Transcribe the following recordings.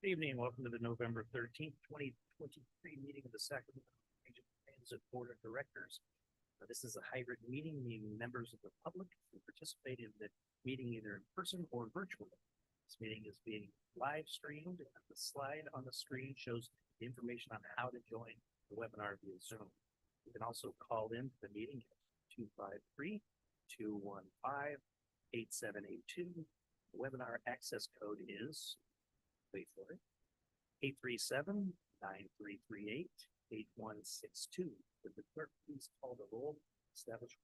Good evening and welcome to the November 13th, 2023 meeting of the Sacramento Regional Transit Board of Directors. This is a hybrid meeting, meaning members of the public can participate in the meeting either in person or virtually. This meeting is being live streamed, and the slide on the screen shows the information on how to join the webinar via Zoom. You can also call in to the meeting at 253-215-8782. The webinar access code is, wait for it, 837-9338-8162. Would the clerk please call the roll? Establish.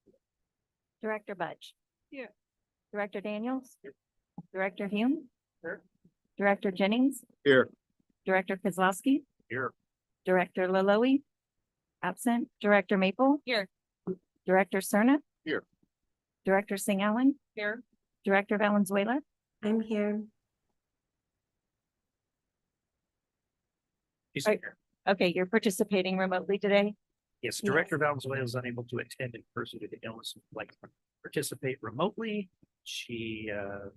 Director Budge. Here. Director Daniels. Here. Director Hume. Here. Director Jennings. Here. Director Kozlowski. Here. Director Laloe. Absent. Director Maple. Here. Director Cerna. Here. Director Singh Allen. Here. Director Valenzuela. I'm here. He's Right. here. Okay, you're participating remotely today. Yes, Director Valenzuela is unable to attend in person due to illness and would like to participate remotely. She, I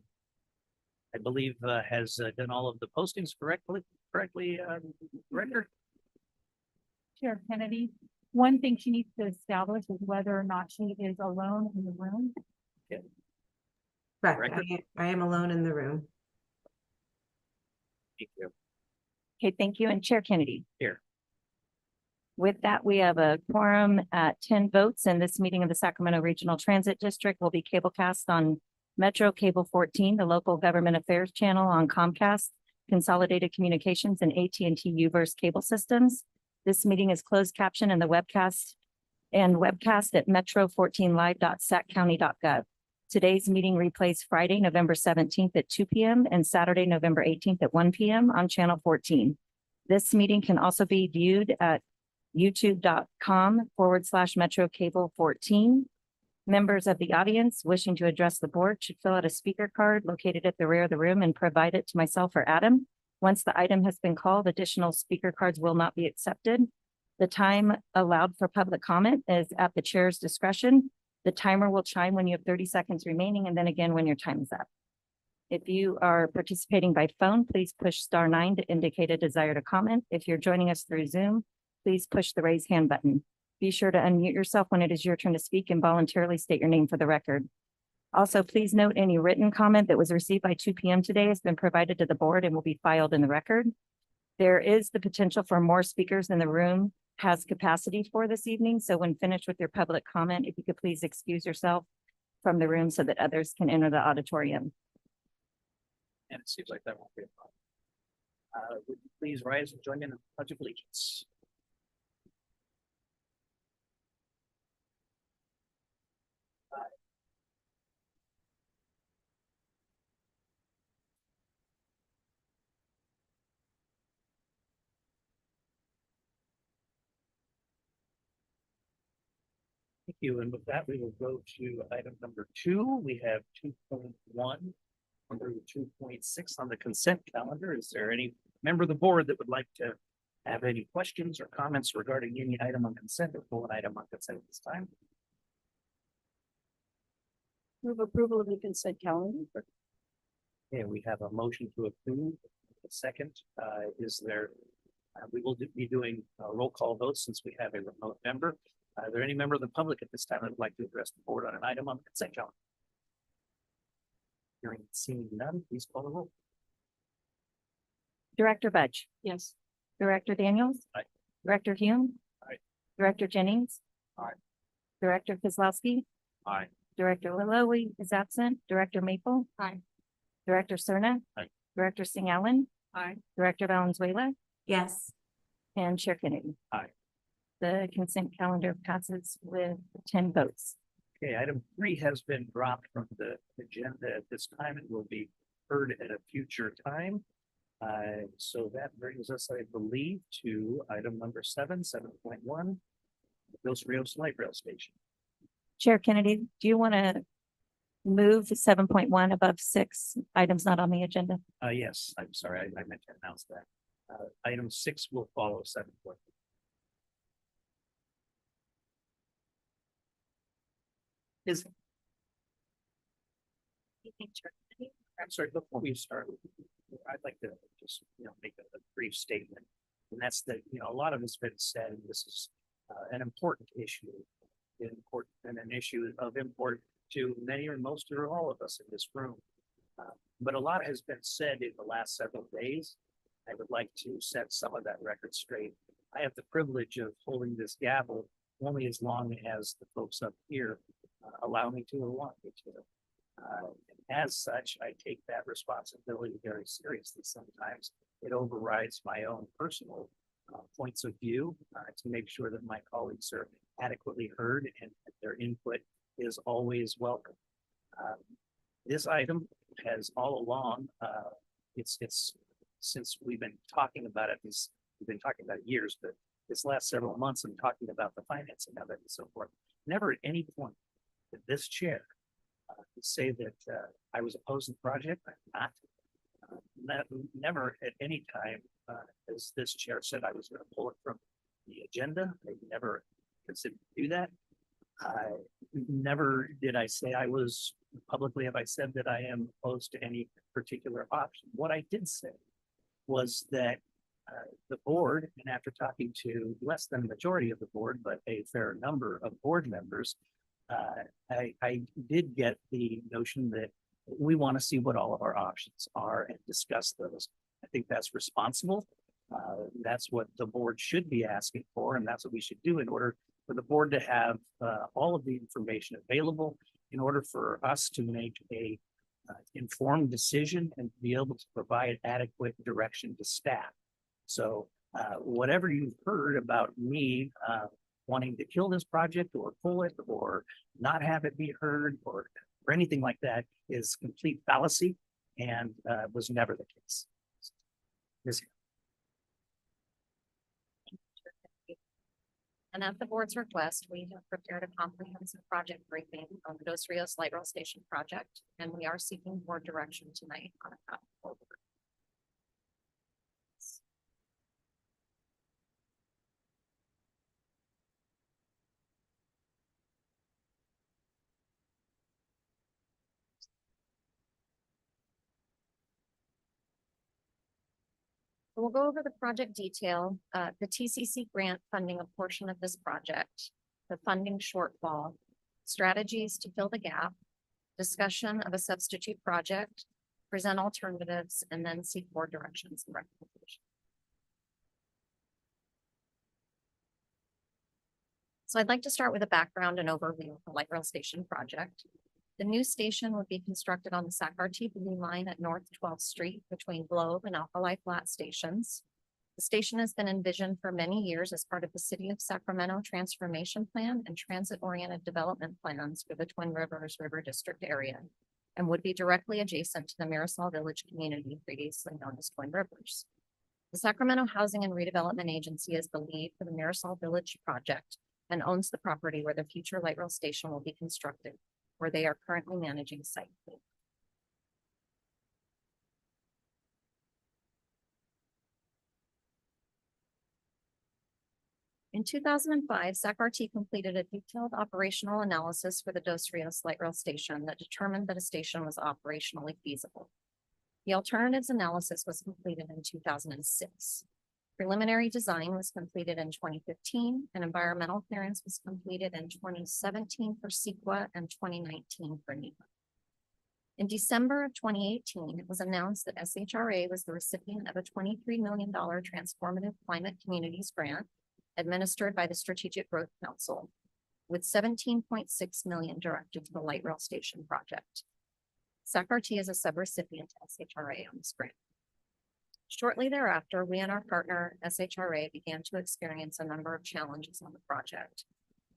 believe, has done all of the postings correctly, Director? Chair Kennedy, one thing she needs to establish is whether or not she is alone in the room. Correct. Record? I am alone in the room. Thank you. Okay, thank you. And Chair Kennedy. Here. With that, we have a quorum at 10 votes, and this meeting of the Sacramento Regional Transit District will be cablecast on Metro Cable 14, the local government affairs channel on Comcast, Consolidated Communications, and AT&T Uverse cable systems. This meeting is closed caption in the webcast at metro14live.saccounty.gov. Today's meeting replays Friday, November 17th at 2 p.m. and Saturday, November 18th at 1 p.m. on channel 14. This meeting can also be viewed at youtube.com/Metro Cable 14. Members of the audience wishing to address the board should fill out a speaker card located at the rear of the room and provide it to myself or Adam. Once the item has been called, additional speaker cards will not be accepted. The time allowed for public comment is at the chair's discretion. The timer will chime when you have 30 seconds remaining and then again when your time is up. If you are participating by phone, please push *9 to indicate a desire to comment. If you're joining us through Zoom, please push the raise hand button. Be sure to unmute yourself when it is your turn to speak and voluntarily state your name for the record. Also, please note any written comment that was received by 2 p.m. today has been provided to the board and will be filed in the record. There is the potential for more speakers in the room has capacity for this evening. So when finished with your public comment, if you could please excuse yourself from the room so that others can enter the auditorium. And it seems like that won't be a problem. Would you please rise and join me in the Pledge of Allegiance? Thank you. And with that, we will go to item number 2. We have 2.1 through 2.6 on the consent calendar. Is there any member of the board that would like to have any questions or comments regarding any item on consent or pull an item on consent at this time? Move approval of the consent calendar. Okay, we have a motion to approve. A second, is there, we will be doing a roll call vote since we have a remote member. Are there any member of the public at this time that would like to address the board on an item on the consent calendar? Hearing and seeing none, please call the roll. Director Budge. Yes. Director Daniels. Aye. Director Hume. Aye. Director Jennings. Aye. Director Kozlowski. Aye. Director Laloe is absent. Director Maple. Aye. Director Cerna. Aye. Director Singh Allen. Aye. Director Valenzuela. Yes. And Chair Kennedy. Aye. The consent calendar passes with 10 votes. Okay, item 3 has been dropped from the agenda at this time. It will be heard at a future time. So that brings us, I believe, to item number 7.1, Rios Light Rail Station. Chair Kennedy, do you want to move 7.1 above 6 items not on the agenda? Yes, I'm sorry, I meant to announce that. Item 6 will follow 7.1. Is I'm sorry, before we start, I'd like to just, make a brief statement. And that's that, a lot of it's been said, and this is an important issue, and an issue of import to many or most or all of us in this room. But a lot has been said in the last several days. I would like to set some of that record straight. I have the privilege of holding this gavel only as long as the folks up here allow me to or want me to. As such, I take that responsibility very seriously. Sometimes it overrides my own personal points of view to make sure that my colleagues are adequately heard and that their input is always welcome. This item has all along, it's since we've been talking about it, we've been talking about it years, but this last several months, I'm talking about the financing of it and so forth. Never at any point did this chair say that I was opposed to the project. I'm not. Never at any time as this chair said I was going to pull it from the agenda. I never considered to do that. Never did I say I was publicly, have I said that I am opposed to any particular option. What I did say was that the board, and after talking to less than the majority of the board, but a fair number of board members, I did get the notion that we want to see what all of our options are and discuss those. I think that's responsible. That's what the board should be asking for, and that's what we should do in order for the board to have all of the information available in order for us to make a informed decision and be able to provide adequate direction to staff. So whatever you've heard about me wanting to kill this project or pull it or not have it be heard or anything like that is complete fallacy and was never the case. And at the board's request, we have prepared a comprehensive project briefing on the Dos Rios Light Rail Station project, and we are seeking board direction tonight on a path forward. We'll go over the project detail, the TCC grant funding a portion of this project, the funding shortfall, strategies to fill the gap, discussion of a substitute project, present alternatives, and then seek board directions and recommendations. So I'd like to start with a background and overview of the light rail station project. The new station would be constructed on the Sacramento Blue Line at North 12th Street between Globe and Alkali Flat stations. The station has been envisioned for many years as part of the City of Sacramento Transformation Plan and Transit-Oriented Development Plans for the Twin Rivers River District area and would be directly adjacent to the Marisol Village community previously known as Twin Rivers. The Sacramento Housing and Redevelopment Agency is the lead for the Marisol Village project and owns the property where the future light rail station will be constructed, where they are currently managing site. In 2005, SAC-RT completed a detailed operational analysis for the Dos Rios Light Rail Station that determined that a station was operationally feasible. The alternatives analysis was completed in 2006. Preliminary design was completed in 2015, and environmental clearance was completed in 2017 for CEQA and 2019 for NEPA. In December of 2018, it was announced that SHRA was the recipient of a $23 million Transformative Climate Communities grant administered by the Strategic Growth Council, with $17.6 million directed to the light rail station project. SAC-RT is a subrecipient to SHRA on this grant. Shortly thereafter, we and our partner, SHRA, began to experience a number of challenges on the project.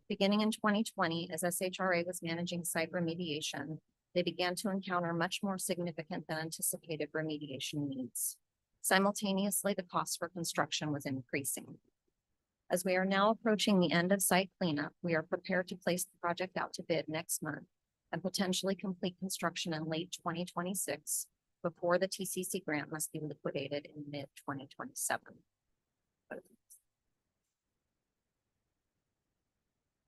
Beginning in 2020, as SHRA was managing site remediation, they began to encounter much more significant than anticipated remediation needs. Simultaneously, the cost for construction was increasing. As we are now approaching the end of site cleanup, we are prepared to place the project out to bid next month and potentially complete construction in late 2026 before the TCC grant must be liquidated in mid-2027.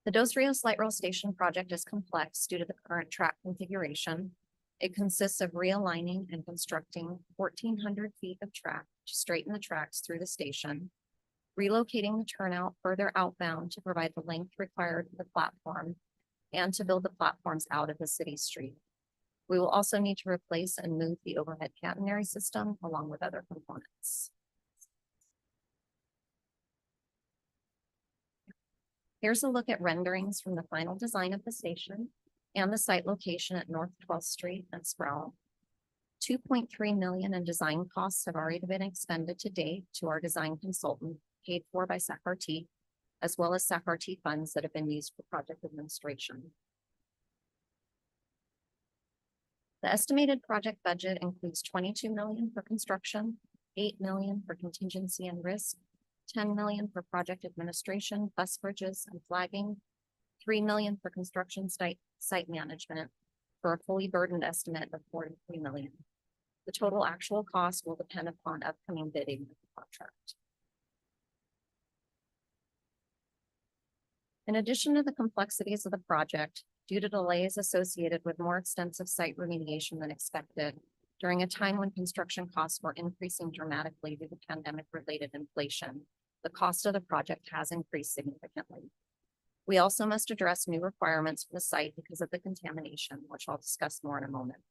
The Dos Rios Light Rail Station project is complex due to the current track configuration, It consists of realigning and constructing 1,400 feet of track to straighten the tracks through the station, relocating the turnout further outbound to provide the length required for the platform, and to build the platforms out of the city street. We will also need to replace and move the overhead catenary system along with other components. Here's a look at renderings from the final design of the station and the site location at North 12th Street and Sproul. $2.3 million in design costs have already been expended to date to our design consultant, paid for by SACRT, as well as SACRT funds that have been used for project administration. The estimated project budget includes $22 million for construction, $8 million for contingency and risk, $10 million for project administration, bus bridges and flagging, $3 million for construction site management, for a fully burdened estimate of $43 million. The total actual cost will depend upon upcoming bidding of the contract. In addition to the complexities of the project, due to delays associated with more extensive site remediation than expected, during a time when construction costs were increasing dramatically due to pandemic-related inflation, the cost of the project has increased significantly. We also must address new requirements for the site because of the contamination, which I'll discuss more in a moment.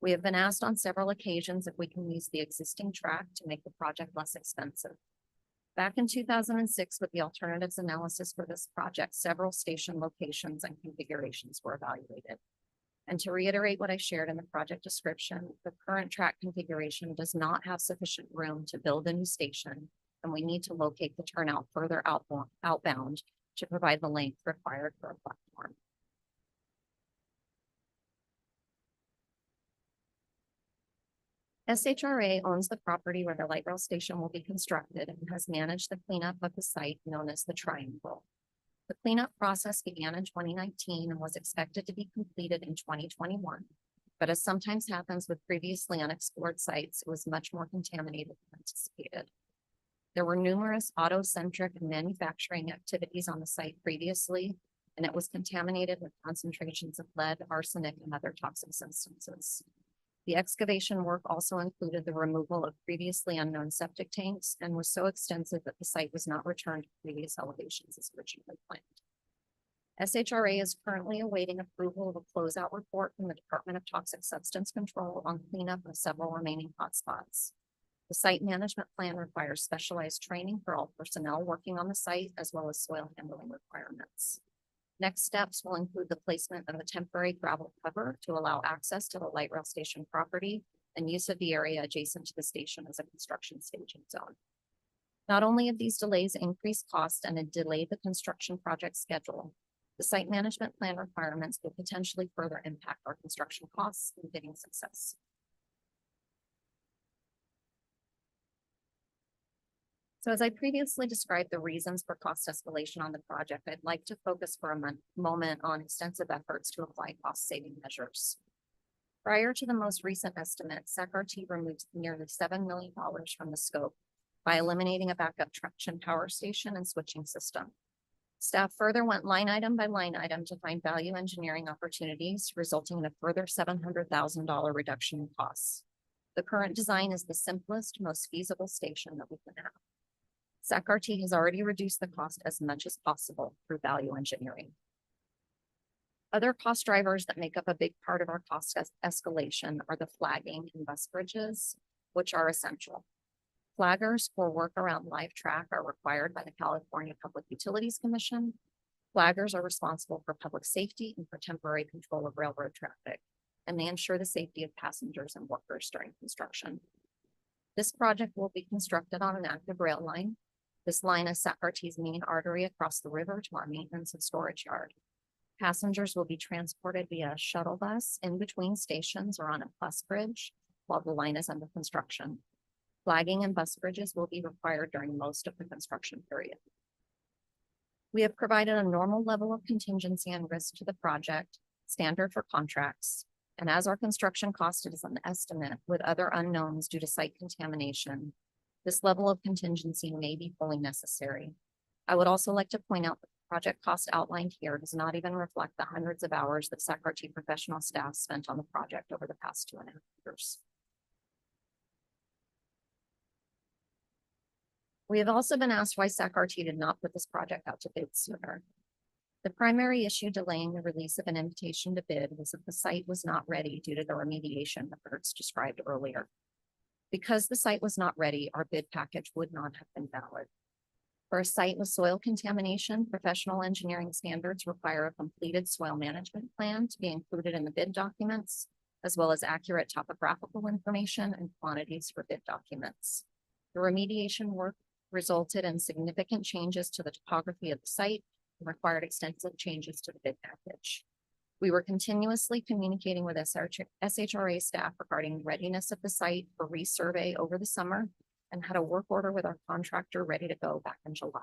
We have been asked on several occasions if we can use the existing track to make the project less expensive. Back in 2006, with the alternatives analysis for this project, several station locations and configurations were evaluated. And to reiterate what I shared in the project description, the current track configuration does not have sufficient room to build a new station, and we need to locate the turnout further outbound to provide the length required for a platform. SHRA owns the property where the light rail station will be constructed and has managed the cleanup of the site known as the Triangle. The cleanup process began in 2019 and was expected to be completed in 2021. But as sometimes happens with previously unexplored sites, it was much more contaminated than anticipated. There were numerous auto-centric and manufacturing activities on the site previously, and it was contaminated with concentrations of lead, arsenic, and other toxic substances. The excavation work also included the removal of previously unknown septic tanks and was so extensive that the site was not returned to previous elevations as originally planned. SHRA is currently awaiting approval of a closeout report from the Department of Toxic Substance Control on cleanup of several remaining hotspots. The site management plan requires specialized training for all personnel working on the site, as well as soil handling requirements. Next steps will include the placement of a temporary gravel cover to allow access to the light rail station property and use of the area adjacent to the station as a construction staging zone. Not only have these delays increased cost and delayed the construction project schedule, the site management plan requirements will potentially further impact our construction costs and bidding success. So as I previously described the reasons for cost escalation on the project, I'd like to focus for a moment on extensive efforts to apply cost-saving measures. Prior to the most recent estimate, SACRT removed nearly $7 million from the scope by eliminating a backup traction power station and switching system. Staff further went line item by line item to find value engineering opportunities, resulting in a further $700,000 reduction in costs. The current design is the simplest, most feasible station that we can have. SACRT has already reduced the cost as much as possible through value engineering. Other cost drivers that make up a big part of our cost escalation are the flagging and bus bridges, which are essential. Flaggers for work around live track are required by the California Public Utilities Commission. Flaggers are responsible for public safety and for temporary control of railroad traffic, and they ensure the safety of passengers and workers during construction. This project will be constructed on an active rail line. This line is SACRT's main artery across the river to our maintenance and storage yard. Passengers will be transported via a shuttle bus in between stations or on a bus bridge while the line is under construction. Flagging and bus bridges will be required during most of the construction period. We have provided a normal level of contingency and risk to the project, standard for contracts. And as our construction cost is an estimate with other unknowns due to site contamination, this level of contingency may be fully necessary. I would also like to point out that the project cost outlined here does not even reflect the hundreds of hours that SACRT professional staff spent on the project over the past 2.5 years. We have also been asked why SACRT did not put this project out to bid sooner. The primary issue delaying the release of an invitation to bid was that the site was not ready due to the remediation efforts described earlier. Because the site was not ready, our bid package would not have been valid. For a site with soil contamination, professional engineering standards require a completed soil management plan to be included in the bid documents, as well as accurate topographical information and quantities for bid documents. The remediation work resulted in significant changes to the topography of the site and required extensive changes to the bid package. We were continuously communicating with SHRA staff regarding the readiness of the site for resurvey over the summer and had a work order with our contractor ready to go back in July.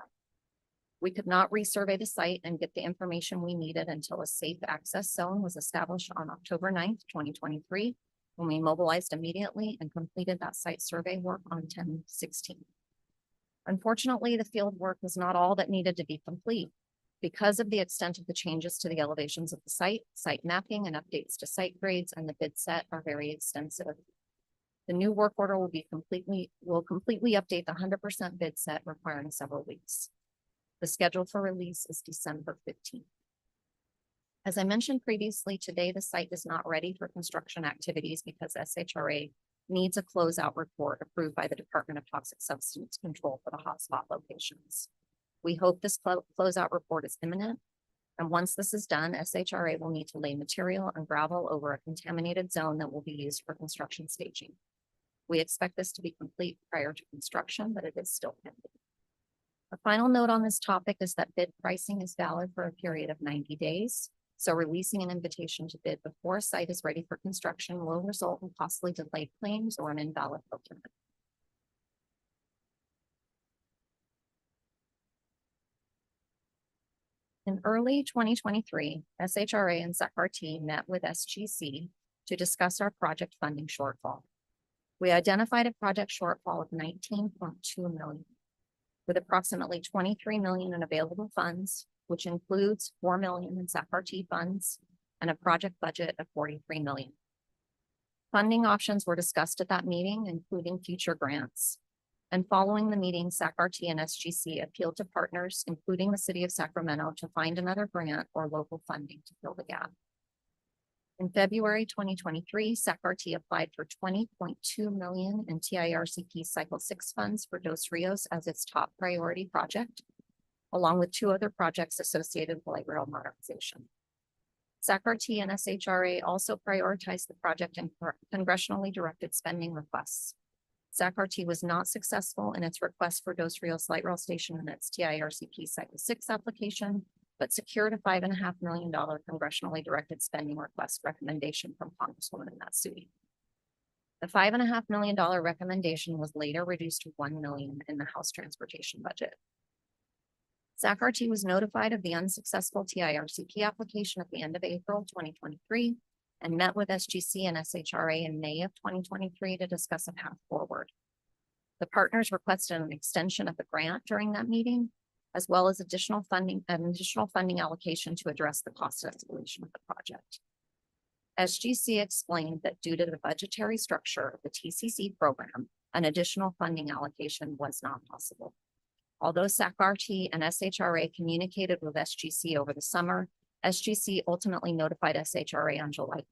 We could not resurvey the site and get the information we needed until a safe access zone was established on October 9th, 2023, when we mobilized immediately and completed that site survey work on 10/16. Unfortunately, the field work was not all that needed to be complete. Because of the extent of the changes to the elevations of the site mapping and updates to site grades and the bid set are very extensive. The new work order will completely update the 100% bid set, requiring several weeks. The schedule for release is December 15th. As I mentioned previously, today the site is not ready for construction activities because SHRA needs a closeout report approved by the Department of Toxic Substance Control for the hotspot locations. We hope this closeout report is imminent. And once this is done, SHRA will need to lay material and gravel over a contaminated zone that will be used for construction staging. We expect this to be complete prior to construction, but it is still pending. A final note on this topic is that bid pricing is valid for a period of 90 days. So releasing an invitation to bid before a site is ready for construction will result in costly delayed claims or an invalid procurement. In early 2023, SHRA and SACRT met with SGC to discuss our project funding shortfall. We identified a project shortfall of $19.2 million, with approximately $23 million in available funds, which includes $4 million in SACRT funds and a project budget of $43 million. Funding options were discussed at that meeting, including future grants. And following the meeting, SACRT and SGC appealed to partners, including the city of Sacramento, to find another grant or local funding to fill the gap. In February 2023, SACRT applied for $20.2 million in TIRCP Cycle 6 funds for Dos Rios as its top priority project, along with 2 other projects associated with light rail modernization. SACRT and SHRA also prioritized the project in congressionally directed spending requests. SACRT was not successful in its request for Dos Rios Light Rail Station in its TIRCP Cycle 6 application, but secured a $5.5 million congressionally directed spending request recommendation from Congresswoman Matsui. The $5.5 million recommendation was later reduced to $1 million in the House Transportation budget. SACRT was notified of the unsuccessful TIRCP application at the end of April 2023 and met with SGC and SHRA in May of 2023 to discuss a path forward. The partners requested an extension of the grant during that meeting, as well as additional funding allocation to address the cost escalation of the project. SGC explained that due to the budgetary structure of the TCC program, an additional funding allocation was not possible. Although SACRT and SHRA communicated with SGC over the summer, SGC ultimately notified SHRA on July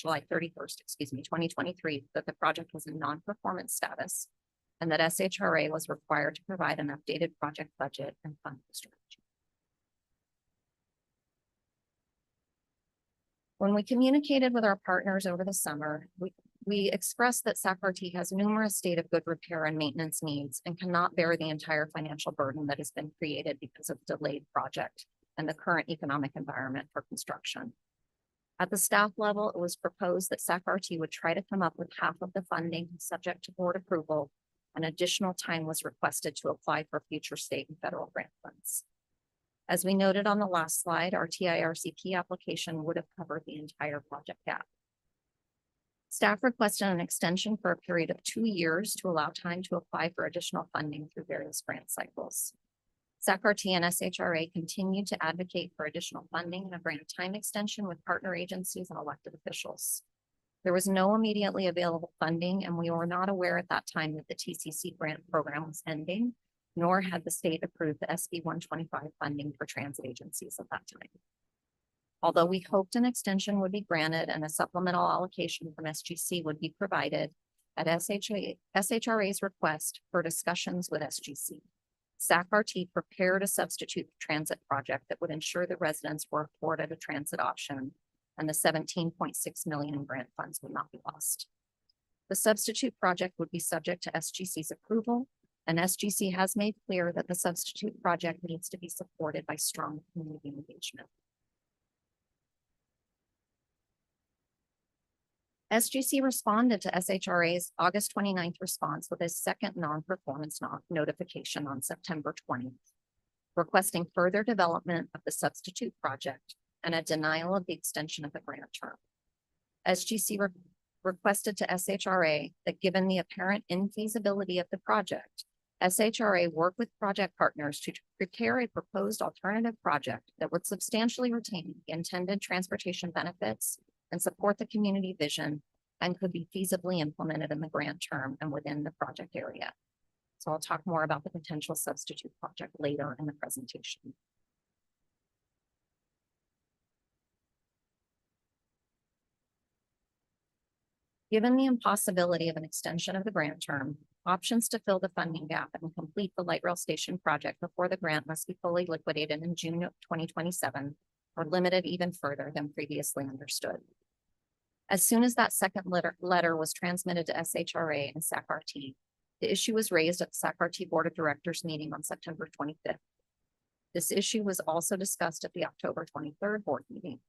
31st, 2023, that the project was in non-performance status and that SHRA was required to provide an updated project budget and funding strategy. When we communicated with our partners over the summer, we expressed that SACRT has numerous state of good repair and maintenance needs and cannot bear the entire financial burden that has been created because of the delayed project and the current economic environment for construction. At the staff level, it was proposed that SACRT would try to come up with half of the funding subject to board approval, and additional time was requested to apply for future state and federal grant funds. As we noted on the last slide, our TIRCP application would have covered the entire project gap. Staff requested an extension for a period of 2 years to allow time to apply for additional funding through various grant cycles. SACRT and SHRA continue to advocate for additional funding and a grant time extension with partner agencies and elected officials. There was no immediately available funding, and we were not aware at that time that the TCC grant program was ending, nor had the state approved the SB 125 funding for transit agencies at that time. Although we hoped an extension would be granted and a supplemental allocation from SGC would be provided at SHRA's request for discussions with SGC. SACRT prepared a substitute transit project that would ensure the residents were afforded a transit option and the 17.6 million in grant funds would not be lost. The substitute project would be subject to SGC's approval, and SGC has made clear that the substitute project needs to be supported by strong community engagement. SGC responded to SHRA's August 29th response with a second non-performance notification on September 20th, requesting further development of the substitute project and a denial of the extension of the grant term. SGC requested to SHRA that given the apparent infeasibility of the project, SHRA work with project partners to prepare a proposed alternative project that would substantially retain the intended transportation benefits and support the community vision and could be feasibly implemented in the grant term and within the project area. So I'll talk more about the potential substitute project later in the presentation. Given the impossibility of an extension of the grant term, options to fill the funding gap and complete the light rail station project before the grant must be fully liquidated in June of 2027 or limited even further than previously understood. As soon as that second letter was transmitted to SHRA and SACRT, the issue was raised at the SACRT Board of Directors meeting on September 25th. This issue was also discussed at the October 23rd board meeting.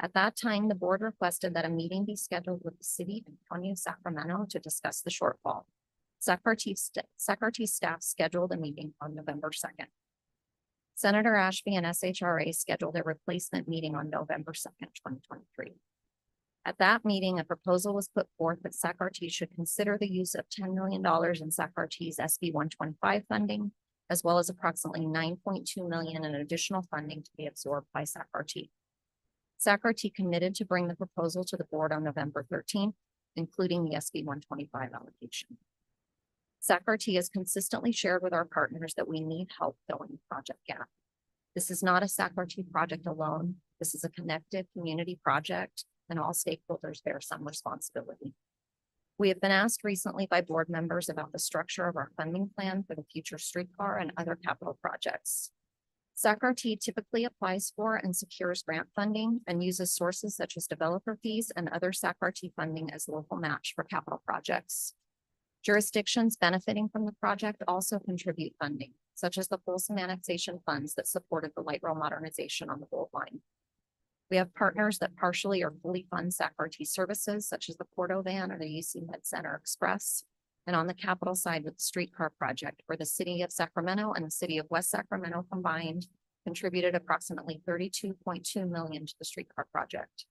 At that time, the board requested that a meeting be scheduled with the city and county of Sacramento to discuss the shortfall. SACRT staff scheduled a meeting on November 2nd. Senator Ashby and SHRA scheduled a replacement meeting on November 2nd, 2023. At that meeting, a proposal was put forth that SACRT should consider the use of $10 million in SACRT's SB 125 funding, as well as approximately $9.2 million in additional funding to be absorbed by SACRT. SACRT committed to bring the proposal to the board on November 13th, including the SB 125 allocation. SACRT has consistently shared with our partners that we need help filling the project gap. This is not a SACRT project alone. This is a connected community project, and all stakeholders bear some responsibility. We have been asked recently by board members about the structure of our funding plan for the future streetcar and other capital projects. SACRT typically applies for and secures grant funding and uses sources such as developer fees and other SACRT funding as local match for capital projects. Jurisdictions benefiting from the project also contribute funding, such as the Folsom annexation funds that supported the light rail modernization on the Gold Line. We have partners that partially or fully fund SACRT services, such as the Porto Van or the UC Med Center Express. And on the capital side with the streetcar project, where the city of Sacramento and the city of West Sacramento combined contributed approximately $32.2 million to the streetcar project.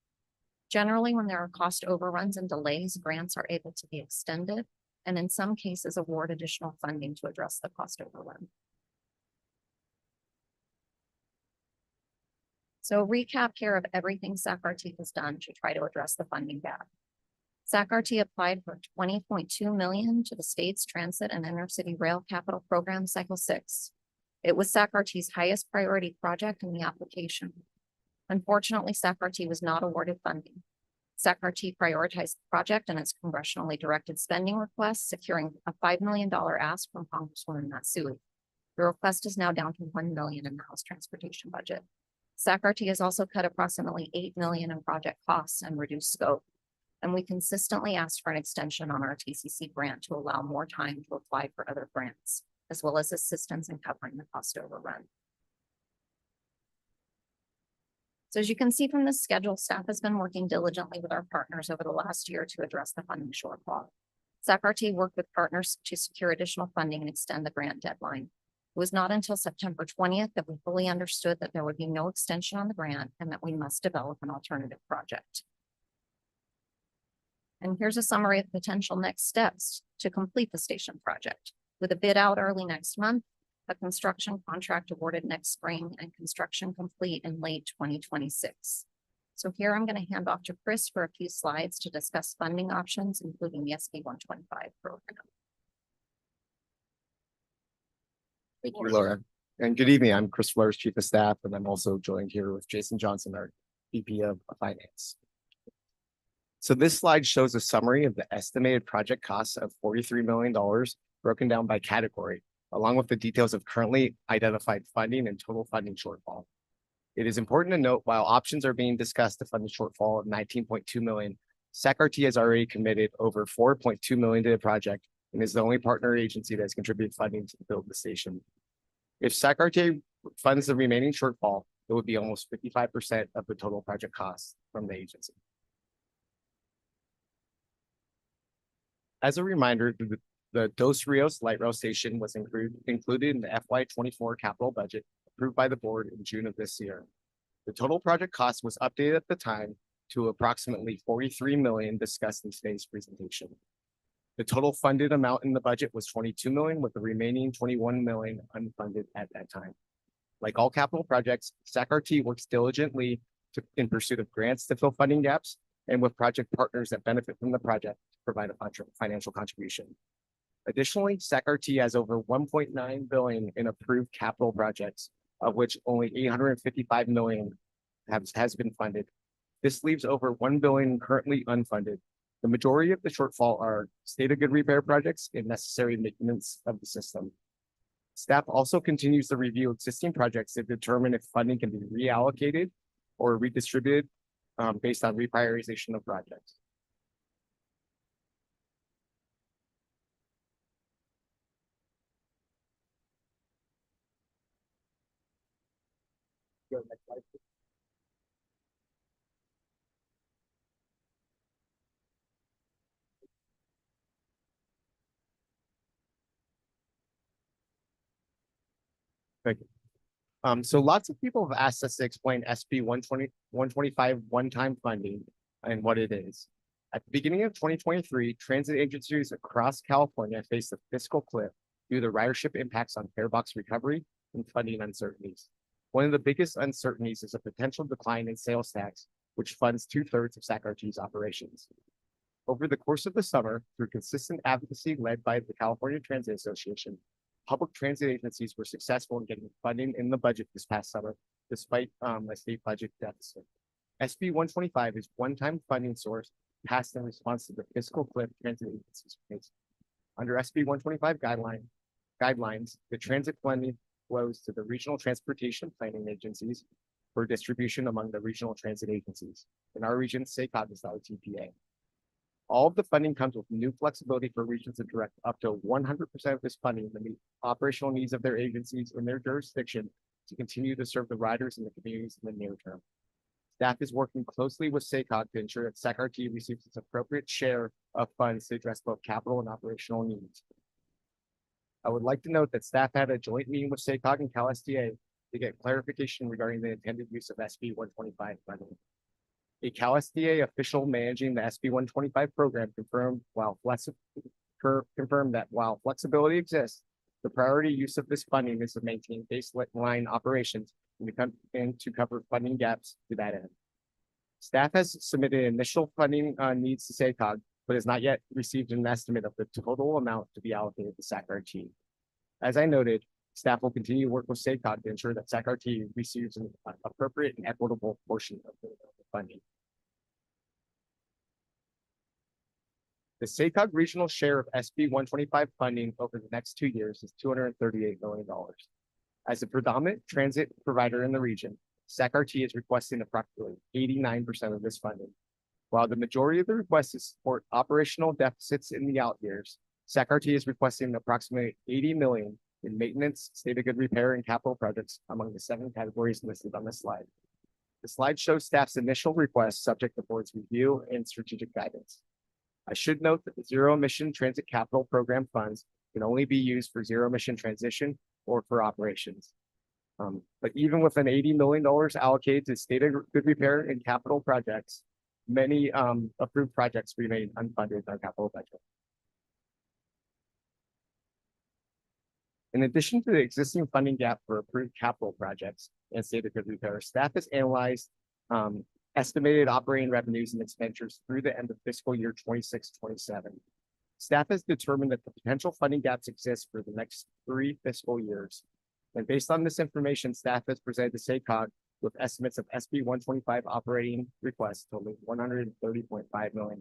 Generally, when there are cost overruns and delays, grants are able to be extended, and in some cases award additional funding to address the cost overrun. So a recap here of everything SACRT has done to try to address the funding gap. SACRT applied for $20.2 million to the state's transit and intercity rail capital program cycle 6. It was SACRT's highest priority project in the application. Unfortunately, SACRT was not awarded funding. SACRT prioritized the project and its congressionally directed spending request, securing a $5 million ask from Congresswoman Matsui. The request is now down to $1 million in the House transportation budget. SACRT has also cut approximately $8 million in project costs and reduced scope. And we consistently asked for an extension on our TCC grant to allow more time to apply for other grants, as well as assistance in covering the cost overrun. So as you can see from the schedule, staff has been working diligently with our partners over the last year to address the funding shortfall. SACRT worked with partners to secure additional funding and extend the grant deadline. It was not until September 20th that we fully understood that there would be no extension on the grant and that we must develop an alternative project. And here's a summary of potential next steps to complete the station project. With a bid out early next month, A construction contract awarded next spring and construction complete in late 2026. So here I'm going to hand off to Chris for a few slides to discuss funding options, including the SB 125 program. Thank you, Laura. And good evening. I'm Chris Flores, Chief of Staff, and I'm also joined here with Jason Johnson, our VP of Finance. So this slide shows a summary of the estimated project costs of $43 million broken down by category, along with the details of currently identified funding and total funding shortfall. It is important to note, while options are being discussed to fund the shortfall of $19.2 million, SACRT has already committed over $4.2 million to the project and is the only partner agency that has contributed funding to build the station. If SACRT funds the remaining shortfall, it would be almost 55% of the total project costs from the agency. As a reminder, the Dos Rios light rail station was included in the FY24 capital budget approved by the board in June of this year. The total project cost was updated at the time to approximately $43 million discussed in today's presentation. The total funded amount in the budget was $22 million, with the remaining $21 million unfunded at that time. Like all capital projects, SACRT works diligently in pursuit of grants to fill funding gaps and with project partners that benefit from the project to provide a financial contribution. Additionally, SACRT has over $1.9 billion in approved capital projects, of which only $855 million has been funded. This leaves over $1 billion currently unfunded. The majority of the shortfall are state of good repair projects and necessary maintenance of the system. Staff also continues to review existing projects to determine if funding can be reallocated or redistributed based on reprioritization of projects. Go next slide, please. Thank you. So lots of people have asked us to explain SB 125 one-time funding and what it is. At the beginning of 2023, transit agencies across California faced a fiscal cliff due to ridership impacts on fare box recovery and funding uncertainties. One of the biggest uncertainties is a potential decline in sales tax, which funds 2/3 of SACRT's operations. Over the course of the summer, through consistent advocacy led by the California Transit Association, public transit agencies were successful in getting funding in the budget this past summer, despite a state budget deficit. SB 125 is one-time funding source passed in response to the fiscal cliff transit agencies faced. Under SB 125 guidelines, the transit funding flows to the regional transportation planning agencies for distribution among the regional transit agencies. In our region, SACOG is our TPA. All of the funding comes with new flexibility for regions to direct up to 100% of this funding to meet operational needs of their agencies in their jurisdiction to continue to serve the riders and the communities in the near term. Staff is working closely with SACOG to ensure that SACRT receives its appropriate share of funds to address both capital and operational needs. I would like to note that staff had a joint meeting with SACOG and CalSTA to get clarification regarding the intended use of SB 125 funding. A CalSTA official managing the SB 125 program confirmed that while flexibility exists, the priority use of this funding is to maintain baseline operations and to cover funding gaps to that end. Staff has submitted initial funding needs to SACOG, but has not yet received an estimate of the total amount to be allocated to SACRT. As I noted, staff will continue to work with SACOG to ensure that SACRT receives an appropriate and equitable portion of the funding. The SACOG regional share of SB 125 funding over the next 2 years is $238 million. As a predominant transit provider in the region, SACRT is requesting approximately 89% of this funding. While the majority of the requests is support operational deficits in the out years, SACRT is requesting approximately $80 million in maintenance, state of good repair, and capital projects among the 7 categories listed on this slide. The slide shows staff's initial request subject to board's review and strategic guidance. I should note that the zero emission transit capital program funds can only be used for zero emission transition or for operations. But even with an $80 million allocated to state of good repair and capital projects, many approved projects remain unfunded in our capital budget. In addition to the existing funding gap for approved capital projects and stated good repair, staff has analyzed estimated operating revenues and expenditures through the end of fiscal year 26-27. Staff has determined that the potential funding gaps exist for the next 3 fiscal years. And based on this information, staff has presented to SACOG with estimates of SB 125 operating requests totaling $130.5 million.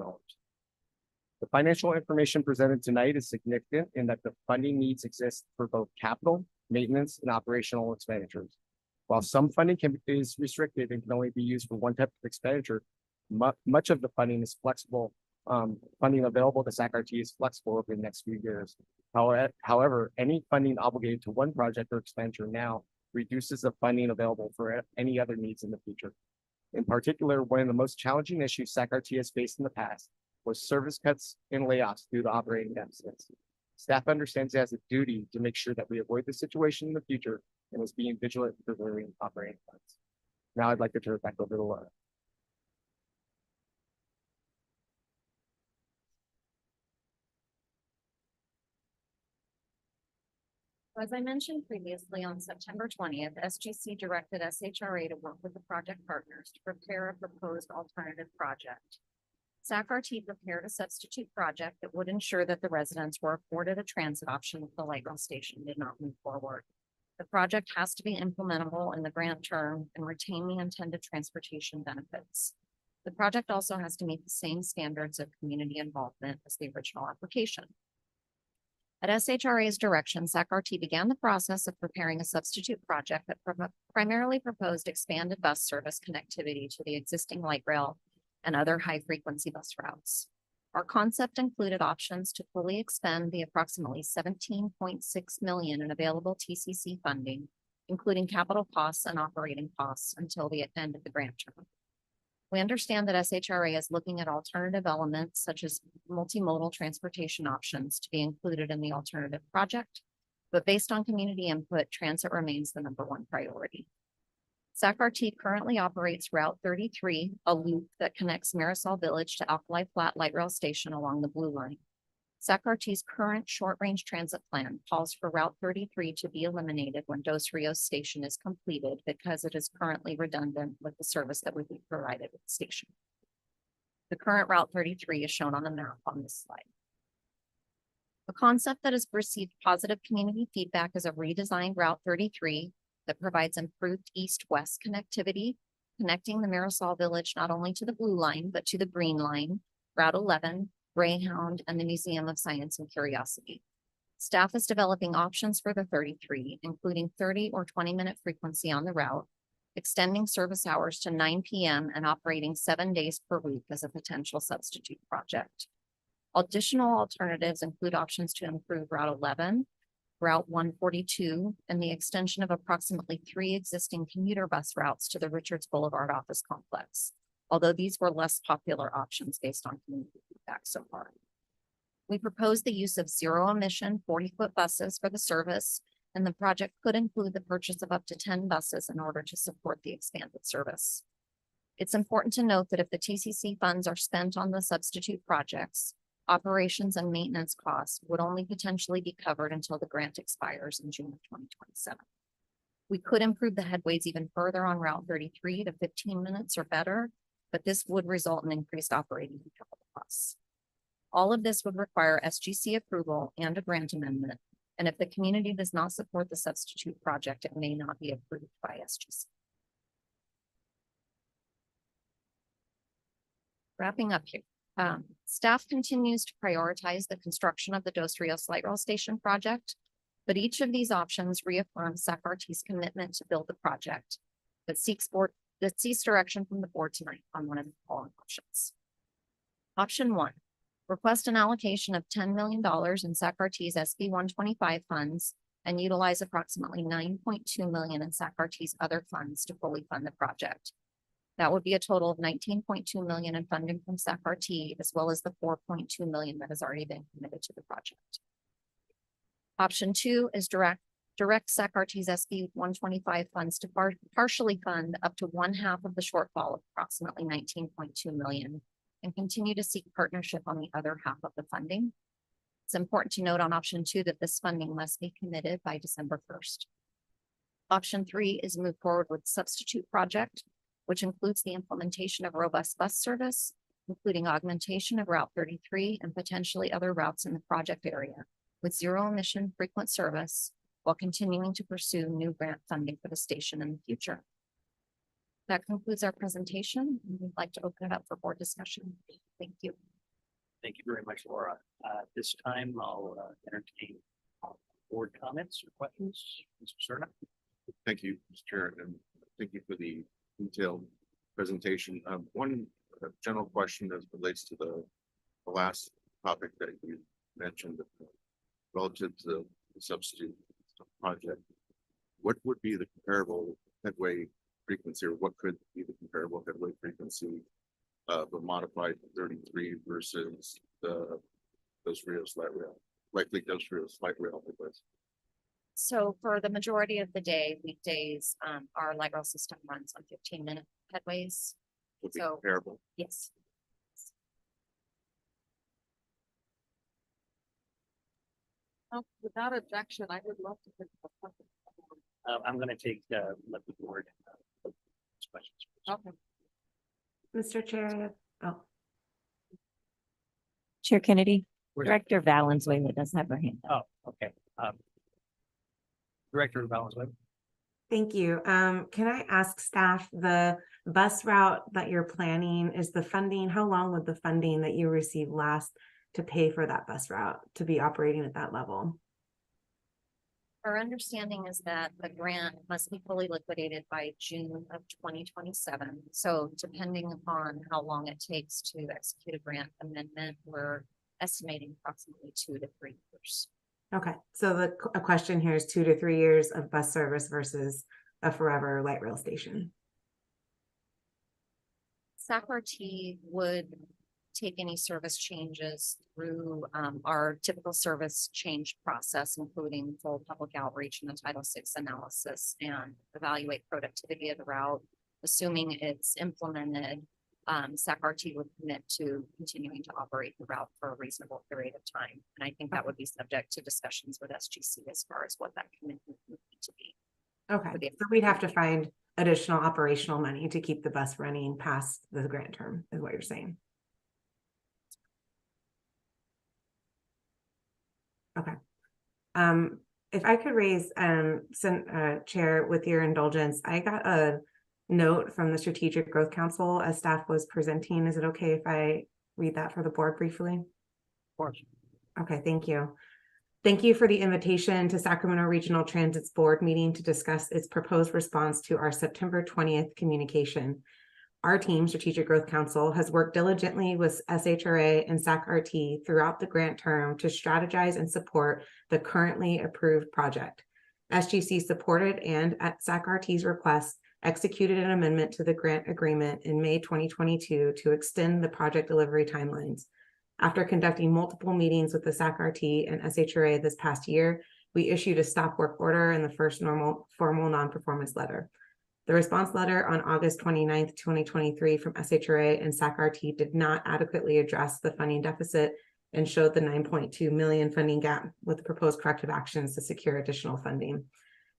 The financial information presented tonight is significant in that the funding needs exist for both capital, maintenance, and operational expenditures. While some funding is restricted and can only be used for one type of expenditure, much of the funding is flexible. Funding available to SACRT is flexible over the next few years. However, any funding obligated to one project or expenditure now reduces the funding available for any other needs in the future. In particular, one of the most challenging issues SACRT has faced in the past was service cuts and layoffs due to operating deficits. Staff understands it has a duty to make sure that we avoid this situation in the future and is being vigilant in preserving operating funds. Now I'd like to turn it back over to Laura. As I mentioned previously, on September 20th, SGC directed SHRA to work with the project partners to prepare a proposed alternative project. SACRT prepared a substitute project that would ensure that the residents were afforded a transit option if the light rail station did not move forward. The project has to be implementable in the grant term and retain the intended transportation benefits. The project also has to meet the same standards of community involvement as the original application. At SHRA's direction, SACRT began the process of preparing a substitute project that primarily proposed expanded bus service connectivity to the existing light rail and other high-frequency bus routes. Our concept included options to fully expend the approximately $17.6 million in available TCC funding, including capital costs and operating costs until the end of the grant term. We understand that SHRA is looking at alternative elements such as multimodal transportation options to be included in the alternative project, but based on community input, transit remains the #1 priority. SACRT currently operates Route 33, a loop that connects Marisol Village to Alkali Flat Light Rail Station along the Blue Line. SACRT's current short-range transit plan calls for Route 33 to be eliminated when Dos Rios Station is completed because it is currently redundant with the service that would be provided at the station. The current Route 33 is shown on the map on this slide. A concept that has received positive community feedback is a redesigned Route 33 that provides improved east-west connectivity, connecting the Marisol Village not only to the Blue Line, but to the Green Line, Route 11, Greyhound, and the Museum of Science and Curiosity. Staff is developing options for the 33, including 30 or 20-minute frequency on the route, extending service hours to 9 p.m. and operating 7 days per week as a potential substitute project. Additional alternatives include options to improve Route 11, Route 142, and the extension of approximately 3 existing commuter bus routes to the Richards Boulevard office complex, although these were less popular options based on community feedback so far. We propose the use of zero-emission 40-foot buses for the service, and the project could include the purchase of up to 10 buses in order to support the expanded service. It's important to note that if the TCC funds are spent on the substitute projects, operations and maintenance costs would only potentially be covered until the grant expires in June of 2027. We could improve the headways even further on Route 33 to 15 minutes or better, but this would result in increased operating and capital costs. All of this would require SGC approval and a grant amendment, and if the community does not support the substitute project, it may not be approved by SGC. Wrapping up here. Staff continues to prioritize the construction of the Dos Rios Light Rail Station project, but each of these options reaffirms SACRT's commitment to build the project that seeks direction from the board tonight on one of the following options. Option 1, request an allocation of $10 million in SACRT's SB 125 funds and utilize approximately $9.2 million in SACRT's other funds to fully fund the project. That would be a total of $19.2 million in funding from SACRT, as well as the $4.2 million that has already been committed to the project. Option 2 is direct SACRT's SB 125 funds to partially fund up to 1/2 of the shortfall of approximately $19.2 million and continue to seek partnership on the other half of the funding. It's important to note on option 2 that this funding must be committed by December 1st. Option 3 is move forward with substitute project, which includes the implementation of robust bus service, including augmentation of Route 33 and potentially other routes in the project area with zero emission frequent service while continuing to pursue new grant funding for the station in the future. That concludes our presentation. We'd like to open it up for board discussion. Thank you. Thank you very much, Laura. This time I'll entertain board comments or questions. Mr. Serna? Thank you, Mr. Chair, and thank you for the detailed presentation. One general question as relates to the last topic that you mentioned relative to the substitute project. What would be the comparable headway frequency, or what could be the comparable headway frequency of the modified 33 versus the Dos Rios light rail, likely Dos Rios light rail? So for the majority of the day, weekdays, our light rail system runs on 15-minute headways. Would be So- comparable. Yes. Without objection, I would love to. I'm going to let the board questions. Okay. Mr. Chair, oh, Chair Kennedy, Where's- Director Valenzuela does have her hand up. Oh, okay. Director Valenzuela. thank you. Can I ask staff, the bus route that you're planning, is the funding, how long would the funding that you received last to pay for that bus route to be operating at that level? Our understanding is that the grant must be fully liquidated by June of 2027. So depending upon how long it takes to execute a grant amendment, we're estimating approximately 2 to 3 years. Okay, so a question here is 2 to 3 years of bus service versus a forever light rail station. SAC-RT would take any service changes through our typical service change process, including full public outreach and the Title VI analysis, and evaluate productivity of the route. Assuming it's implemented, SAC-RT would commit to continuing to operate the route for a reasonable period of time. And I think that would be subject to discussions with SGC as far as what that commitment would need to be. Okay, so we'd have to find additional operational money to keep the bus running past the grant term, is what you're saying. Okay. If I could raise, Chair, with your indulgence, I got a note from the Strategic Growth Council as staff was presenting. Is it okay if I read that for the board briefly? Of course. Okay, thank you. Thank you for the invitation to Sacramento Regional Transit's board meeting to discuss its proposed response to our September 20th communication. Our team, Strategic Growth Council, has worked diligently with SHRA and SAC-RT throughout the grant term to strategize and support the currently approved project. SGC supported and, at SAC-RT's request, executed an amendment to the grant agreement in May 2022 to extend the project delivery timelines. After conducting multiple meetings with the SAC-RT and SHRA this past year, we issued a stop work order and the first formal non-performance letter. The response letter on August 29th, 2023 from SHRA and SAC-RT did not adequately address the funding deficit and showed the 9.2 million funding gap with the proposed corrective actions to secure additional funding.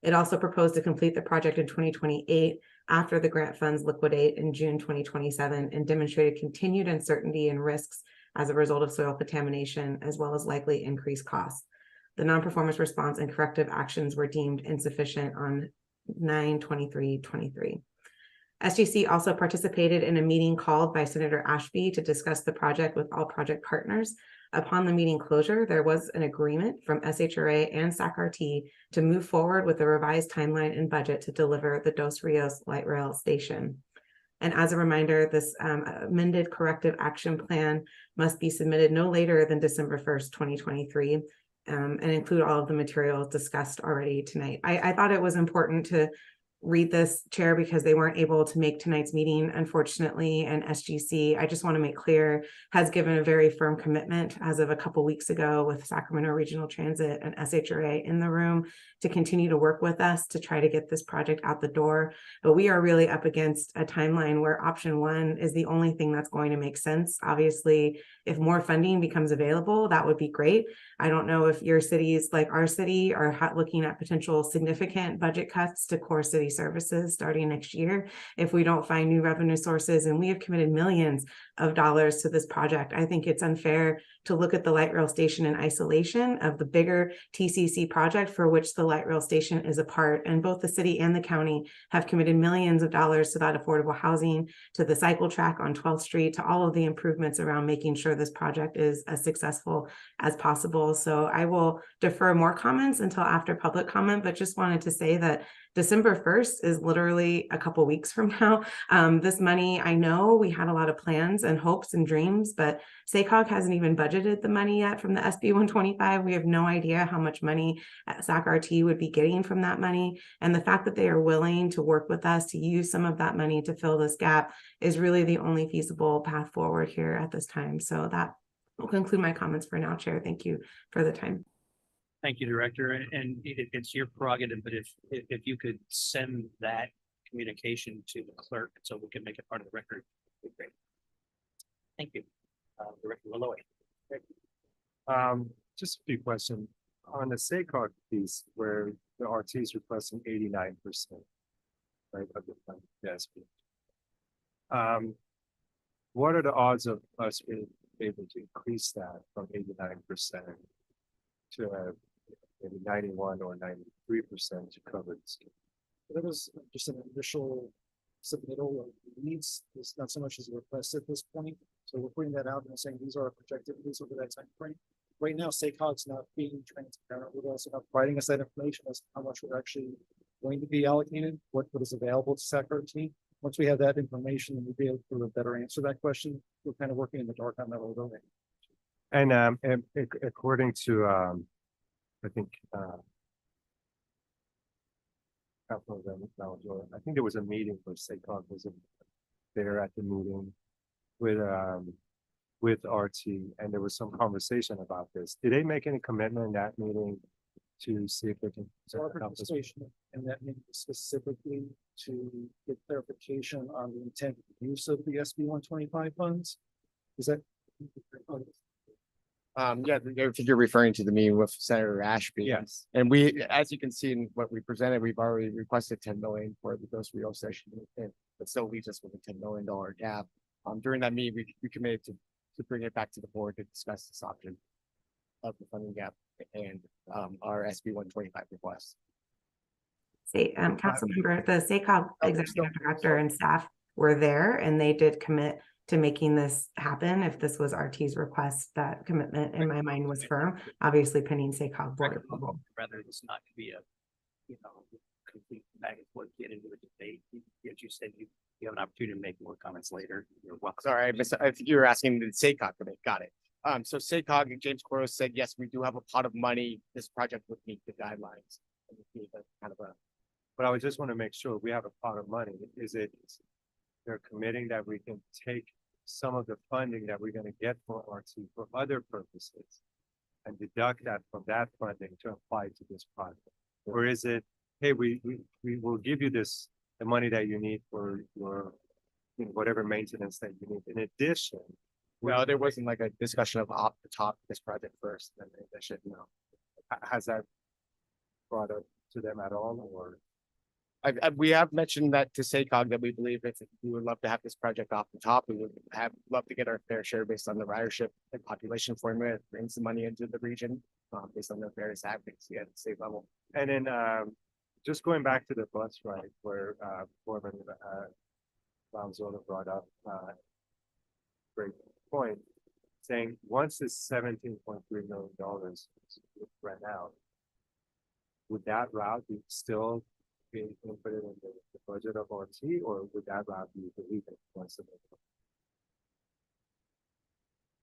It also proposed to complete the project in 2028 after the grant funds liquidate in June 2027 and demonstrated continued uncertainty and risks as a result of soil contamination, as well as likely increased costs. The non-performance response and corrective actions were deemed insufficient on 9/23/23. SGC also participated in a meeting called by Senator Ashby to discuss the project with all project partners. Upon the meeting closure, there was an agreement from SHRA and SAC-RT to move forward with a revised timeline and budget to deliver the Dos Rios light rail station. And as a reminder, this amended corrective action plan must be submitted no later than December 1st, 2023. And include all of the materials discussed already tonight. I thought it was important to read this, Chair, because they weren't able to make tonight's meeting, unfortunately, and SGC, I just want to make clear, has given a very firm commitment as of a couple weeks ago with Sacramento Regional Transit and SHRA in the room to continue to work with us to try to get this project out the door. But we are really up against a timeline where option one is the only thing that's going to make sense. Obviously, if more funding becomes available, that would be great. I don't know if your cities like our city are looking at potential significant budget cuts to core city services starting next year if we don't find new revenue sources, and we have committed millions of dollars to this project. I think it's unfair to look at the light rail station in isolation of the bigger TCC project for which the light rail station is a part. And both the city and the county have committed millions of dollars to that affordable housing, to the cycle track on 12th Street, to all of the improvements around making sure this project is as successful as possible. So I will defer more comments until after public comment, but just wanted to say that December 1st is literally a couple weeks from now. This money, I know we had a lot of plans and hopes and dreams, but SACOG hasn't even budgeted the money yet from the SB 125. We have no idea how much money SAC-RT would be getting from that money. And the fact that they are willing to work with us to use some of that money to fill this gap is really the only feasible path forward here at this time. So that will conclude my comments for now, Chair. Thank you for the time. Thank you, Director, and it's your prerogative, but if you could send that communication to the clerk so we can make it part of the record, it'd be great. Thank you. Director Malloy. Just a few questions on the SACOG piece where the RT is requesting 89%, right, of the fund. Yes. What are the odds of us being able to increase that from 89% to maybe 91 or 93% to cover this? That was just an initial submittal of needs. It's not so much as a request at this point. So we're putting that out and saying these are our projected needs over that time frame. Right now, SACOG's not being transparent with us about providing us that information as to how much we're actually going to be allocated, what is available to SAC-RT. Once we have that information, then we'll be able to better answer that question. We're kind of working in the dark on that a little bit. And according to I think I think there was a meeting where SACOG was there at the meeting with RT, and there was some conversation about this. Did they make any commitment in that meeting to see if they can? So our participation in that meeting was specifically to get clarification on the intended use of the SB 125 funds. Is that? Yeah, you're referring to the meeting with Senator Ashby. Yes. And we, as you can see in what we presented, we've already requested 10 million for the Dos Rios session, and it still leaves us with a $10 million gap. During that meeting, we committed to bring it back to the board to discuss this option of the funding gap and our SB 125 request. Council member, the SACOG executive director and staff were there, and they did commit to making this happen. If this was RT's request, that commitment in my mind was firm, obviously pending SACOG board approval. Rather, it's not to be a, complete back and forth, get into a debate. As you said, you have an opportunity to make more comments later. You're welcome. Sorry, I think you were asking the SACOG commit. Got it. So SACOG and James Coros said, yes, we do have a pot of money. This project would meet the guidelines. But I would just want to make sure we have a pot of money. Is it they're committing that we can take some of the funding that we're going to get for RT for other purposes and deduct that from that funding to apply to this project? Or is it, hey, we will give you the money that you need for your whatever maintenance that you need. In addition, well, there wasn't like a discussion of off the top this project first, and in addition, has that brought up to them at all, or? We have mentioned that to SACOG that we believe if we would love to have this project off the top, we would love to get our fair share based on the ridership and population formula. It brings the money into the region based on the various advocacy at the state level. And then just going back to the bus ride where Foreman Gonzalo brought up great point, saying once this $17.3 million ran out, would that route be still being put in the budget of RT, or would that route be deleted once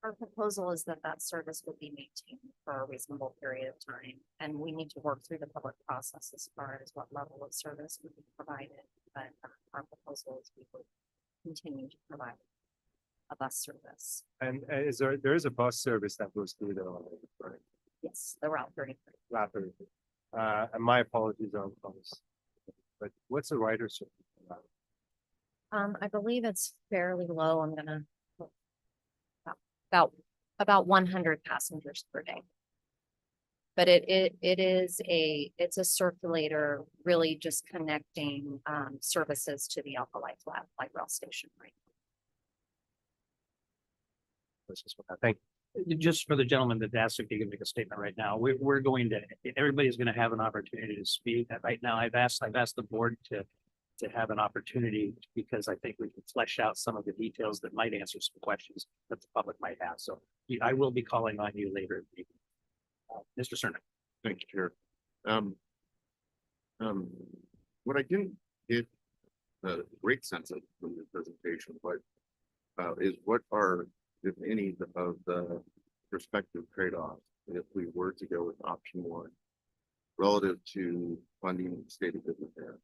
Our proposal is that that service would be maintained for a reasonable period of time, and we need to work through the public process as far as what level of service would be provided. But our proposal is we would continue to provide a bus service. And there is a bus service that goes through there already, right? Yes, the Route 33. Rapid. And my apologies on this. But what's the rider service? I believe it's fairly low. I'm gonna about 100 passengers per day. But it's a circulator, really just connecting services to the Alpha Light Rail Station, right? This is what I think. Just for the gentleman that asked if he can make a statement right now, we're going to, everybody's going to have an opportunity to speak. Right now, I've asked the board to have an opportunity because I think we can flesh out some of the details that might answer some questions that the public might have. So I will be calling on you later. Mr. Cernak. Thank you, Chair. What I didn't get a great sense of from the presentation, but is what are, if any, of the prospective trade-offs if we were to go with option one relative to funding the state of business there.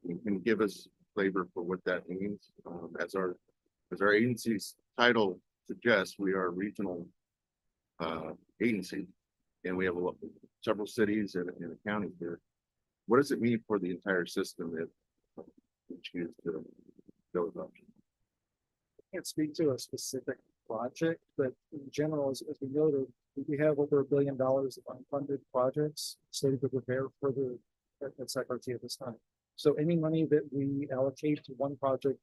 You can give us flavor for what that means. As our agency's title suggests, we are a regional agency, and we have several cities and a county here. What does it mean for the entire system if we choose to go with option? Can't speak to a specific project, but in general, as we noted, we have over $1 billion of unfunded projects slated to prepare further at SACRT at this time. So any money that we allocate to one project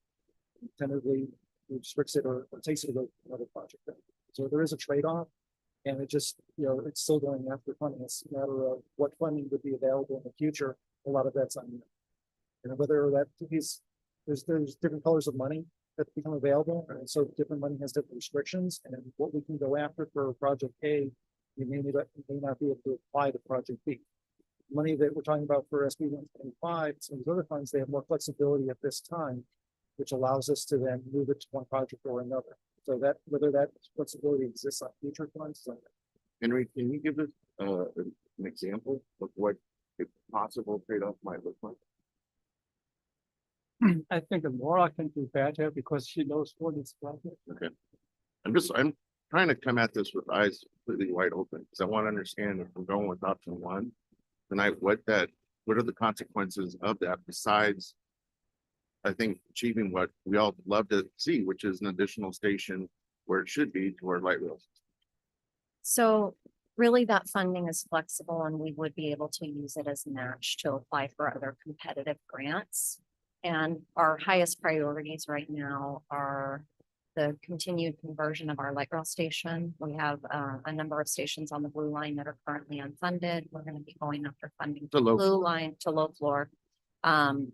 tentatively restricts it or takes it to another project. So there is a trade-off, and it just, it's still going after funding. It's a matter of what funding would be available in the future. A lot of that's unknown. And whether that is, there's different colors of money that become available, and so different money has different restrictions, and what we can go after for project A, we may not be able to apply to project B. Money that we're talking about for SB 125, some of these other funds, they have more flexibility at this time, which allows us to then move it to one project or another. So that whether that flexibility exists on future funds. Henry, can you give us an example of what a possible trade-off might look like? I think Laura can do better because she knows what is project. Okay. I'm trying to come at this with eyes completely wide open because I want to understand if we're going with option one tonight, what are the consequences of that besides, I think, achieving what we all love to see, which is an additional station where it should be to our light rails. So really that funding is flexible, and we would be able to use it as match to apply for other competitive grants. And our highest priorities right now are the continued conversion of our light rail station. We have a number of stations on the blue line that are currently unfunded. We're going to be going after funding To low blue line to low floor.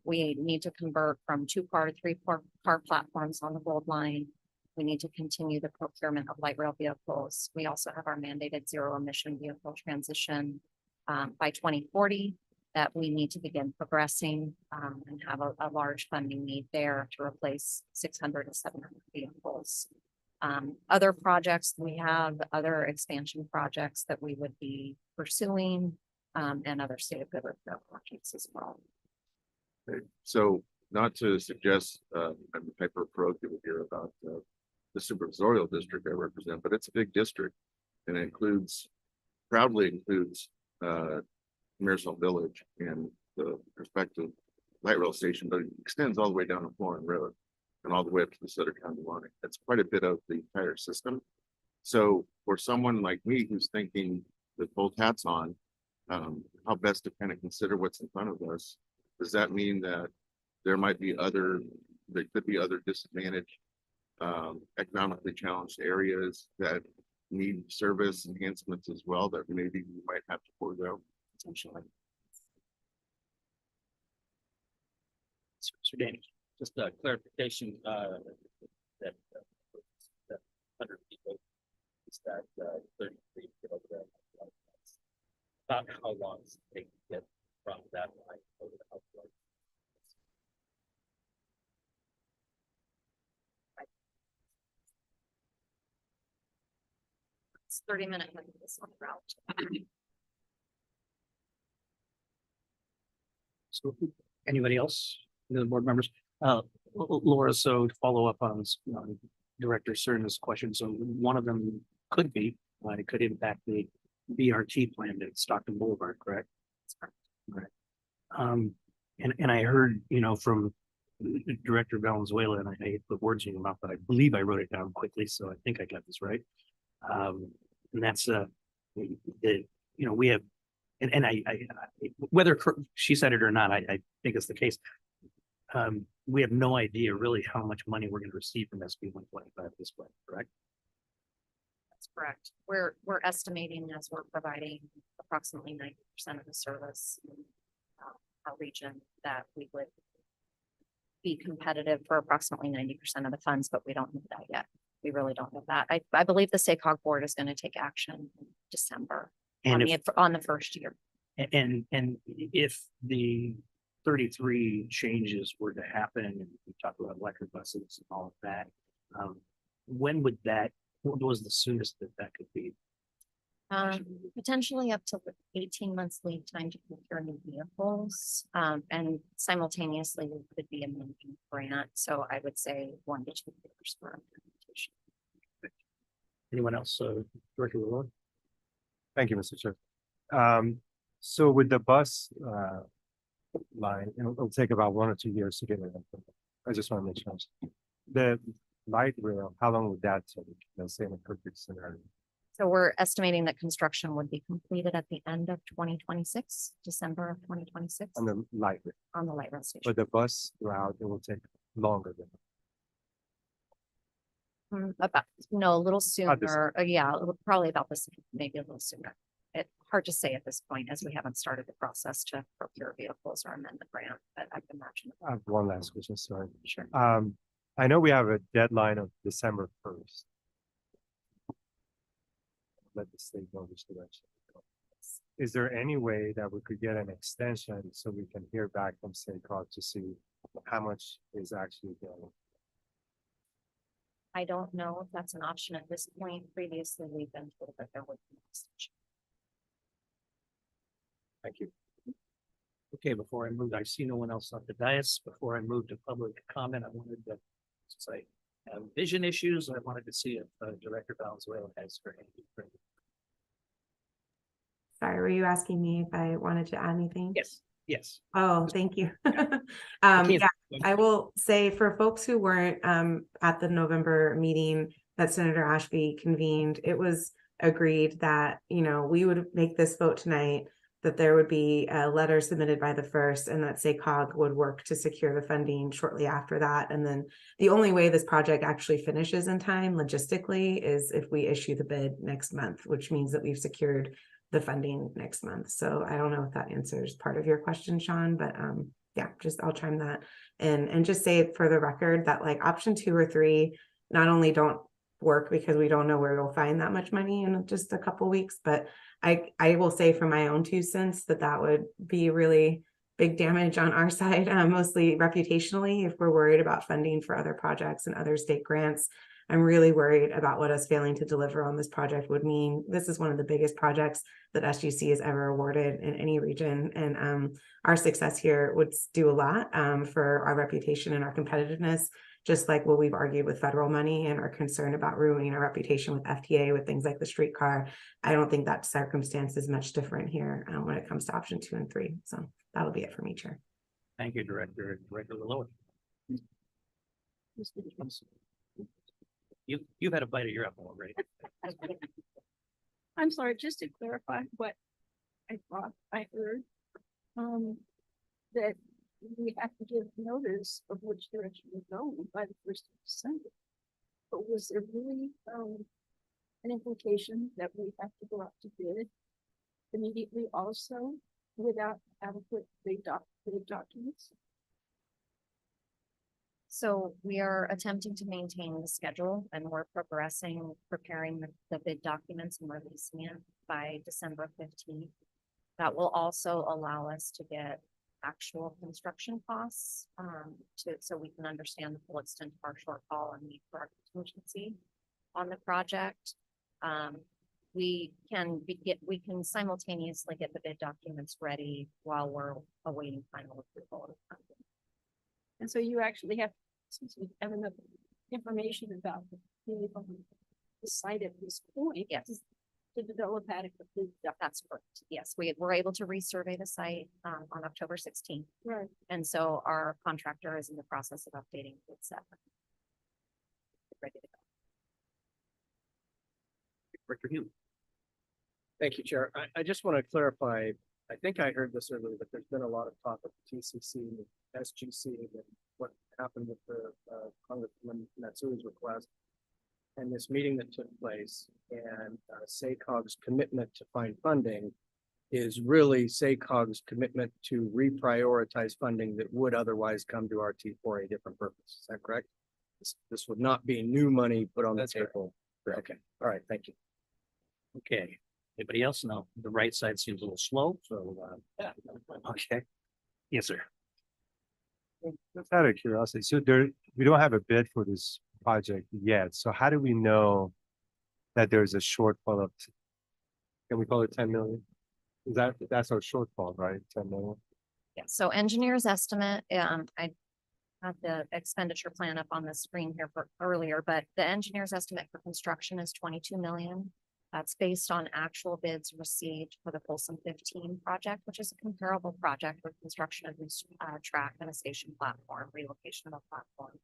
We need to convert from 2-car to 3-car platforms on the gold line. We need to continue the procurement of light rail vehicles. We also have our mandated zero emission vehicle transition by 2040 that we need to begin progressing and have a large funding need there to replace 600 to 700 vehicles. Other projects, we have other expansion projects that we would be pursuing and other state of good repair projects as well. Okay. So not to suggest I'm hyper parochial here about the supervisorial district I represent, but it's a big district, and it proudly includes Marisol Village and the respective light rail station, but it extends all the way down to Florin Road and all the way up to the Sutter County line. That's quite a bit of the entire system. So for someone like me who's thinking with both hats on, how best to kind of consider what's in front of us, does that mean that there could be other disadvantaged, economically challenged areas that need service enhancements as well that maybe we might have to forego potentially? Mr. Daniels. Just a clarification, that 100 people is that 33 kilogram. About how long does it take to get from that line over the health line? It's 30-minute this on the route. So anybody else, the board members? Laura, so to follow up on Director Cerna's question, so one of them could be, it could impact the BRT plan at Stockton Boulevard, correct? Right. And I heard, from Director Valenzuela, and I hate to put words in your mouth, but I believe I wrote it down quickly, so I think I got this right. And that's, we have, and I whether she said it or not, I think it's the case. We have no idea really how much money we're going to receive from SB 125 at this point, correct? That's correct. We're estimating as we're providing approximately 90% of the service in our region that we would be competitive for approximately 90% of the funds, but we don't know that yet. We really don't know that. I believe the SACOG board is going to take action in December And on the first year. and if the 33 changes were to happen, and we talked about electric buses and all of that, when would what was the soonest that could be? Potentially up to 18 months lead time to procure new vehicles. And simultaneously it could be a moving grant. So I would say 1 to 2 years for implementation. Anyone else? Director Willow? Thank you, Mr. Chair. So with the bus, line, it'll take about 1 or 2 years to get it. I just want to make sure. The light rail, how long would that take? Let's say in a perfect scenario. So we're estimating that construction would be completed at the end of 2026, December of 2026 On the light rail, on the light rail station. but the bus route, it will take longer than. A little sooner. Yeah, probably about this, maybe a little sooner. It's hard to say at this point as we haven't started the process to procure vehicles or amend the grant, but I can imagine. I have one last question, sorry. Sure. I know we have a deadline of December 1st. Let the state know which direction. Is there any way that we could get an extension so we can hear back from SACOG to see how much is actually going? I don't know if that's an option at this point. Previously, we've been told that there would be an extension. Thank you. Okay, before I move, I see no one else on the dais. Before I move to public comment, I wanted to say, vision issues. I wanted to see if Director Valenzuela has her hand. Sorry, were you asking me if I wanted to add anything? Yes. Oh, thank you. can't- Yeah, I will say for folks who weren't at the November meeting that Senator Ashby convened, it was agreed that, we would make this vote tonight, that there would be a letter submitted by the 1st and that SACOG would work to secure the funding shortly after that. And then the only way this project actually finishes in time logistically is if we issue the bid next month, which means that we've secured the funding next month. So I don't know if that answers part of your question, Sean, but yeah, I'll chime that in and just say for the record that like option 2 or 3 not only don't work because we don't know where we'll find that much money in just a couple weeks, but I will say for my own 2 cents that would be really big damage on our side, mostly reputationally, if we're worried about funding for other projects and other state grants. I'm really worried about what us failing to deliver on this project would mean. This is one of the biggest projects that SGC has ever awarded in any region. And our success here would do a lot for our reputation and our competitiveness, just like what we've argued with federal money and are concerned about ruining our reputation with FTA with things like the streetcar. I don't think that circumstance is much different here when it comes to option 2 and 3. So that'll be it for me, Chair. Thank you, Director Lilloye. You've had a bite of your apple already. I'm sorry, just to clarify what I thought I heard, that we have to give notice of which direction we're going by the 1st of December. But was there really, an implication that we have to go out to bid immediately also without adequate bid documents? So we are attempting to maintain the schedule and we're preparing the bid documents and releasing it by December 15th. That will also allow us to get actual construction costs so we can understand the full extent of our shortfall and need for our contingency on the project. we can simultaneously get the bid documents ready while we're awaiting final approval. of funding. And so you actually have enough information about the site at this point. Yes. To develop adequate. That's correct. Yes, we were able to resurvey the site on October 16th. Right. And so our contractor is in the process of updating bid set. Ready to go. Director Hume. Thank you, Chair. I just want to clarify, I think I heard this earlier, but there's been a lot of talk of TCC and SGC and what happened with the Congressman Matsui's request and this meeting that took place, and SACOG's commitment to find funding is really SACOG's commitment to reprioritize funding that would otherwise come to RT for a different purpose. Is that correct? This would not be new money put on the table. Okay, all right, thank you. Okay, anybody else? No, the right side seems a little slow, so, okay. Yes, sir. Just out of curiosity, so we don't have a bid for this project yet, so how do we know that there's a shortfall of, can we call it 10 million? That's our shortfall, right? 10 million? Yeah, so engineer's estimate, I had the expenditure plan up on the screen here for earlier, but the engineer's estimate for construction is 22 million. That's based on actual bids received for the Folsom 15 project, which is a comparable project with construction of this track and a station platform, relocation of a platform.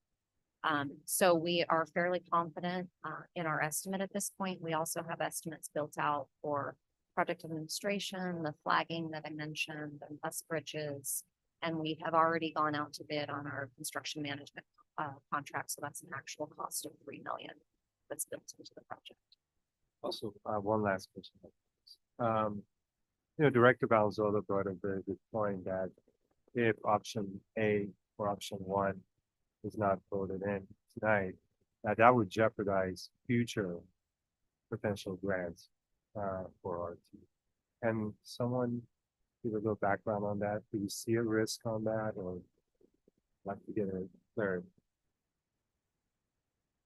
So we are fairly confident in our estimate at this point. We also have estimates built out for project administration, the flagging that I mentioned, and bus bridges. And we have already gone out to bid on our construction management contract. So that's an actual cost of 3 million that's built into the project. Also, one last question. Director Valenzuela brought a very good point that if option A or option 1 is not voted in tonight, that would jeopardize future potential grants for RT. And someone give a little background on that. Do you see a risk on that, or like to get a clarity?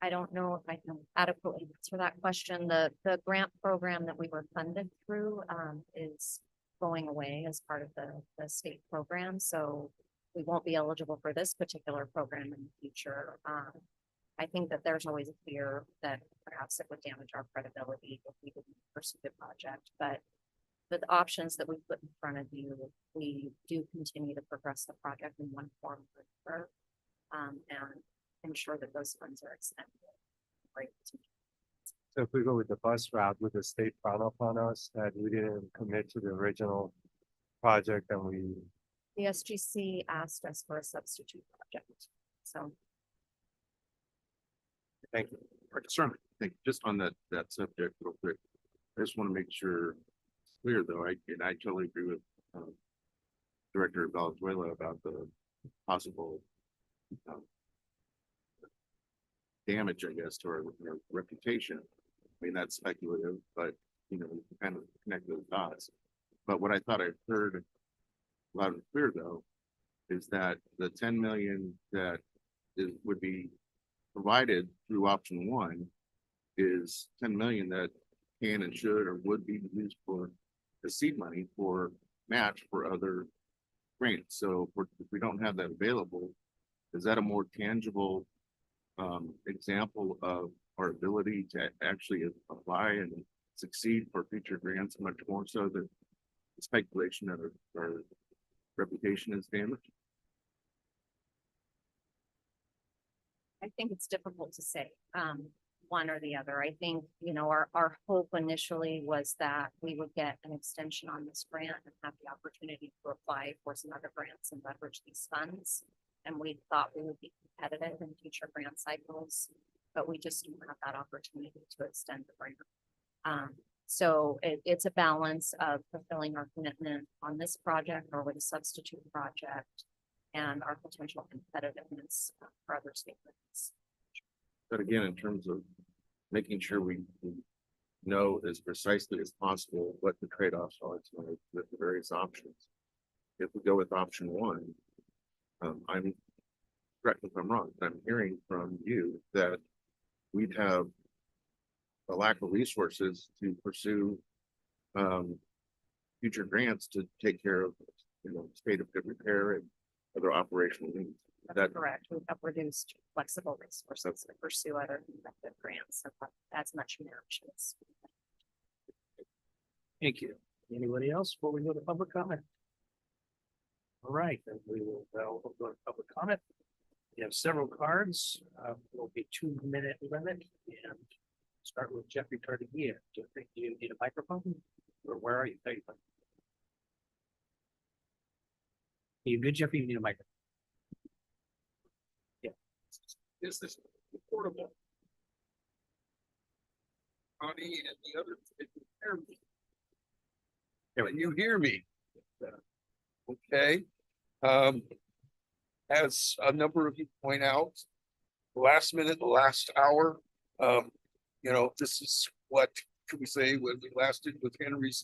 I don't know if I can adequately answer that question. The grant program that we were funded through is going away as part of the state program. So we won't be eligible for this particular program in the future. I think that there's always a fear that perhaps it would damage our credibility if we didn't pursue the project. But the options that we put in front of you, we do continue to progress the project in one form or another, and ensure that those funds are expended. Right. So if we go with the bus route, with the state frown upon us that we didn't commit to the original project, and we. The SGC asked us for a substitute project, so. Thank you. Certainly. Thank you. Just on that subject real quick. I just want to make sure it's clear though. I totally agree with Director Valenzuela about the possible damage, I guess, to our reputation. I mean, that's speculative, but you can kind of connect those dots. But what I thought I heard loud and clear though is that the 10 million that would be provided through option 1 is 10 million that can and should or would be used for the seed money for match for other grants. So if we don't have that available, is that a more tangible example of our ability to actually apply and succeed for future grants, much more so than the speculation that our reputation is damaged? I think it's difficult to say one or the other. I think, our hope initially was that we would get an extension on this grant and have the opportunity to apply for some other grants and leverage these funds. And we thought we would be competitive in future grant cycles, but we just don't have that opportunity to extend the grant. So it's a balance of fulfilling our commitment on this project or with a substitute project and our potential competitiveness for other state grants. But again, in terms of making sure we know as precisely as possible what the trade-offs are tonight with the various options. If we go with option 1, I'm correct if I'm wrong, but I'm hearing from you that we'd have a lack of resources to pursue future grants to take care of, state of good repair and other operational needs. That's correct. We have reduced flexible resources to pursue other effective grants and as much matches. Thank you. Anybody else before we go to public comment? All right, then we will go to public comment. We have several cards. Will be 2-minute limit and start with Jeffrey Cardigan. Jeffrey, do you need a microphone? Or where are you? There you go. Are you good, Jeffrey? You need a microphone. Is this portable? Connie and the other, hear me. Can you hear me? Okay. As a number of you point out, last minute, the last hour, this is what, should we say, when we last did with Henry's,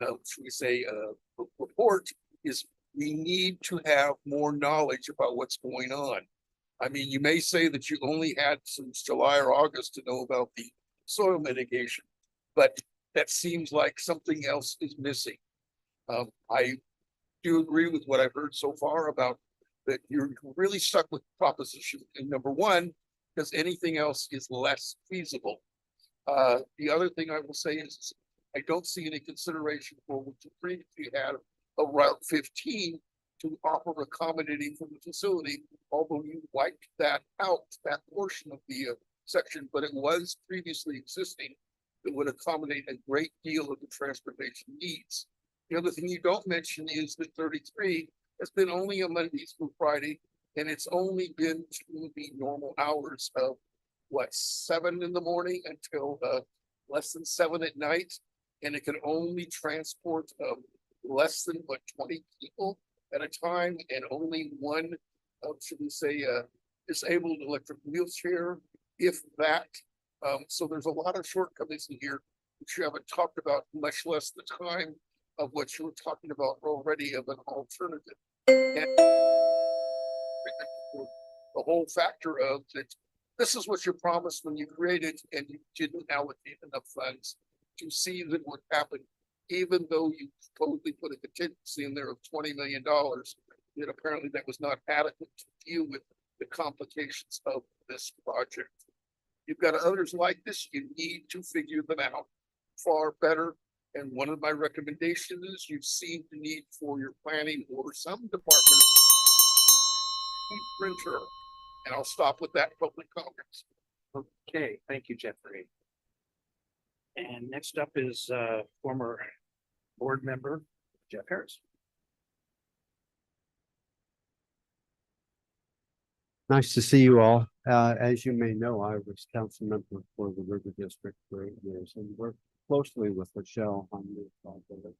should we say, report is we need to have more knowledge about what's going on. I mean, you may say that you only had since July or August to know about the soil mitigation, but that seems like something else is missing. I do agree with what I've heard so far about that you're really stuck with proposition in number one, because anything else is less feasible. The other thing I will say is I don't see any consideration for what you previously had of Route 15 to offer accommodating from the facility, although you wiped that out, that portion of the section, but it was previously existing that would accommodate a great deal of the transportation needs. The other thing you don't mention is that 33 has been only a Monday through Friday, and it's only been to the normal hours of 7 in the morning until less than 7 at night, and it can only transport less than 20 people at a time, and only one, should we say, disabled electric wheelchair, if that. So there's a lot of shortcomings in here which you haven't talked about, much less the time of what you were talking about already of an alternative. And the whole factor of that, this is what you promised when you created and you didn't allocate enough funds to see that would happen, even though you totally put a contingency in there of $20 million, yet apparently that was not adequate to deal with the complications of this project. You've got others like this, you need to figure them out far better. And one of my recommendations is you've seen the need for your planning or some department printer. And I'll stop with that public comments. Okay, thank you, Jeffrey. And next up is former board member Jeff Harris. Nice to see you all. As you may know, I was council member for the River District for 8 years and worked closely with Michelle on this project.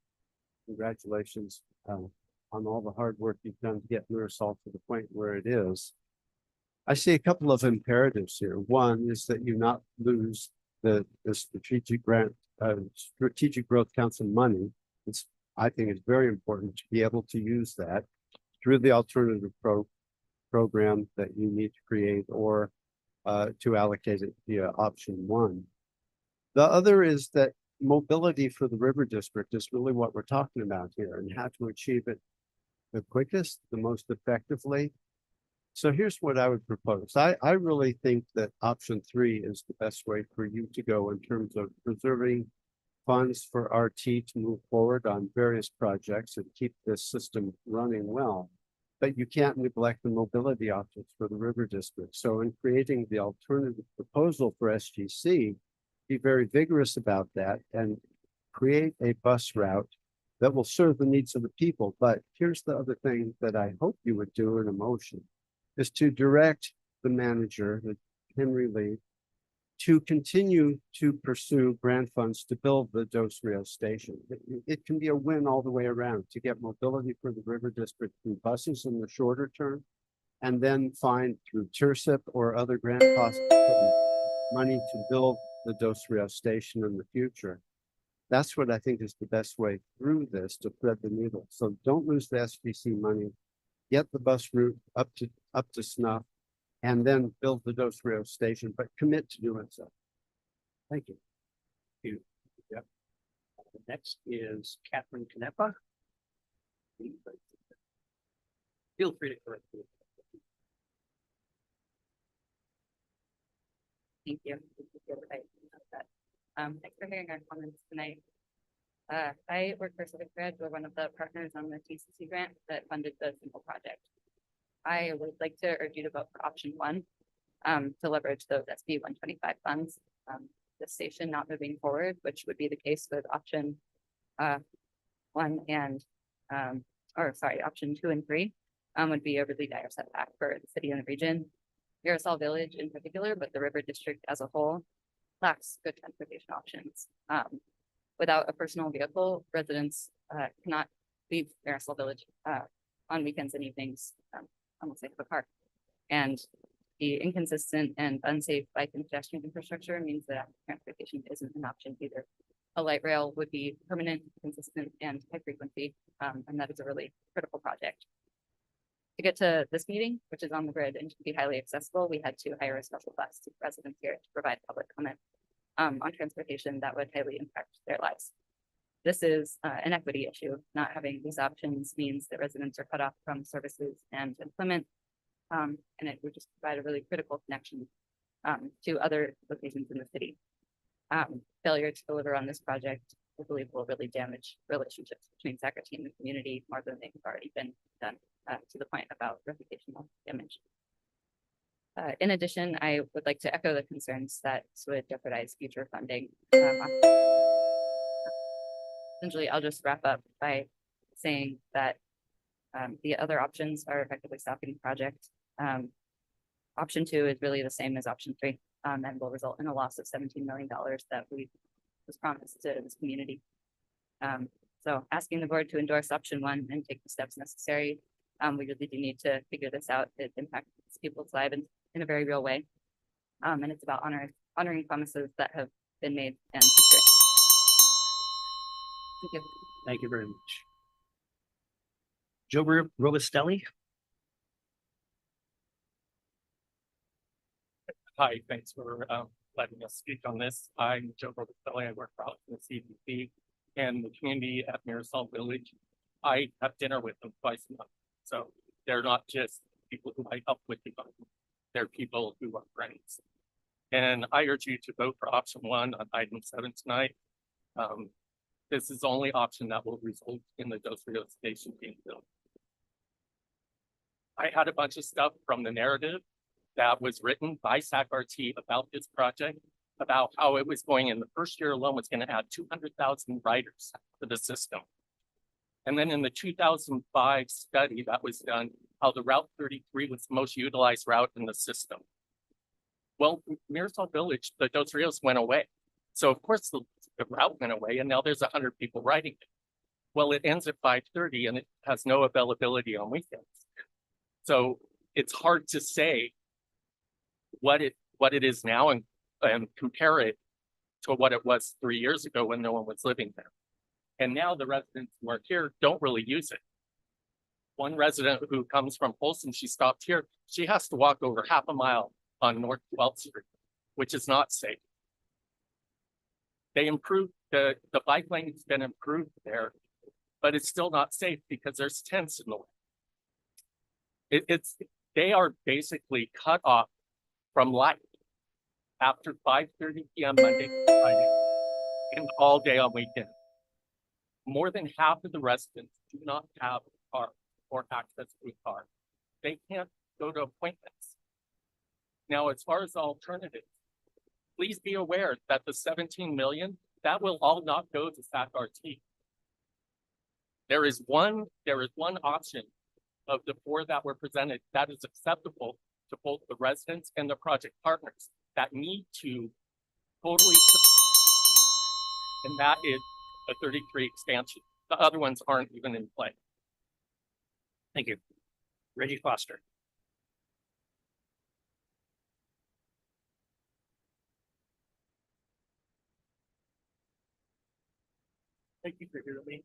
Congratulations on all the hard work you've done to get Mirasol to the point where it is. I see a couple of imperatives here. One is that you not lose the strategic growth council money. I think it's very important to be able to use that through the alternative program that you need to create or to allocate it via option 1. The other is that mobility for the river district is really what we're talking about here and how to achieve it the quickest, the most effectively. So here's what I would propose. I really think that option 3 is the best way for you to go in terms of preserving funds for RT to move forward on various projects and keep this system running well. But you can't neglect the mobility options for the river district. So in creating the alternative proposal for SGC, be very vigorous about that and create a bus route that will serve the needs of the people. But here's the other thing that I hope you would do in a motion is to direct the manager, Henry Lee, to continue to pursue grant funds to build the Dos Rios station. It can be a win all the way around to get mobility for the river district through buses in the shorter term, and then find through TIRSIP or other grant costs money to build the Dos Rios station in the future. That's what I think is the best way through this to thread the needle. So don't lose the SBC money, get the bus route up to snuff, and then build the Dos Rios station, but commit to doing so. Thank you. Yep. The next is Catherine Canepa. Feel free to correct me. Thank you. Thanks for hearing our comments tonight. I work for Civic Red. We're one of the partners on the TCC grant that funded the simple project. I would like to urge you to vote for option one, to leverage those SB 125 funds. The station not moving forward, which would be the case with option one and option 2 and 3, would be a really dire setback for the city and the region. Mirasol Village in particular, but the river district as a whole lacks good transportation options. Without a personal vehicle, residents cannot leave Mirasol Village on weekends and evenings unless they have a car. And the inconsistent and unsafe bike and pedestrian infrastructure means that transportation isn't an option either. A light rail would be permanent, consistent, and high frequency, and that is a really critical project. To get to this meeting, which is on the grid and to be highly accessible, we had to hire a special bus to residents here to provide public comment on transportation that would highly impact their lives. This is an equity issue. Not having these options means that residents are cut off from services and employment, and it would just provide a really critical connection to other locations in the city. Failure to deliver on this project, I believe, will really damage relationships between Sacramento and the community more than they've already been done, to the point about reputational damage. In addition, I would like to echo the concerns that this would jeopardize future funding. Essentially, I'll just wrap up by saying that the other options are effectively stopping the project. Option 2 is really the same as option 3, and will result in a loss of $17 million that was promised to this community. So asking the board to endorse option 1 and take the steps necessary. We really do need to figure this out. It impacts people's lives in a very real way. And it's about honoring promises that have been made and secured. Thank you. Thank you very much. Joe Robustelli. Hi, thanks for letting us speak on this. I'm Joe Robustelli. I work for the CDC and the community at Mirasol Village. I have dinner with them twice a month. So they're not just people who I help with the fund. They're people who are friends. And I urge you to vote for option 1 on item 7 tonight. This is the only option that will result in the Dos Rios station being built. I had a bunch of stuff from the narrative that was written by SAC-RT about this project, about how it was going in the first year alone was going to add 200,000 riders to the system. And then in the 2005 study that was done, how the Route 33 was the most utilized route in the system. Well, Mirasol Village, the Dos Rios went away. So of course the route went away and now there's 100 people riding it. Well, it ends at 5:30 and it has no availability on weekends. So it's hard to say what it is now and compare it to what it was 3 years ago when no one was living there. And now the residents who are here don't really use it. One resident who comes from Folsom, she stopped here. She has to walk over half a mile on North 12th Street, which is not safe. They improved, the bike lane has been improved there, but it's still not safe because there's tents in the way. They are basically cut off from light after 5:30 p.m. Monday to Friday and all day on weekends. More than half of the residents do not have a car or access to a car. They can't go to appointments. Now, as far as alternatives, please be aware that the 17 million, that will all not go to SAC-RT. There is one option of the 4 that were presented that is acceptable to both the residents and the project partners that need to totally, and that is a 33 expansion. The other ones aren't even in play. Thank you. Reggie Foster. Thank you for hearing me.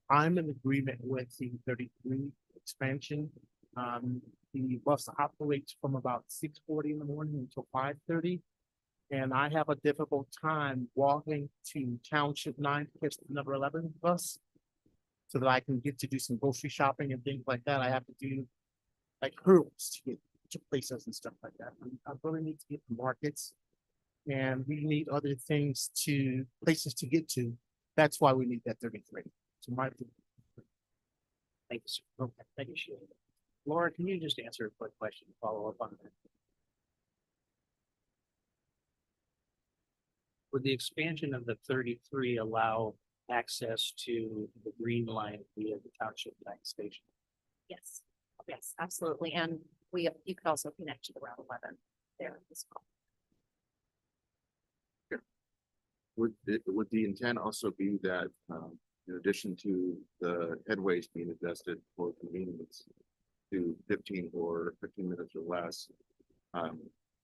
I'm in agreement with the 33 expansion. The bus operates from about 6:40 in the morning until 5:30. And I have a difficult time walking to Township 9 to catch the number 11 bus. So that I can get to do some grocery shopping and things like that. I have to do like hurdles to get to places and stuff like that. I really need to get to markets. And we need other things to, places to get to. That's why we need that 33. So my. Thank you, sir. Okay, thank you, Sheila. Laura, can you just answer a quick question, follow up on that? Would the expansion of the 33 allow access to the green line via the Township 9 station? Yes, yes, absolutely. And you could also connect to the Route 11 there as well. Would the intent also be that, in addition to the headways being adjusted for convenience to 15 minutes or less,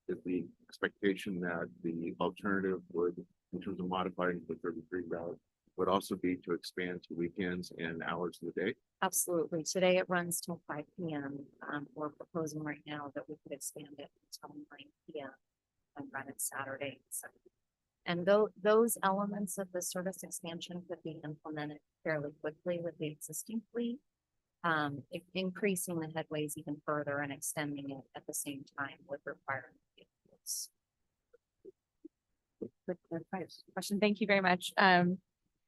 is the expectation that the alternative would, in terms of modifying the 33 route, would also be to expand to weekends and hours of the day? Absolutely. Today it runs till 5 p.m. We're proposing right now that we could expand it until 9 p.m. and run it Saturday. And those elements of the service expansion could be implemented fairly quickly with the existing fleet. Increasing the headways even further and extending it at the same time would require vehicles. Good question. Thank you very much.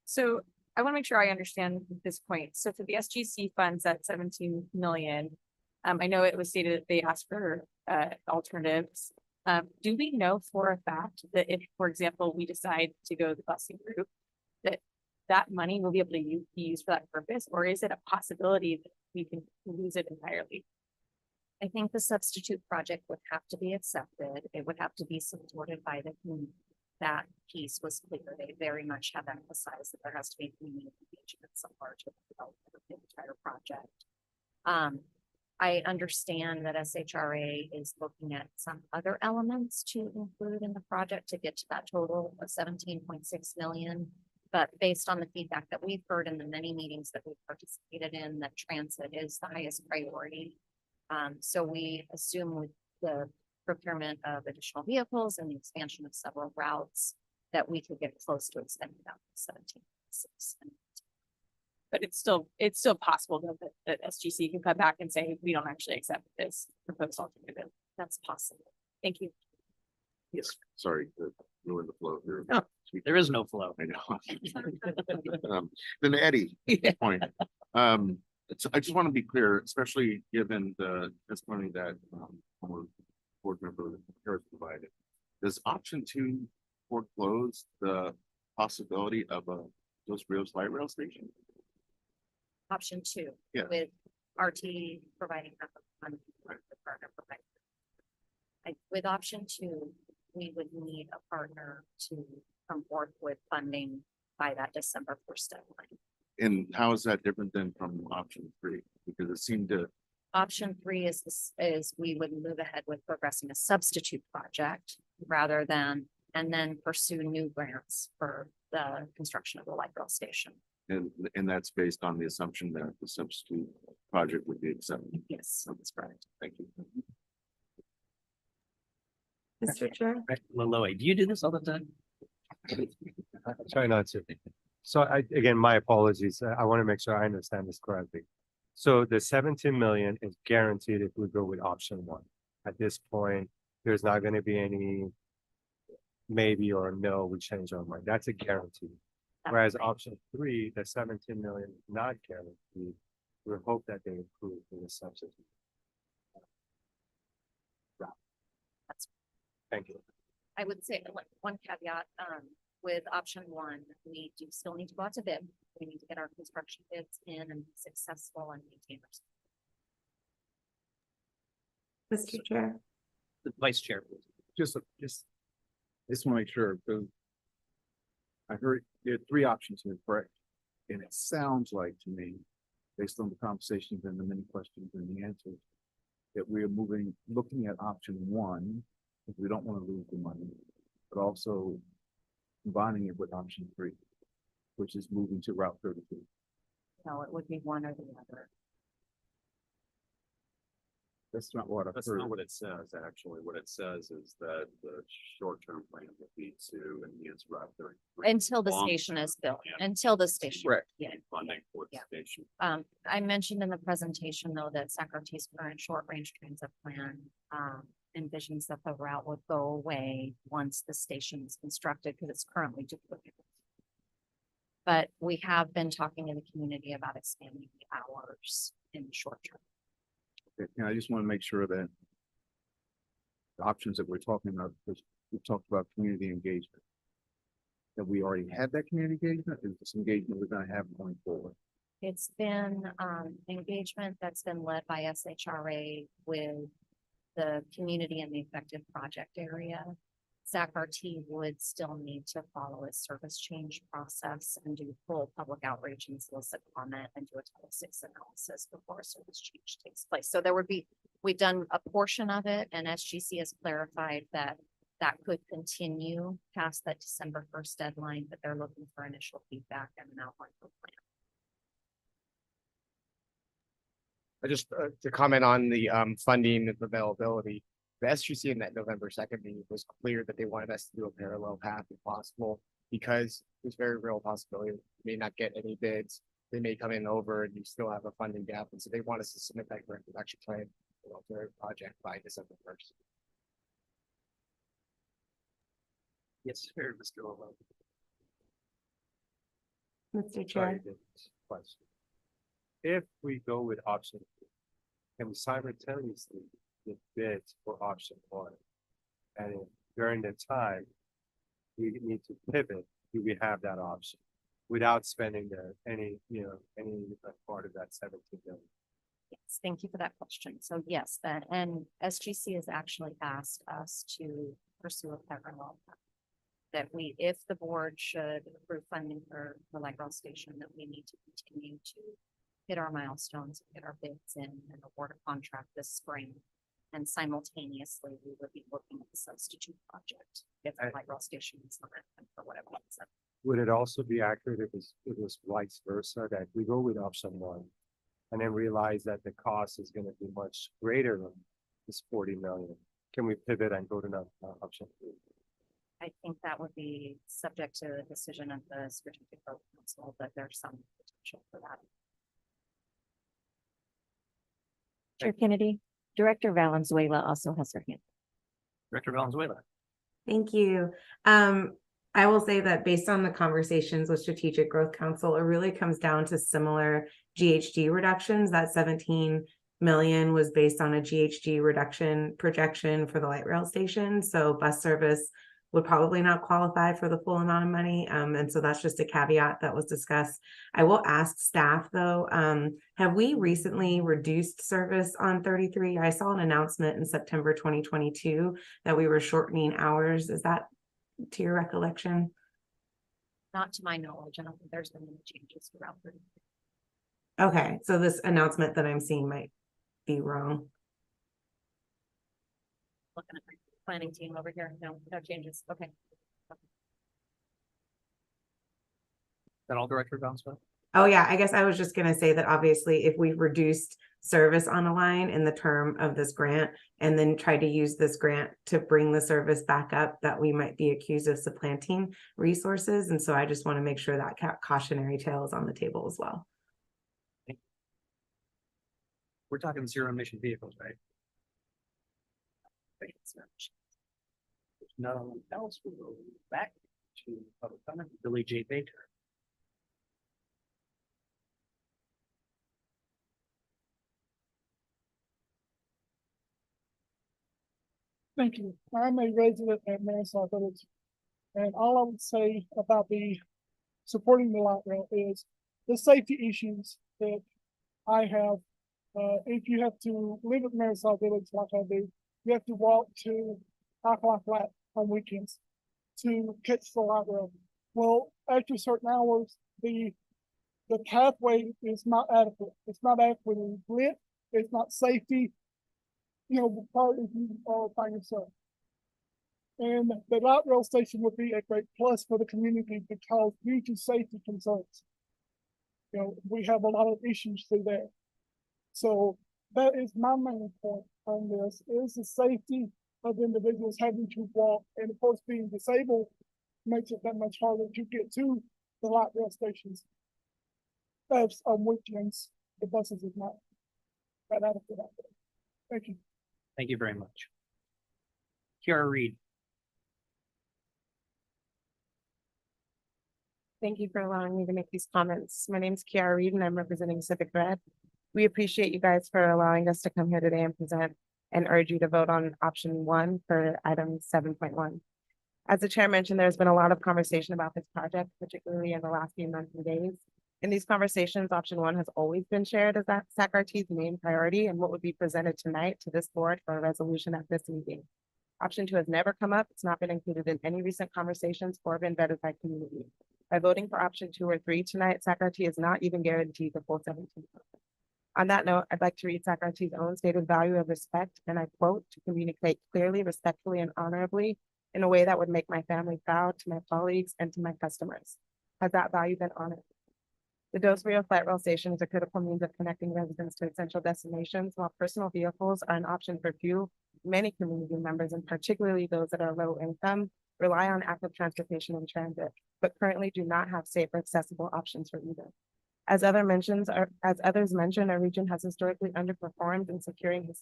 So I want to make sure I understand this point. So for the SGC funds at 17 million, I know it was stated that they asked for alternatives. Do we know for a fact that if, for example, we decide to go the busing route, that money will be able to be used for that purpose, or is it a possibility that we can lose it entirely? I think the substitute project would have to be accepted. It would have to be supported by the community. That piece was clear. They very much have emphasized that there has to be community engagement somewhere to develop the entire project. I understand that SHRA is looking at some other elements to include in the project to get to that total of 17.6 million. But based on the feedback that we've heard in the many meetings that we've participated in, that transit is the highest priority. So we assume with the procurement of additional vehicles and the expansion of several routes that we could get close to extending out to 17.6. But it's still possible though that SGC can come back and say, we don't actually accept this proposed alternative. That's possible. Thank you. Yes. Sorry to ruin the flow here. No, there is no flow. I know. Then Eddie, point. So I just want to be clear, especially given the testimony that our board member Harris provided. Does option 2 foreclose the possibility of a Dos Rios light rail station? Option 2, Yeah. with RT providing half of the funding, the partner providing. With option 2, we would need a partner to come forth with funding by that December 1st deadline. And how is that different than from option 3? Because it seemed to. Option 3 is we would move ahead with progressing a substitute project rather than, and then pursue new grants for the construction of the light rail station. And that's based on the assumption that the substitute project would be accepted. Yes, that's correct. Thank you. Mr. Chair. Laloy, do you do this all the time? Try not to. So again, my apologies. I want to make sure I understand this correctly. So the 17 million is guaranteed if we go with option 1. At this point, there's not going to be any maybe or no, we change our mind. That's a guarantee. Whereas option 3, the 17 million is not guaranteed. We hope that they improve in the substitute. Thank you. I would say like one caveat, with option 1, we do still need to go out to bid. We need to get our construction bids in and be successful and maintain our. Mr. Chair. The vice chair. Just want to make sure, because I heard there are 3 options here, correct? And it sounds like to me, based on the conversations and the many questions and the answers, that we are looking at option 1, because we don't want to lose the money, but also combining it with option 3, which is moving to Route 32. No, it would be one or the other. That's not what I've That's heard. not what it says, actually. What it says is that the short-term plan will be to enhance Route 33. Until the Long-term station is built, plan until the station. Correct. Yeah. Funding for the Yeah. station. I mentioned in the presentation, though, that Sacramento's current short-range transit plan, envisions that the route would go away once the station is constructed, because it's currently duplicated. But we have been talking to the community about expanding the hours in the short term. Okay, and I just want to make sure that the options that we're talking about, because we talked about community engagement. That we already had that community engagement, is this engagement we're gonna have going forward? It's been, engagement that's been led by SHRA with the community in the affected project area. SACRT would still need to follow its service change process and do full public outreach and solicit comment and do a Title VI analysis before a service change takes place. So there would be, we've done a portion of it, and SGC has clarified that that could continue past that December 1st deadline, but they're looking for initial feedback and an outline for plan. I just to comment on the funding availability. The SGC in that November 2nd meeting was clear that they wanted us to do a parallel path if possible, because there's very real possibility we may not get any bids. They may come in over and you still have a funding gap. And so they want us to submit that grant reduction plan for their project by December 1st. Yes, sir, Mr.Olo. Mr. Sorry, Chair. this question. If we go with option two, can we simultaneously get bids for option one? And if during the time we need to pivot, do we have that option without spending any part of that 17 million? Yes, thank you for that question. So yes, that, and SGC has actually asked us to pursue a parallel path. That we, if the board should approve funding for the light rail station, that we need to continue to hit our milestones, get our bids in and award a contract this spring. And simultaneously, we would be looking at the substitute project if the light rail station is not for whatever reason. Would it also be accurate if it was vice versa, that we go with option one and then realize that the cost is gonna be much greater than this 40 million? Can we pivot and go to another option two? I think that would be subject to the decision of the strategic growth council, but there's some potential for that. Chair Kennedy, Director Valenzuela also has her hand. Director Valenzuela. Thank you. I will say that based on the conversations with Strategic Growth Council, it really comes down to similar GHG reductions. That 17 million was based on a GHG reduction projection for the light rail station. So bus service would probably not qualify for the full amount of money. And so that's just a caveat that was discussed. I will ask staff though, have we recently reduced service on 33? I saw an announcement in September 2022 that we were shortening hours. Is that to your recollection? Not to my knowledge, I don't think there's been any changes throughout. Okay, so this announcement that I'm seeing might be wrong. Looking at my planning team over here, no changes, okay. That all, Director Valenzuela? Oh yeah, I guess I was just gonna say that obviously if we reduced service on a line in the term of this grant and then tried to use this grant to bring the service back up, that we might be accused of supplanting resources. And so I just want to make sure that cautionary tale is on the table as well. We're talking zero emission vehicles, right? Thank you so much. There's no one else, we'll go back to public comment, Billy J. Baker. Thank you. I'm a resident at Marisol Village. And all I would say about the supporting the light rail is the safety issues that I have. If you have to live at Marisol Village like I do, you have to walk to Alkali Flat on weekends to catch the light rail. Well, after certain hours, the pathway is not adequate. It's not adequately lit. It's not safety. You know, part if you are by yourself. And the light rail station would be a great plus for the community because due to safety concerns, you know, we have a lot of issues through there. So that is my main point on this, is the safety of individuals having to walk, and of course, being disabled makes it that much harder to get to the light rail stations. That's on weekends, the buses is not that adequate out there. Thank you. Thank you very much. Kiara Reed. Thank you for allowing me to make these comments. My name is Kiara Reed and I'm representing Civic Red. We appreciate you guys for allowing us to come here today and present and urge you to vote on option 1 for item 7.1. As the chair mentioned, there's been a lot of conversation about this project, particularly in the last few months and days. In these conversations, option 1 has always been shared as that SAC-RT's main priority and what would be presented tonight to this board for a resolution at this meeting. Option 2 has never come up. It's not been included in any recent conversations or been vetted by community. By voting for option 2 or 3 tonight, SAC-RT is not even guaranteed the full 17 million. On that note, I'd like to read SAC-RT's own stated value of respect, and I quote, "to communicate clearly, respectfully, and honorably in a way that would make my family proud, to my colleagues, and to my customers." Has that value been honored? The Dos Rios Light Rail Station is a critical means of connecting residents to essential destinations, while personal vehicles are an option for few. Many community members, and particularly those that are low income, rely on active transportation and transit, but currently do not have safe or accessible options for either. As others mentioned, our region has historically underperformed in securing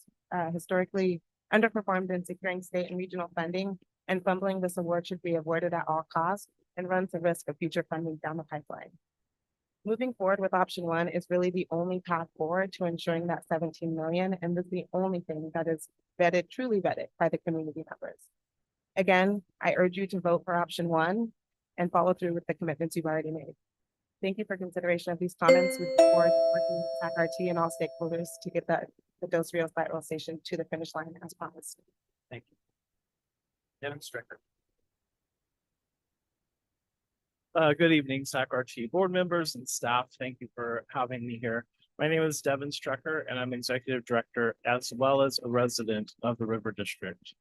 state and regional funding, and fumbling this award should be avoided at all costs and runs the risk of future funding down the pipeline. Moving forward with option 1 is really the only path forward to ensuring that 17 million, and this is the only thing that is vetted, truly vetted by the community members. Again, I urge you to vote for option 1 and follow through with the commitments you've already made. Thank you for consideration of these comments. We look forward to working with SAC-RT and all stakeholders to get the Dos Rios Light Rail Station to the finish line as promised. Thank you. Devin Stricker. Good evening, SAC-RT board members and staff. Thank you for having me here. My name is Devin Strecker, and I'm executive director as well as a resident of the River District.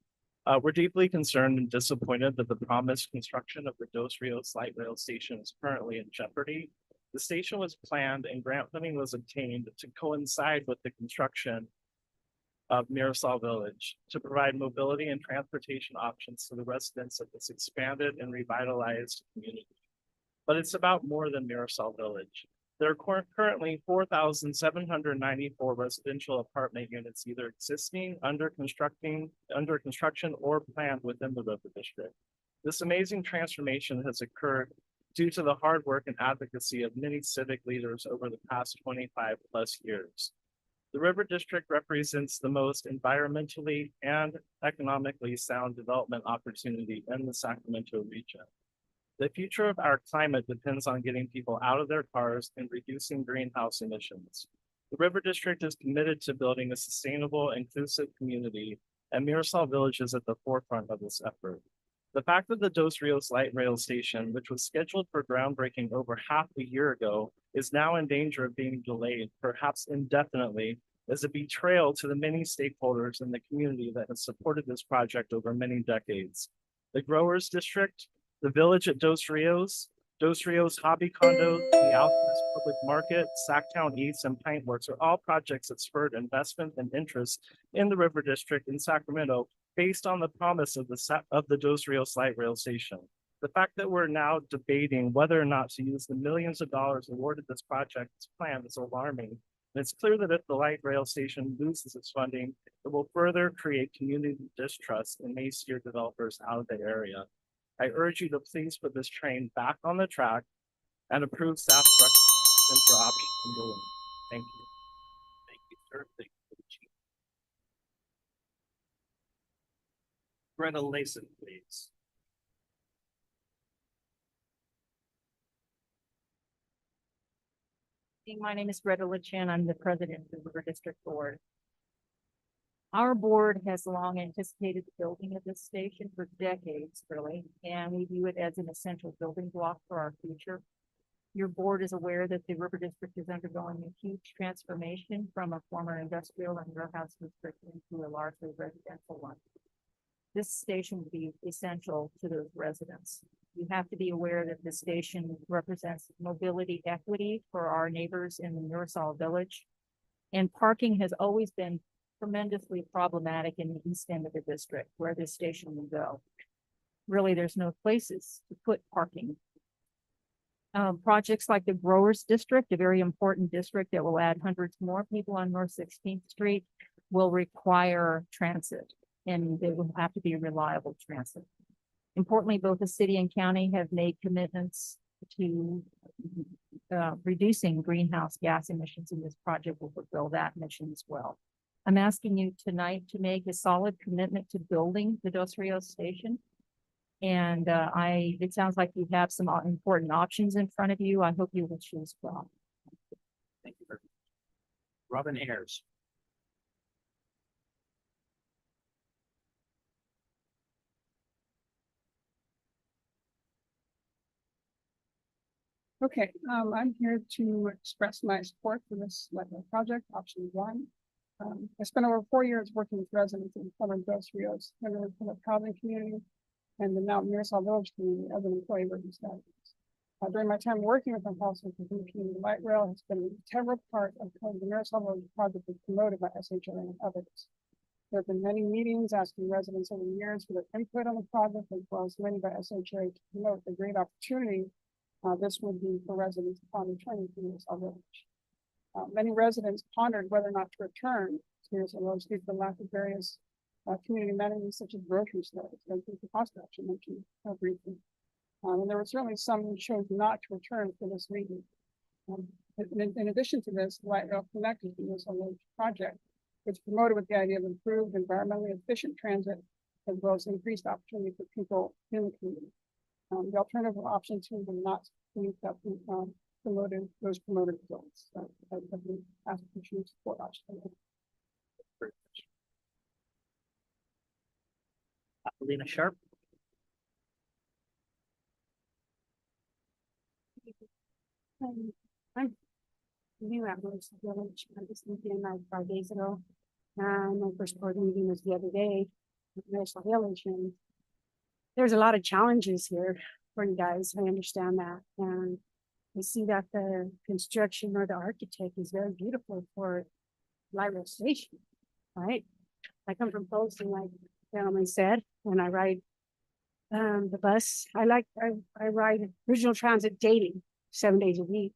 We're deeply concerned and disappointed that the promised construction of the Dos Rios Light Rail Station is currently in jeopardy. The station was planned and grant funding was obtained to coincide with the construction of Mirasol Village to provide mobility and transportation options to the residents of this expanded and revitalized community. But it's about more than Mirasol Village. There are currently 4,794 residential apartment units either existing, under construction, or planned within the River District. This amazing transformation has occurred due to the hard work and advocacy of many civic leaders over the past 25 plus years. The River District represents the most environmentally and economically sound development opportunity in the Sacramento region. The future of our climate depends on getting people out of their cars and reducing greenhouse emissions. The River District is committed to building a sustainable, inclusive community, and Mirasol Village is at the forefront of this effort. The fact that the Dos Rios Light Rail Station, which was scheduled for groundbreaking over half a year ago, is now in danger of being delayed, perhaps indefinitely, is a betrayal to the many stakeholders in the community that has supported this project over many decades. The Growers District, the Village at Dos Rios Hobby Condos, the Alchemist Public Market, Sacktown East, and Pintworks are all projects that spurred investment and interest in the River District in Sacramento based on the promise of the Dos Rios Light Rail Station. The fact that we're now debating whether or not to use the millions of dollars awarded this project's plan is alarming. And it's clear that if the light rail station loses its funding, it will further create community distrust and may steer developers out of the area. I urge you to please put this train back on the track and approve staff's recommendation for option number 1. Thank you. Thank you, sir. Thank you, Chief. Greta Layson, please. My name is Greta Lichin. I'm the president of the River District Board. Our board has long anticipated the building of this station for decades, really, and we view it as an essential building block for our future. Your board is aware that the River District is undergoing a huge transformation from a former industrial and warehouse district into a largely residential one. This station will be essential to those residents. You have to be aware that the station represents mobility equity for our neighbors in the Mirasol Village. And parking has always been tremendously problematic in the east end of the district where this station will go. Really, there's no places to put parking. Projects like the Growers District, a very important district that will add hundreds more people on North 16th Street, will require transit, and they will have to be reliable transit. Importantly, both the city and county have made commitments to reducing greenhouse gas emissions, and this project will fulfill that mission as well. I'm asking you tonight to make a solid commitment to building the Dos Rios station. And it sounds like you have some important options in front of you. I hope you will choose well. Thank you very much. Robin Ayers. Okay, I'm here to express my support for this project, option one. I spent over 4 years working with residents in southern Dos Rios, and the public housing community, and the now Marisol Village community as an employee of urban studies. During my time working with them, also the community light rail has been an integral part of the Marisol Village project was promoted by SHA and others. There have been many meetings asking residents over the years for their input on the project, as well as many by SHA to promote the great opportunity this would be for residents upon returning to Marisol Village. Many residents pondered whether or not to return to Marisol Village due to the lack of various community amenities such as grocery stores, as the cost action mentioned briefly. And there were certainly some who chose not to return for this reason. In addition to this, Light Rail Connected to Marisol Village project, which promoted with the idea of improved environmentally efficient transit, as well as increased opportunity for people in the community. The alternative option two will not meet that promoted results. I would ask you to choose for option. Lena Sharp. I'm new at Marisol Village. I just moved in like 5 days ago. And my first board meeting was the other day at Marisol Village, and there's a lot of challenges here for you guys. I understand that. And I see that the construction or the architect is very beautiful for Light Rail Station, right? I come from Folsom, like the gentleman said, and I ride the bus. I ride regional transit daily, 7 days a week,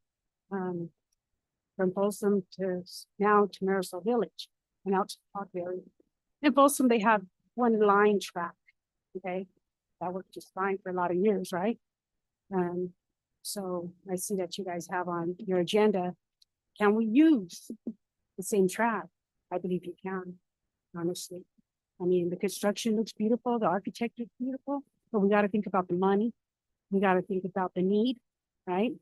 from Folsom to now to Marisol Village and out to Parkville. In Folsom, they have one line track, okay? That worked just fine for a lot of years, right? So I see that you guys have on your agenda, can we use the same track? I believe you can, honestly. I mean, the construction looks beautiful, the architecture is beautiful, but we got to think about the money. We got to think about the need, right?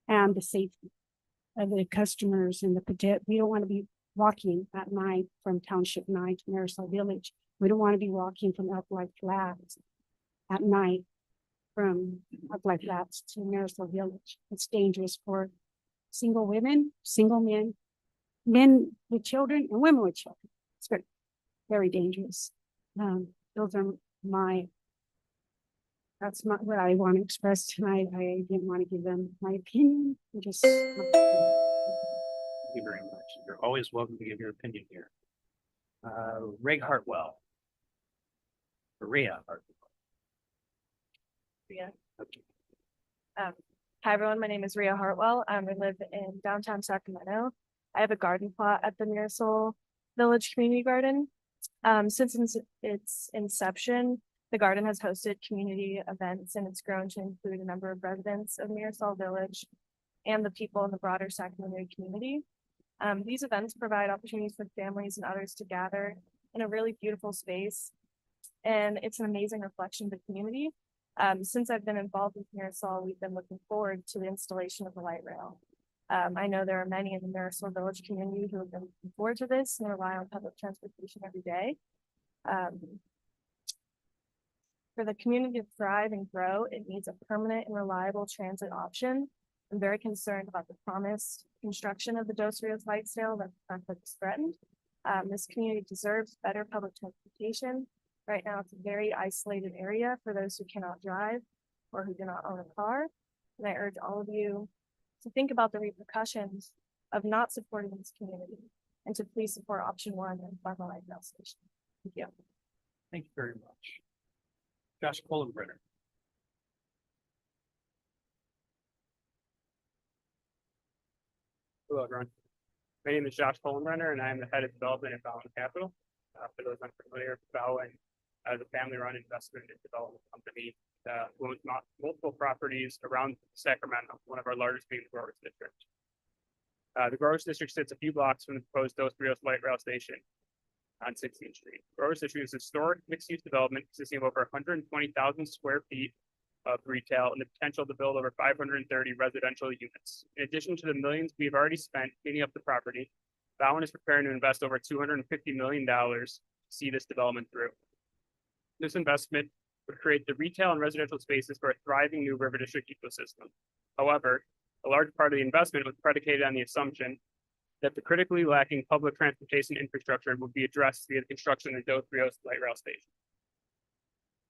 And the safety of the customers and the cadet. We don't want to be walking at night from Township 9 to Marisol Village. We don't want to be walking from Elk Flats at night from Elk Flats to Marisol Village. It's dangerous for single women, single men, men with children, and women with children. It's very, very dangerous. Those are that's not what I want to express tonight. I didn't want to give them my opinion. Just Thank you very much. You're always welcome to give your opinion here. Reg Hartwell. Rhea Hartwell. Rhea. Hi everyone, my name is Rhea Hartwell. I live in downtown Sacramento. I have a garden plot at the Marisol Village Community Garden. Since its inception, the garden has hosted community events, and it's grown to include a number of residents of Marisol Village and the people in the broader Sacramento community. These events provide opportunities for families and others to gather in a really beautiful space, and it's an amazing reflection of the community. Since I've been involved with Marisol, we've been looking forward to the installation of the light rail. I know there are many in the Marisol Village community who have been looking forward to this and rely on public transportation every day. For the community to thrive and grow, it needs a permanent and reliable transit option. I'm very concerned about the promised construction of the Dos Rios light rail that is threatened. This community deserves better public transportation. Right now, it's a very isolated area for those who cannot drive or who do not own a car. And I urge all of you to think about the repercussions of not supporting this community. and to please support option 1 and Farmer Light Rail Station. Thank you. Thank you very much. Josh Kohlenbrenner. Hello, everyone. My name is Josh Kohlenbrenner, and I am the head of development at Bowen Capital. For those unfamiliar, Bowen is a family-run investment and development company that owns multiple properties around Sacramento, one of our largest being the Growers District. The Growers District sits a few blocks from the proposed Dos Rios Light Rail Station on 16th Street. Growers District is a historic mixed-use development consisting of over 120,000 square feet of retail and the potential to build over 530 residential units. In addition to the millions we've already spent cleaning up the property, Bowen is preparing to invest over $250 million to see this development through. This investment would create the retail and residential spaces for a thriving new River District ecosystem. However, a large part of the investment was predicated on the assumption that the critically lacking public transportation infrastructure would be addressed via the construction of the Dos Rios Light Rail Station.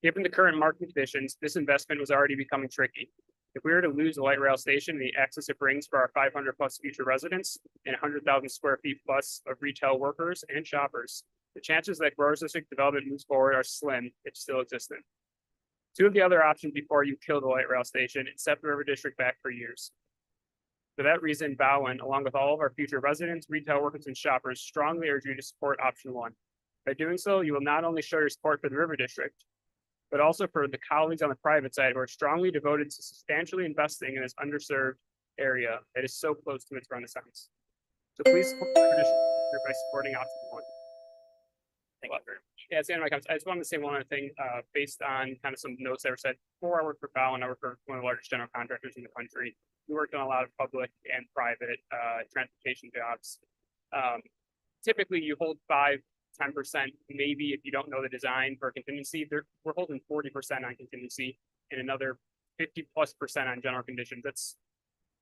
Given the current market conditions, this investment was already becoming tricky. If we were to lose the light rail station and the access it brings for our 500 plus future residents and 100,000 square feet plus of retail workers and shoppers, the chances that Growers District development moves forward are slim if still existent. Two of the other options before you kill the light rail station and set the River District back for years. For that reason, Bowen, along with all of our future residents, retail workers, and shoppers, strongly urge you to support option 1. By doing so, you will not only show your support for the River District, but also for the colleagues on the private side who are strongly devoted to substantially investing in this underserved area that is so close to its renaissance. So please support the River District by supporting option 1. Thank you very much. Yeah, that's the end of my comments. I just wanted to say one other thing, based on kind of some notes that were said. Before I worked for Bowen, I worked for one of the largest general contractors in the country. We worked on a lot of public and private transportation jobs. Typically, you hold 5-10%, maybe if you don't know the design for a contingency. We're holding 40% on contingency and another 50+% on general conditions. That's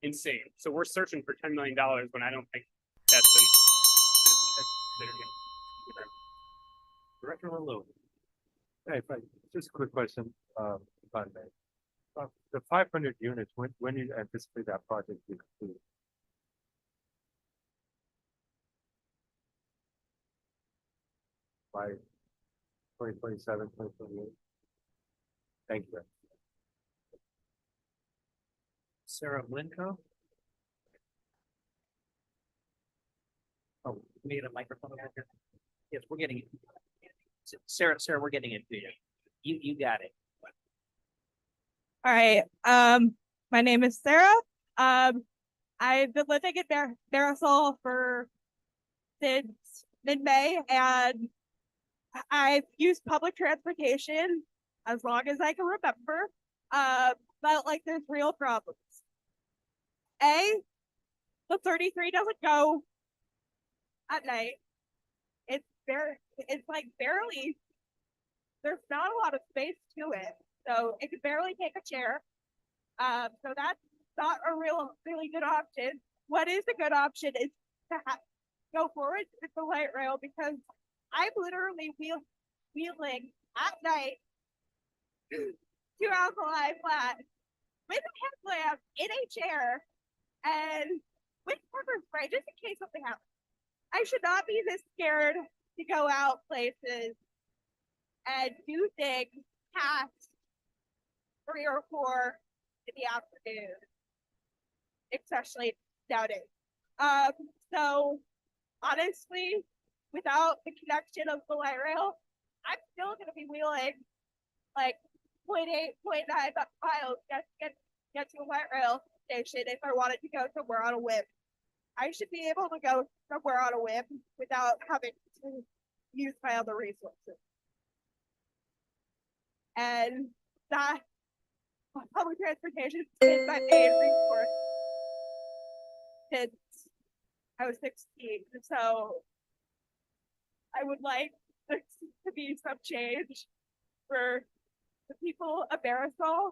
insane. So we're searching for $10 million when I don't think that's been considered. Director Lalo. Hey, just a quick question, if I may. The 500 units, when do you anticipate that project to be completed? By 2027, 2028? Thank you. Sarah Blinko. Oh, we need a microphone over here. Yes, we're getting it. Sarah, we're getting it to you. You got it. All right. My name is Sarah. I've been living in Marisol since mid-May, and I've used public transportation as long as I can remember. But like there's real problems. The 33 doesn't go at night. It's like barely, there's not a lot of space to it. So it could barely take a chair. So that's not a really good option. What is a good option is to go forward with the light rail, because I'm literally wheeling at night 2 hours alive flat with a headlamp in a chair and with pepper spray just in case something happens. I should not be this scared to go out places and do things past 3 or 4 in the afternoon, especially nowadays. So honestly, without the connection of the light rail, I'm still gonna be wheeling like 0.8, 0.9 miles get to a light rail station if I wanted to go somewhere on a whim. I should be able to go somewhere on a whim without having to use my other resources. And that public transportation is my main resource since I was 16. So I would like there to be some change for the people of Marisol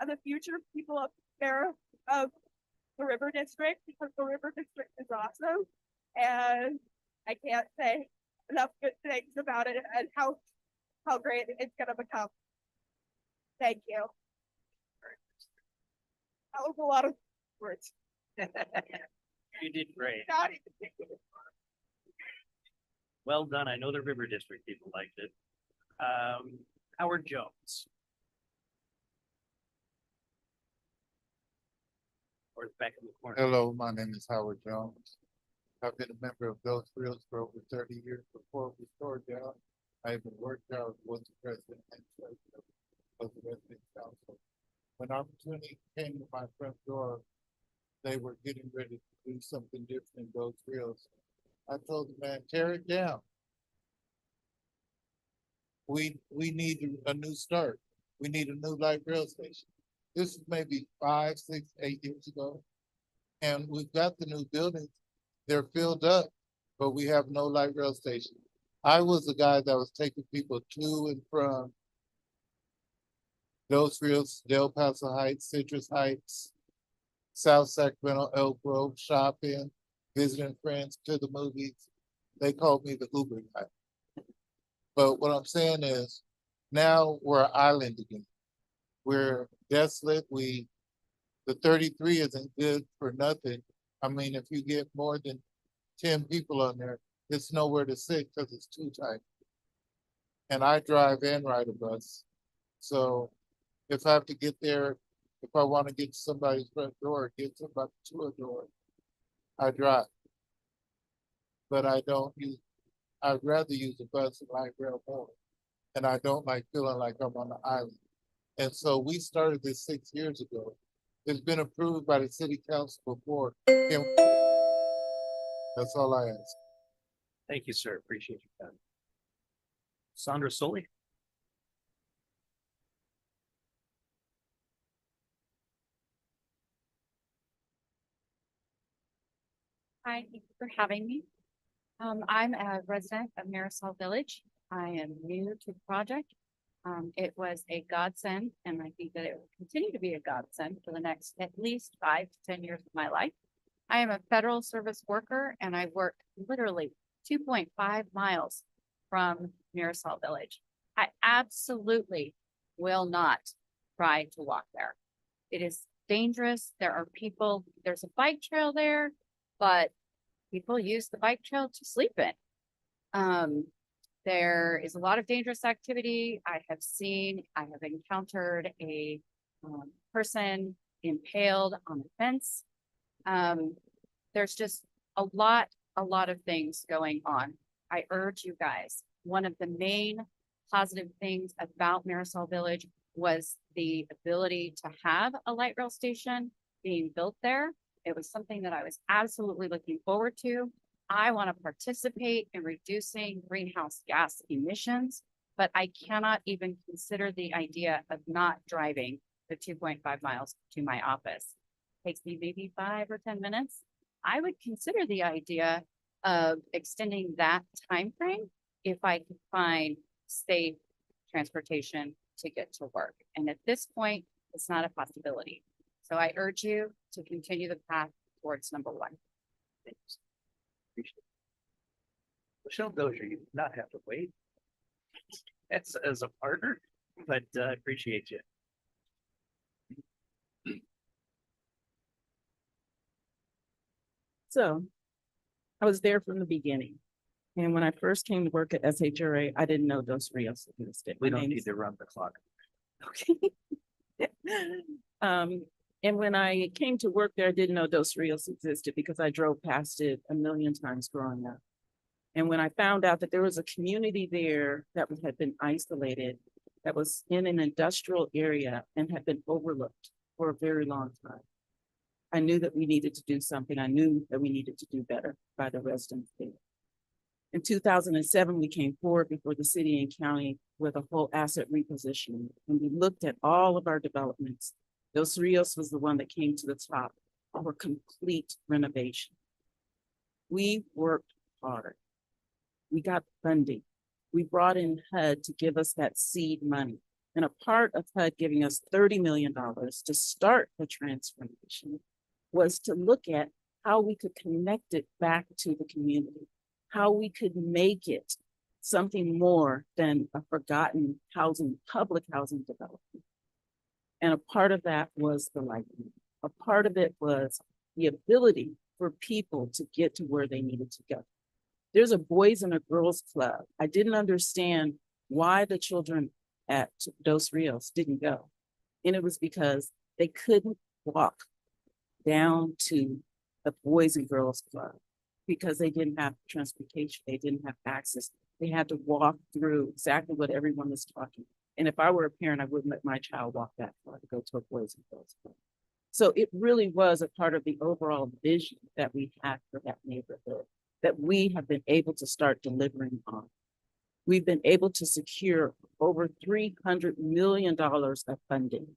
and the future people of the River District, because the River District is awesome, and I can't say enough good things about it and how great it's gonna become. Thank you. That was a lot of words. You did great. Not even Well done. I know the River District people liked it. Howard Jones. Or the back in the corner. Hello, my name is Howard Jones. I've been a member of those Rios for over 30 years before we started out. I even worked out, was the president and treasurer of the resident council. When opportunity came to my front door, they were getting ready to do something different in those Rios. I told the man, tear it down. We need a new start. We need a new light rail station. This is maybe 5, 6, 8 years ago. And we've got the new buildings. They're filled up, but we have no light rail station. I was the guy that was taking people to and from Dos Rios, Del Paso Heights, Citrus Heights, South Sacramento, Elk Grove, shopping, visiting friends, to the movies. They called me the Uber guy. But what I'm saying is, now we're an island again. We're desolate. The 33 isn't good for nothing. I mean, if you get more than 10 people on there, it's nowhere to sit because it's too tight. And I drive and ride a bus. So if I have to get there, if I want to get to somebody's front door, get somebody to a door, I drive. But I'd rather use a bus and light rail more. And I don't like feeling like I'm on the island. And so we started this 6 years ago. It's been approved by the city council before. That's all I ask. Thank you, sir. Appreciate your time. Sandra Soli. Hi, thank you for having me. I'm a resident of Marisol Village. I am new to the project. It was a godsend, and I think that it will continue to be a godsend for the next at least 5 to 10 years of my life. I am a federal service worker, and I work literally 2.5 miles from Marisol Village. I absolutely will not try to walk there. It is dangerous. There are people, there's a bike trail there, but people use the bike trail to sleep in. There is a lot of dangerous activity. I have encountered a person impaled on a fence. There's just a lot of things going on. I urge you guys, one of the main positive things about Marisol Village was the ability to have a light rail station being built there. It was something that I was absolutely looking forward to. I want to participate in reducing greenhouse gas emissions, but I cannot even consider the idea of not driving the 2.5 miles to my office. It takes me maybe 5 or 10 minutes. I would consider the idea of extending that time frame if I could find safe transportation to get to work. And at this point, it's not a possibility. So I urge you to continue the path towards number 1. Thanks. Appreciate it. Michelle Dozier, you do not have to wait. That's as a partner, but appreciate you. So I was there from the beginning. And when I first came to work at SHRA, I didn't know Dos Rios existed. We don't need to run the clock. Okay. And when I came to work there, I didn't know Dos Rios existed because I drove past it a million times growing up. And when I found out that there was a community there that had been isolated, that was in an industrial area and had been overlooked for a very long time, I knew that we needed to do something. I knew that we needed to do better by the residents there. In 2007, we came forward before the city and county with a whole asset repositioning. And we looked at all of our developments. Dos Rios was the one that came to the top for complete renovation. We worked hard. We got funding. We brought in HUD to give us that seed money. And a part of HUD giving us $30 million to start the transformation was to look at how we could connect it back to the community, how we could make it something more than a forgotten public housing development. And a part of that was the lighting. A part of it was the ability for people to get to where they needed to go. There's a boys and a girls club. I didn't understand why the children at Dos Rios didn't go. And it was because they couldn't walk down to the Boys and Girls Club because they didn't have transportation. They didn't have access. They had to walk through exactly what everyone was talking. And if I were a parent, I wouldn't let my child walk that far to go to a Boys and Girls Club. So it really was a part of the overall vision that we had for that neighborhood that we have been able to start delivering on. We've been able to secure over $300 million of funding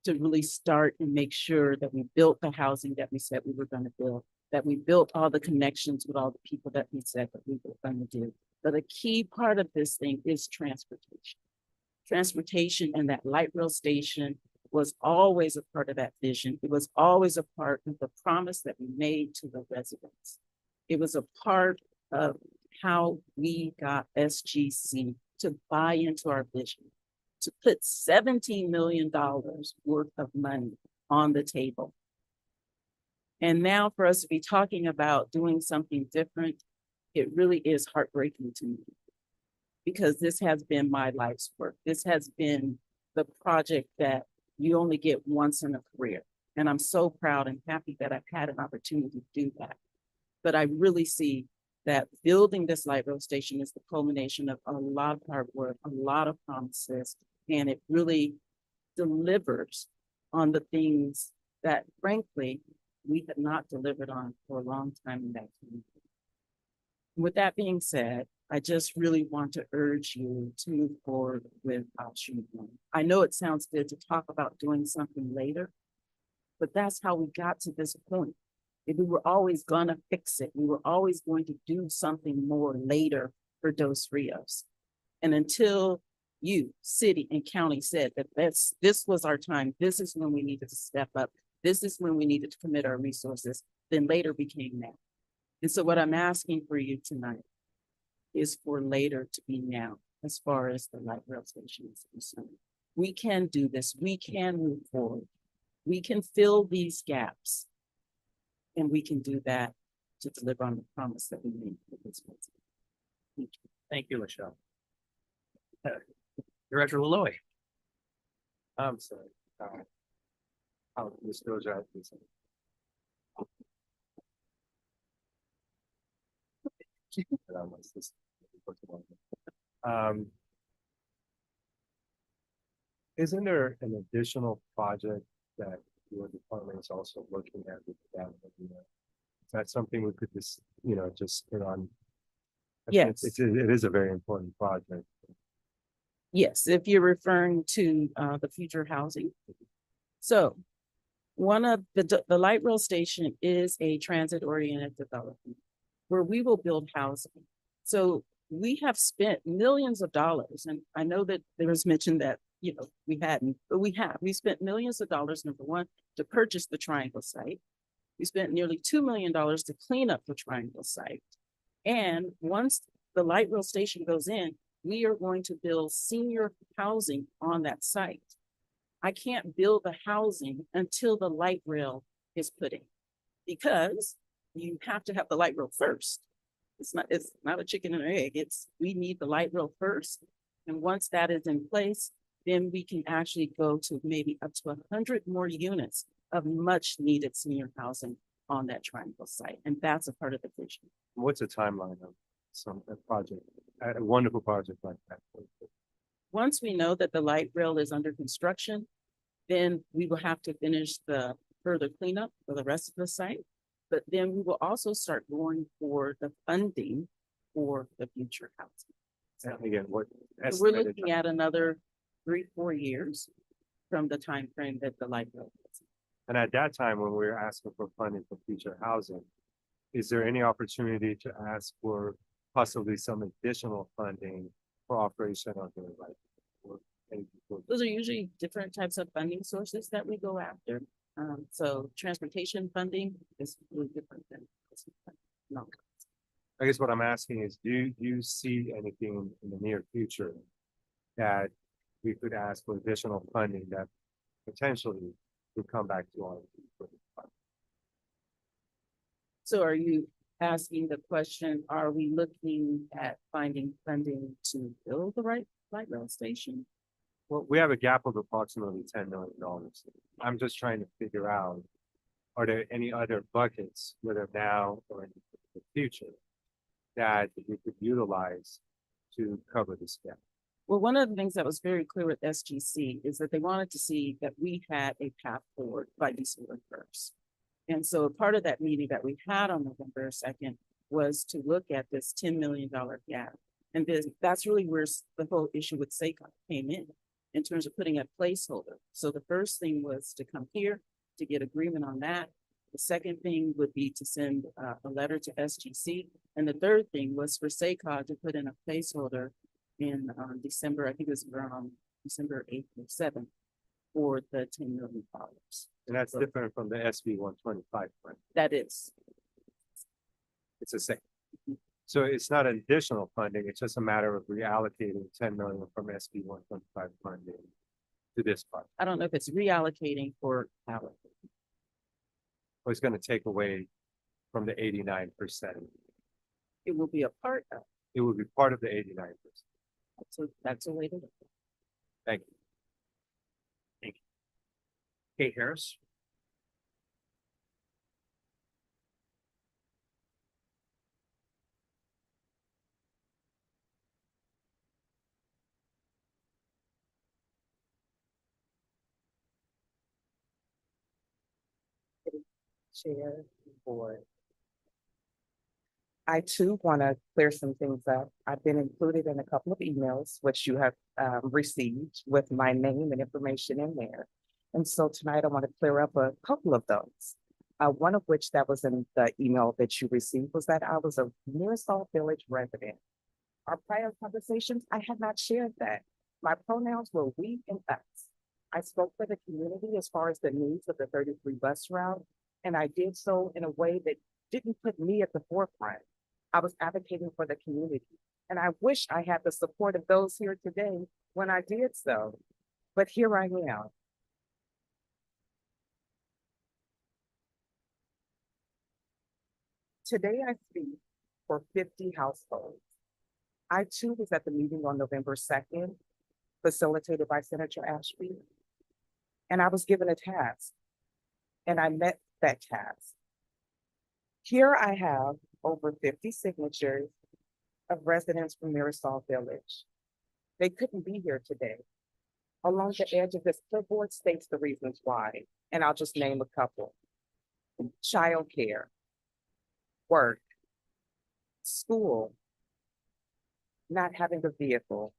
to really start and make sure that we built the housing that we said we were going to build, that we built all the connections with all the people that we said that we were going to do. But a key part of this thing is transportation. Transportation and that light rail station was always a part of that vision. It was always a part of the promise that we made to the residents. It was a part of how we got SGC to buy into our vision, to put $17 million worth of money on the table. And now for us to be talking about doing something different, it really is heartbreaking to me because this has been my life's work. This has been the project that you only get once in a career. And I'm so proud and happy that I've had an opportunity to do that. But I really see that building this light rail station is the culmination of a lot of hard work, a lot of promises, and it really delivers on the things that frankly, we have not delivered on for a long time in that community. With that being said, I just really want to urge you to move forward with option one. I know it sounds good to talk about doing something later, but that's how we got to this point. If we were always gonna fix it, we were always going to do something more later for Dos Rios. And until you, city and county said that this was our time, this is when we needed to step up, this is when we needed to commit our resources, then later became now. And so what I'm asking for you tonight is for later to be now, as far as the light rail station is concerned. We can do this, we can move forward. We can fill these gaps. And we can do that to deliver on the promise that we made for this month. Thank you. Thank you, Michelle. Director Malloy. I'm sorry. I'll disclose that. Isn't there an additional project that your department is also looking at with that? Is that something we could just, just put on? Yes. It is a very important project. Yes, if you're referring to the future housing. So one of the light rail station is a transit oriented development where we will build housing. So we have spent millions of dollars, and I know that there was mentioned that we hadn't, but we spent millions of dollars, number one, to purchase the Triangle site. We spent nearly $2 million to clean up the Triangle site. And once the light rail station goes in, we are going to build senior housing on that site. I can't build the housing until the light rail is put in, because you have to have the light rail first. It's not a chicken and an egg. We need the light rail first. And once that is in place, then we can actually go to maybe up to 100 more units of much needed senior housing on that Triangle site. And that's a part of the vision. What's the timeline of a project, a wonderful project like that? Once we know that the light rail is under construction, then we will have to finish the further cleanup for the rest of the site. But then we will also start going for the funding for the future housing. And again, what So we're looking at another 3-4 years from the time frame that the light rail is. And at that time, when we were asking for funding for future housing, is there any opportunity to ask for possibly some additional funding for operation of the light? Those are usually different types of funding sources that we go after. So transportation funding is really different than no. I guess what I'm asking is, do you see anything in the near future that we could ask for additional funding that potentially would come back to our? So are you asking the question, are we looking at finding funding to build the light rail station? Well, we have a gap of approximately $10 million. I'm just trying to figure out, are there any other buckets, whether now or in the future, that we could utilize to cover this gap? Well, one of the things that was very clear with SGC is that they wanted to see that we had a path forward by December 1st. And so part of that meeting that we had on November 2nd was to look at this $10 million gap. And that's really where the whole issue with SACOG came in terms of putting a placeholder. So the first thing was to come here to get agreement on that. The second thing would be to send a letter to SGC. And the third thing was for SACOG to put in a placeholder in December, I think it was around December 8th or 7th for the $10 million. And that's different from the SB 125 plan. That is. It's the same. So it's not additional funding, it's just a matter of reallocating 10 million from SB 125 funding to this part. I don't know if it's reallocating or allocating. Or it's gonna take away from the 89%. It will be a part of. It will be part of the 89%. So that's a way to look at it. Thank you. Thank you. Kay Harris. Chair, board. I too want to clear some things up. I've been included in a couple of emails, which you have received with my name and information in there. And so tonight I want to clear up a couple of those. One of which that was in the email that you received was that I was a Mirasol Village resident. Our prior conversations, I had not shared that. My pronouns were we and us. I spoke for the community as far as the needs of the 33 bus route, and I did so in a way that didn't put me at the forefront. I was advocating for the community, and I wish I had the support of those here today when I did so, but here I am. Today I speak for 50 households. I too was at the meeting on November 2nd, facilitated by Senator Ashby, and I was given a task, and I met that task. Here I have over 50 signatures of residents from Mirasol Village. They couldn't be here today. Along the edge of this clipboard states the reasons why, and I'll just name a couple. Childcare, work, school, not having a vehicle,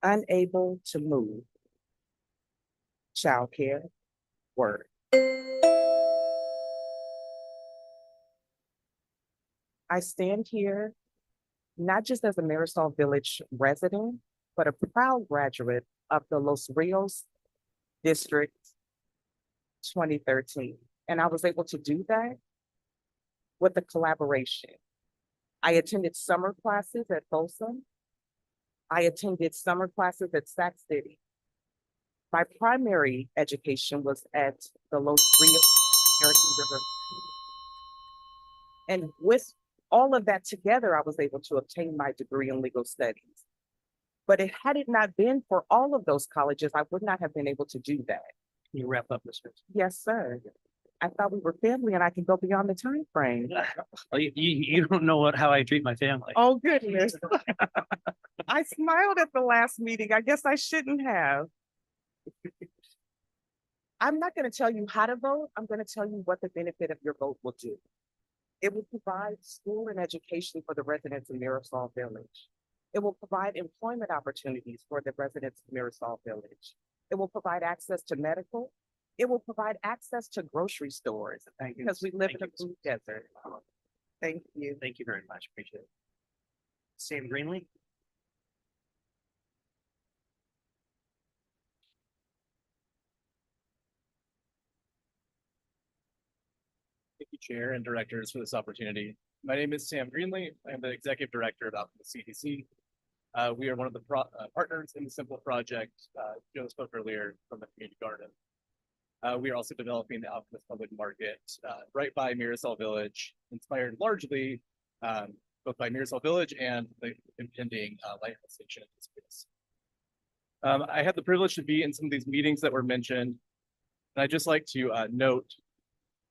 unable to move, childcare, work. I stand here not just as a Mirasol Village resident, but a proud graduate of the Los Rios District 2013. And I was able to do that with a collaboration. I attended summer classes at Folsom. I attended summer classes at Sac City. My primary education was at the Los Rios American River. And with all of that together, I was able to obtain my degree in legal studies. But had it not been for all of those colleges, I would not have been able to do that. Can you wrap up, Mr. Yes, sir. I thought we were family and I can go beyond the time frame. Well, you don't know how I treat my family. Oh, goodness. I smiled at the last meeting. I guess I shouldn't have. I'm not going to tell you how to vote. I'm going to tell you what the benefit of your vote will do. It will provide school and education for the residents of Mirasol Village. It will provide employment opportunities for the residents of Mirasol Village. It will provide access to medical. It will provide access to grocery stores because we live in a food desert. Thank you. Thank you very much. Appreciate it. Sam Greenlee. Thank you, Chair and Directors, for this opportunity. My name is Sam Greenlee. I'm the Executive Director of the CDC. We are one of the partners in the Simple project. Joe spoke earlier from the community garden. We are also developing the Alchemist Public Market right by Mirasol Village, inspired largely both by Mirasol Village and the impending light rail station in this case. I had the privilege to be in some of these meetings that were mentioned. And I'd just like to note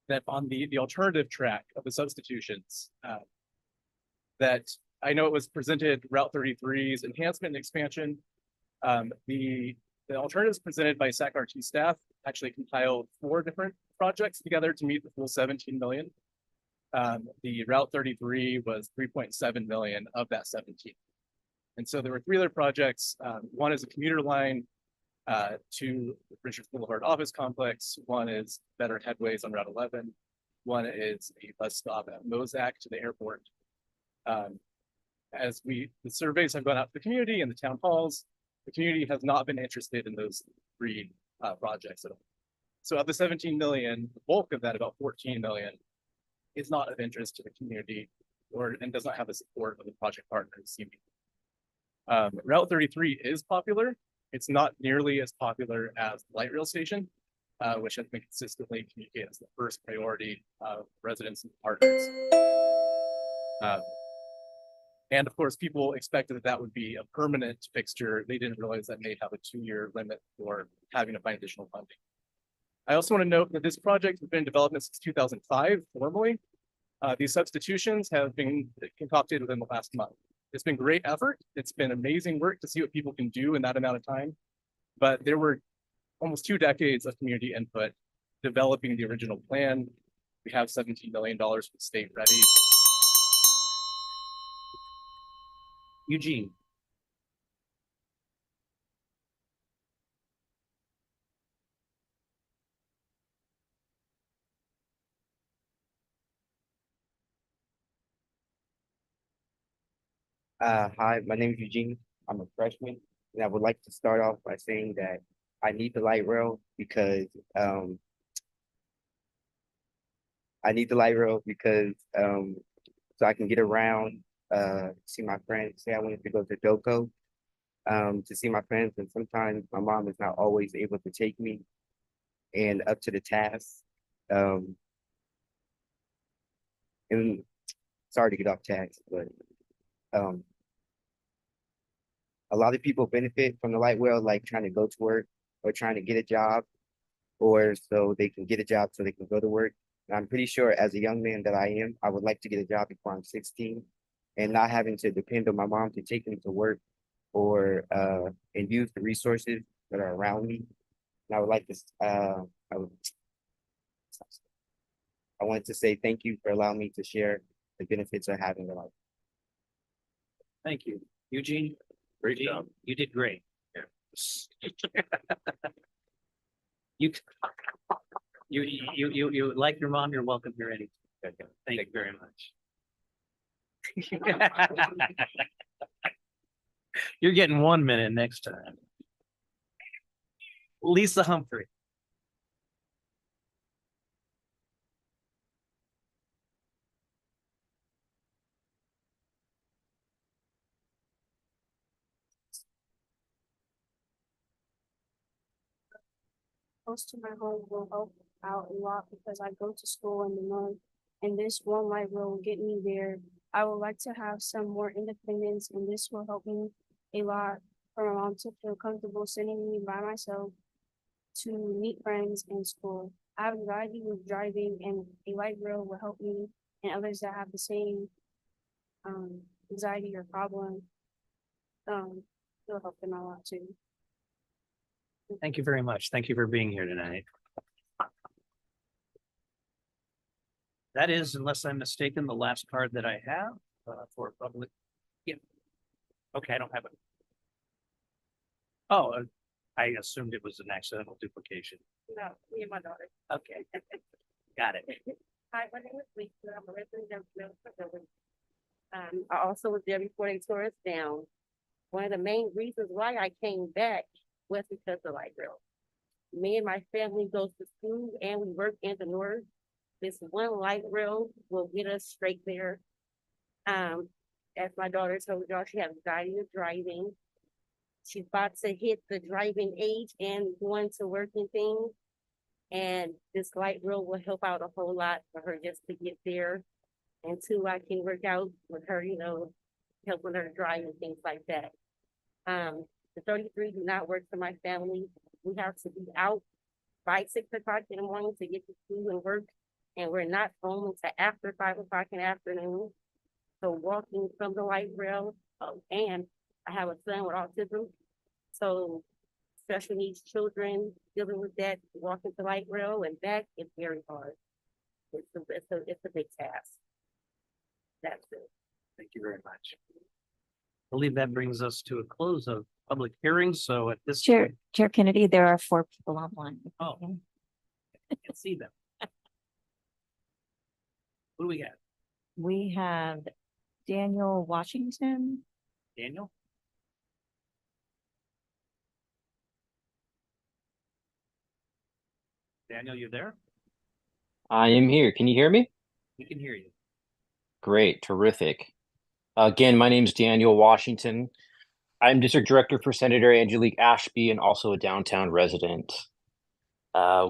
that on the alternative track of the substitutions, that I know it was presented Route 33's enhancement and expansion. The alternatives presented by SACRT staff actually compiled 4 different projects together to meet the full 17 million. The Route 33 was 3.7 million of that 17. And so there were 3 other projects. One is a commuter line to Richards Boulevard office complex. One is better headways on Route 11. One is a bus stop at Mozak to the airport. As the surveys have gone out to the community and the town halls, the community has not been interested in those 3 projects at all. So of the 17 million, the bulk of that, about 14 million, is not of interest to the community and does not have the support of the project partners. Route 33 is popular. It's not nearly as popular as the light rail station, which has been consistently communicated as the first priority of residents and partners. And of course, people expected that that would be a permanent fixture. They didn't realize that may have a 2-year limit for having to find additional funding. I also want to note that this project has been in development since 2005 formally. These substitutions have been concocted within the last month. It's been great effort. It's been amazing work to see what people can do in that amount of time. But there were almost 2 decades of community input developing the original plan. We have $17 million for the state ready. Eugene. Hi, my name is Eugene. I'm a freshman, and I would like to start off by saying that I need the light rail because so I can get around, see my friends. Say I wanted to go to Doko, to see my friends, and sometimes my mom is not always able to take me and up to the task. And sorry to get off task, but a lot of people benefit from the light rail, like trying to go to work or trying to get a job, or so they can get a job so they can go to work. And I'm pretty sure as a young man that I am, I would like to get a job before I'm 16 and not having to depend on my mom to take me to work or and use the resources that are around me. And I would like to I wanted to say thank you for allowing me to share the benefits of having the light. Thank you. Eugene, great job. You did great. Yeah. You like your mom, you're welcome here anytime. Okay. Thank you very much. You're getting 1 minute next time. Lisa Humphrey. Close to my home will help out a lot because I go to school in the north, and this one light rail will get me there. I would like to have some more independence, and this will help me a lot for my mom to feel comfortable sending me by myself to meet friends in school. I have anxiety with driving, and a light rail will help me and others that have the same anxiety or problem. It'll help them a lot too. Thank you very much. Thank you for being here tonight. That is, unless I'm mistaken, the last card that I have for public. Yeah. Okay, I don't have it. Oh, I assumed it was an accidental duplication. No, me and my daughter. Okay. Got it. Hi, my name is Lisa. I'm a resident of Milford Village. I also was there before they tore us down. One of the main reasons why I came back was because of light rail. Me and my family goes to school and we work in the north. This one light rail will get us straight there. As my daughter told y'all, she has anxiety of driving. She's about to hit the driving age and going to work and things. And this light rail will help out a whole lot for her just to get there. And two, I can work out with her, you know, helping her drive and things like that. The 33 do not work for my family. We have to be out by 6 o'clock in the morning to get to school and work. And we're not home until after 5 o'clock in the afternoon. So walking from the light rail, and I have a son with autism. So special needs children dealing with that, walking the light rail and back, it's very hard. It's a big task. That's it. Thank you very much. I believe that brings us to a close of public hearings. So at this. Chair Kennedy, there are 4 people online. Oh, I can see them. What do we got? We have Daniel Washington. Daniel? Daniel, you there? I am here. Can you hear me? We can hear you. Great, terrific. Again, my name is Daniel Washington. I'm District Director for Senator Angelique Ashby and also a downtown resident.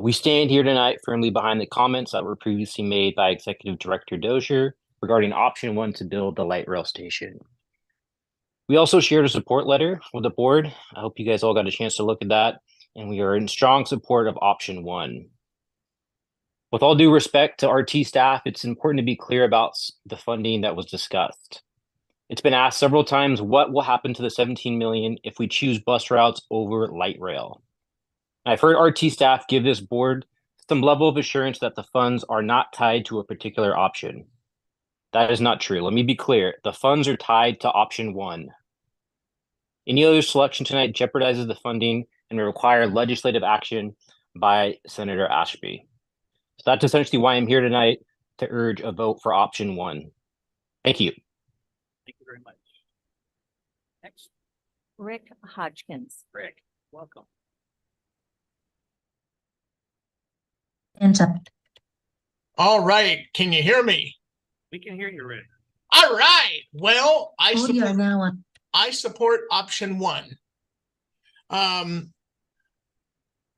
We stand here tonight firmly behind the comments that were previously made by Executive Director Dozier regarding option 1 to build the light rail station. We also shared a support letter with the board. I hope you guys all got a chance to look at that, and we are in strong support of option 1. With all due respect to RT staff, it's important to be clear about the funding that was discussed. It's been asked several times, what will happen to the 17 million if we choose bus routes over light rail? I've heard RT staff give this board some level of assurance that the funds are not tied to a particular option. That is not true. Let me be clear. The funds are tied to option 1. Any other selection tonight jeopardizes the funding and will require legislative action by Senator Ashby. So that's essentially why I'm here tonight, to urge a vote for option 1. Thank you. Thank you very much. Next, Rick Hodgkins. Rick, welcome. All right, can you hear me? We can hear you, Rick. All right, well, I Audio support, now on. I support option 1.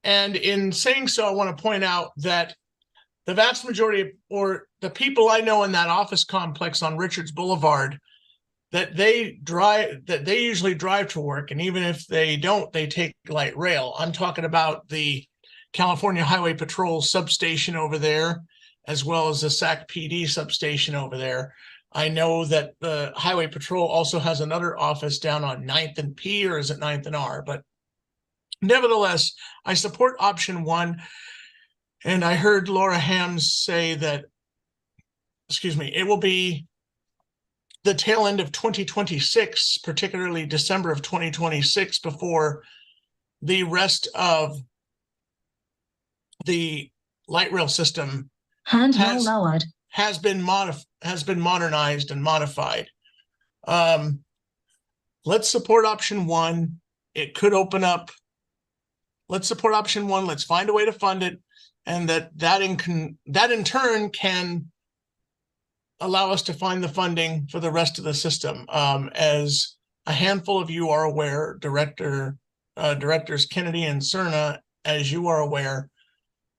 And in saying so, I want to point out that the vast majority, or the people I know in that office complex on Richards Boulevard, that they usually drive to work, and even if they don't, they take light rail. I'm talking about the California Highway Patrol substation over there, as well as the Sac PD substation over there. I know that the Highway Patrol also has another office down on 9th and P, or is it 9th and R? But nevertheless, I support option 1. And I heard Laura Hams say that, it will be the tail end of 2026, particularly December of 2026, before the rest of the light rail system has been modernized and modified. Let's support option 1. It could open up. Let's support option 1. Let's find a way to fund it, and that in turn can allow us to find the funding for the rest of the system. As a handful of you are aware, Directors Kennedy and Cerna, as you are aware,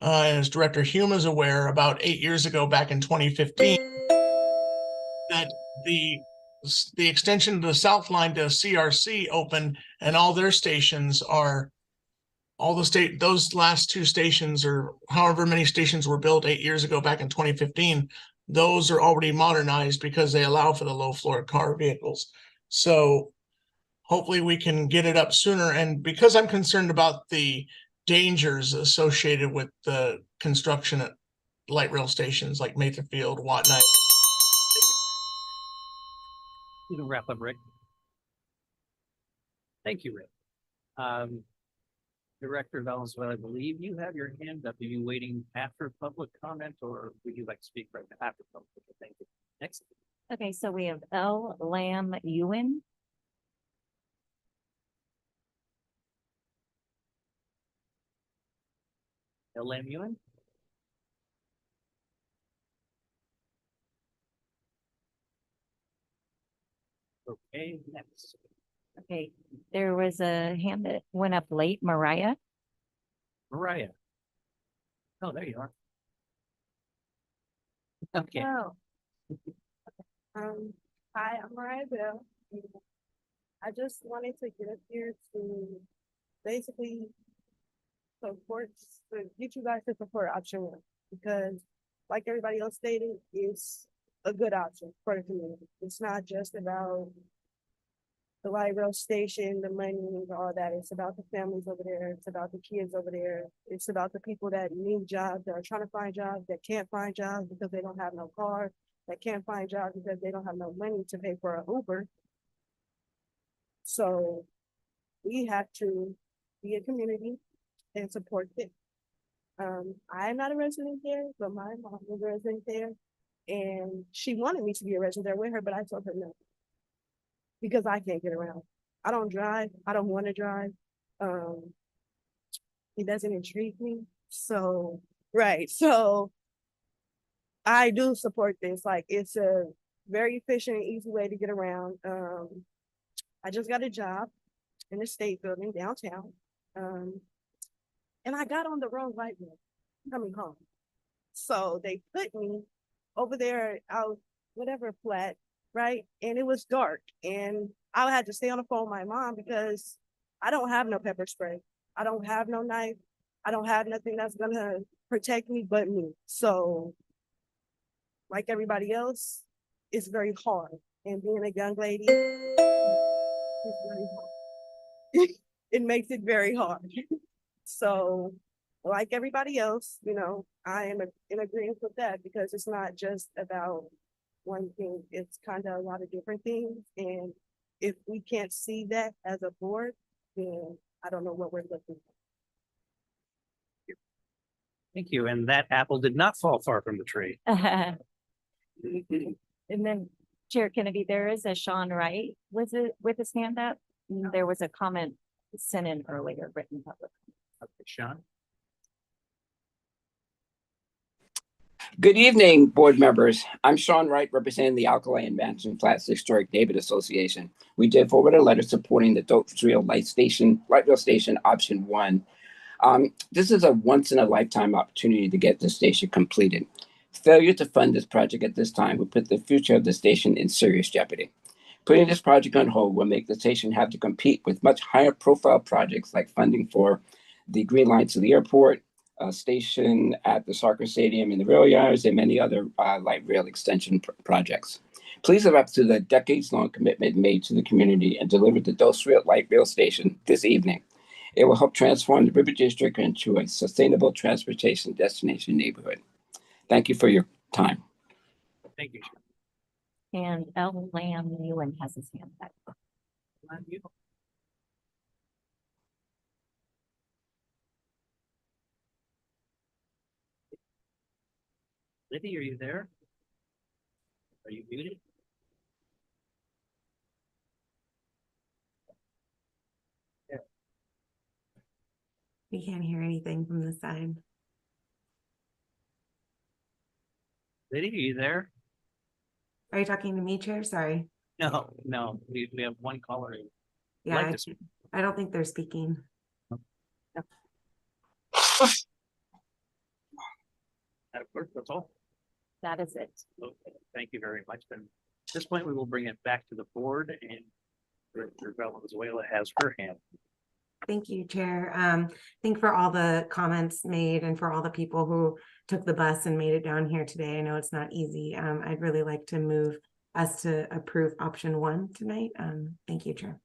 as Director Hume is aware, about 8 years ago, back in 2015, that the extension of the South Line to CRC opened, and all their stations are, those last 2 stations, or however many stations were built 8 years ago, back in 2015, those are already modernized because they allow for the low floor car vehicles. So hopefully we can get it up sooner. And because I'm concerned about the dangers associated with the construction at light rail stations like Matherfield, Watnight. You can wrap up, Rick. Thank you, Rick. Director Valenzuela, I believe you have your hand up. Are you waiting after public comment, or would you like to speak right now after public? Thank you. Next. Okay, so we have L. Lam Ewan. L. Lam Ewan. Okay, next. Okay, there was a hand that went up late, Mariah. Mariah. Oh, there you are. Okay. Oh. Hi, I'm Mariah Bell. I just wanted to get up here to basically support, to get you guys to support option one, because like everybody else stated, it's a good option for the community. It's not just about the light rail station, the money and all that. It's about the families over there. It's about the kids over there. It's about the people that need jobs, that are trying to find jobs, that can't find jobs because they don't have no car, that can't find jobs because they don't have no money to pay for an Uber. So we have to be a community and support it. I'm not a resident there, but my mom was a resident there, and she wanted me to be a resident there with her, but I told her no, because I can't get around. I don't drive. I don't want to drive. It doesn't intrigue me. So, right. So I do support this. Like, it's a very efficient and easy way to get around. I just got a job in the state building downtown. And I got on the wrong light rail coming home. So they put me over there out, whatever flat, right? And it was dark. And I had to stay on the phone with my mom because I don't have no pepper spray. I don't have no knife. I don't have nothing that's gonna protect me but me. So like everybody else, it's very hard. And being a young lady, it's very hard. It makes it very hard. So like everybody else, you know, I am in agreement with that, because it's not just about one thing. It's kind of a lot of different things. And if we can't see that as a board, then I don't know what we're looking for. Thank you. And that apple did not fall far from the tree. And then Chair Kennedy, there is a Sean Wright with his hand up. There was a comment sent in earlier, written public. Okay, Sean. Good evening, board members. I'm Sean Wright, representing the Alkali and Mansion Flats Historic Neighborhood Association. We did forward a letter supporting the Dotesville Light Rail Station Option 1. This is a once-in-a-lifetime opportunity to get the station completed. Failure to fund this project at this time would put the future of the station in serious jeopardy. Putting this project on hold will make the station have to compete with much higher profile projects like funding for the Green Line to the airport, station at the soccer stadium in the rail yards, and many other light rail extension projects. Please live up to the decades-long commitment made to the community and deliver the Dotesville Light Rail Station this evening. It will help transform the River District into a sustainable transportation destination neighborhood. Thank you for your time. Thank you, Sean. And L. Lamb Newen has his hand back. Libby, are you there? Are you muted? We can't hear anything from the side. Liddy, are you there? Are you talking to me, Chair? Sorry. No, we have one caller. Yeah, I don't think they're speaking. That's all. That is it. Okay, thank you very much. Then at this point, we will bring it back to the board, and Director Valenzuela has her hand. Thank you, Chair. Thank for all the comments made and for all the people who took the bus and made it down here today. I know it's not easy. I'd really like to move us to approve option 1 tonight. Thank you, Chair.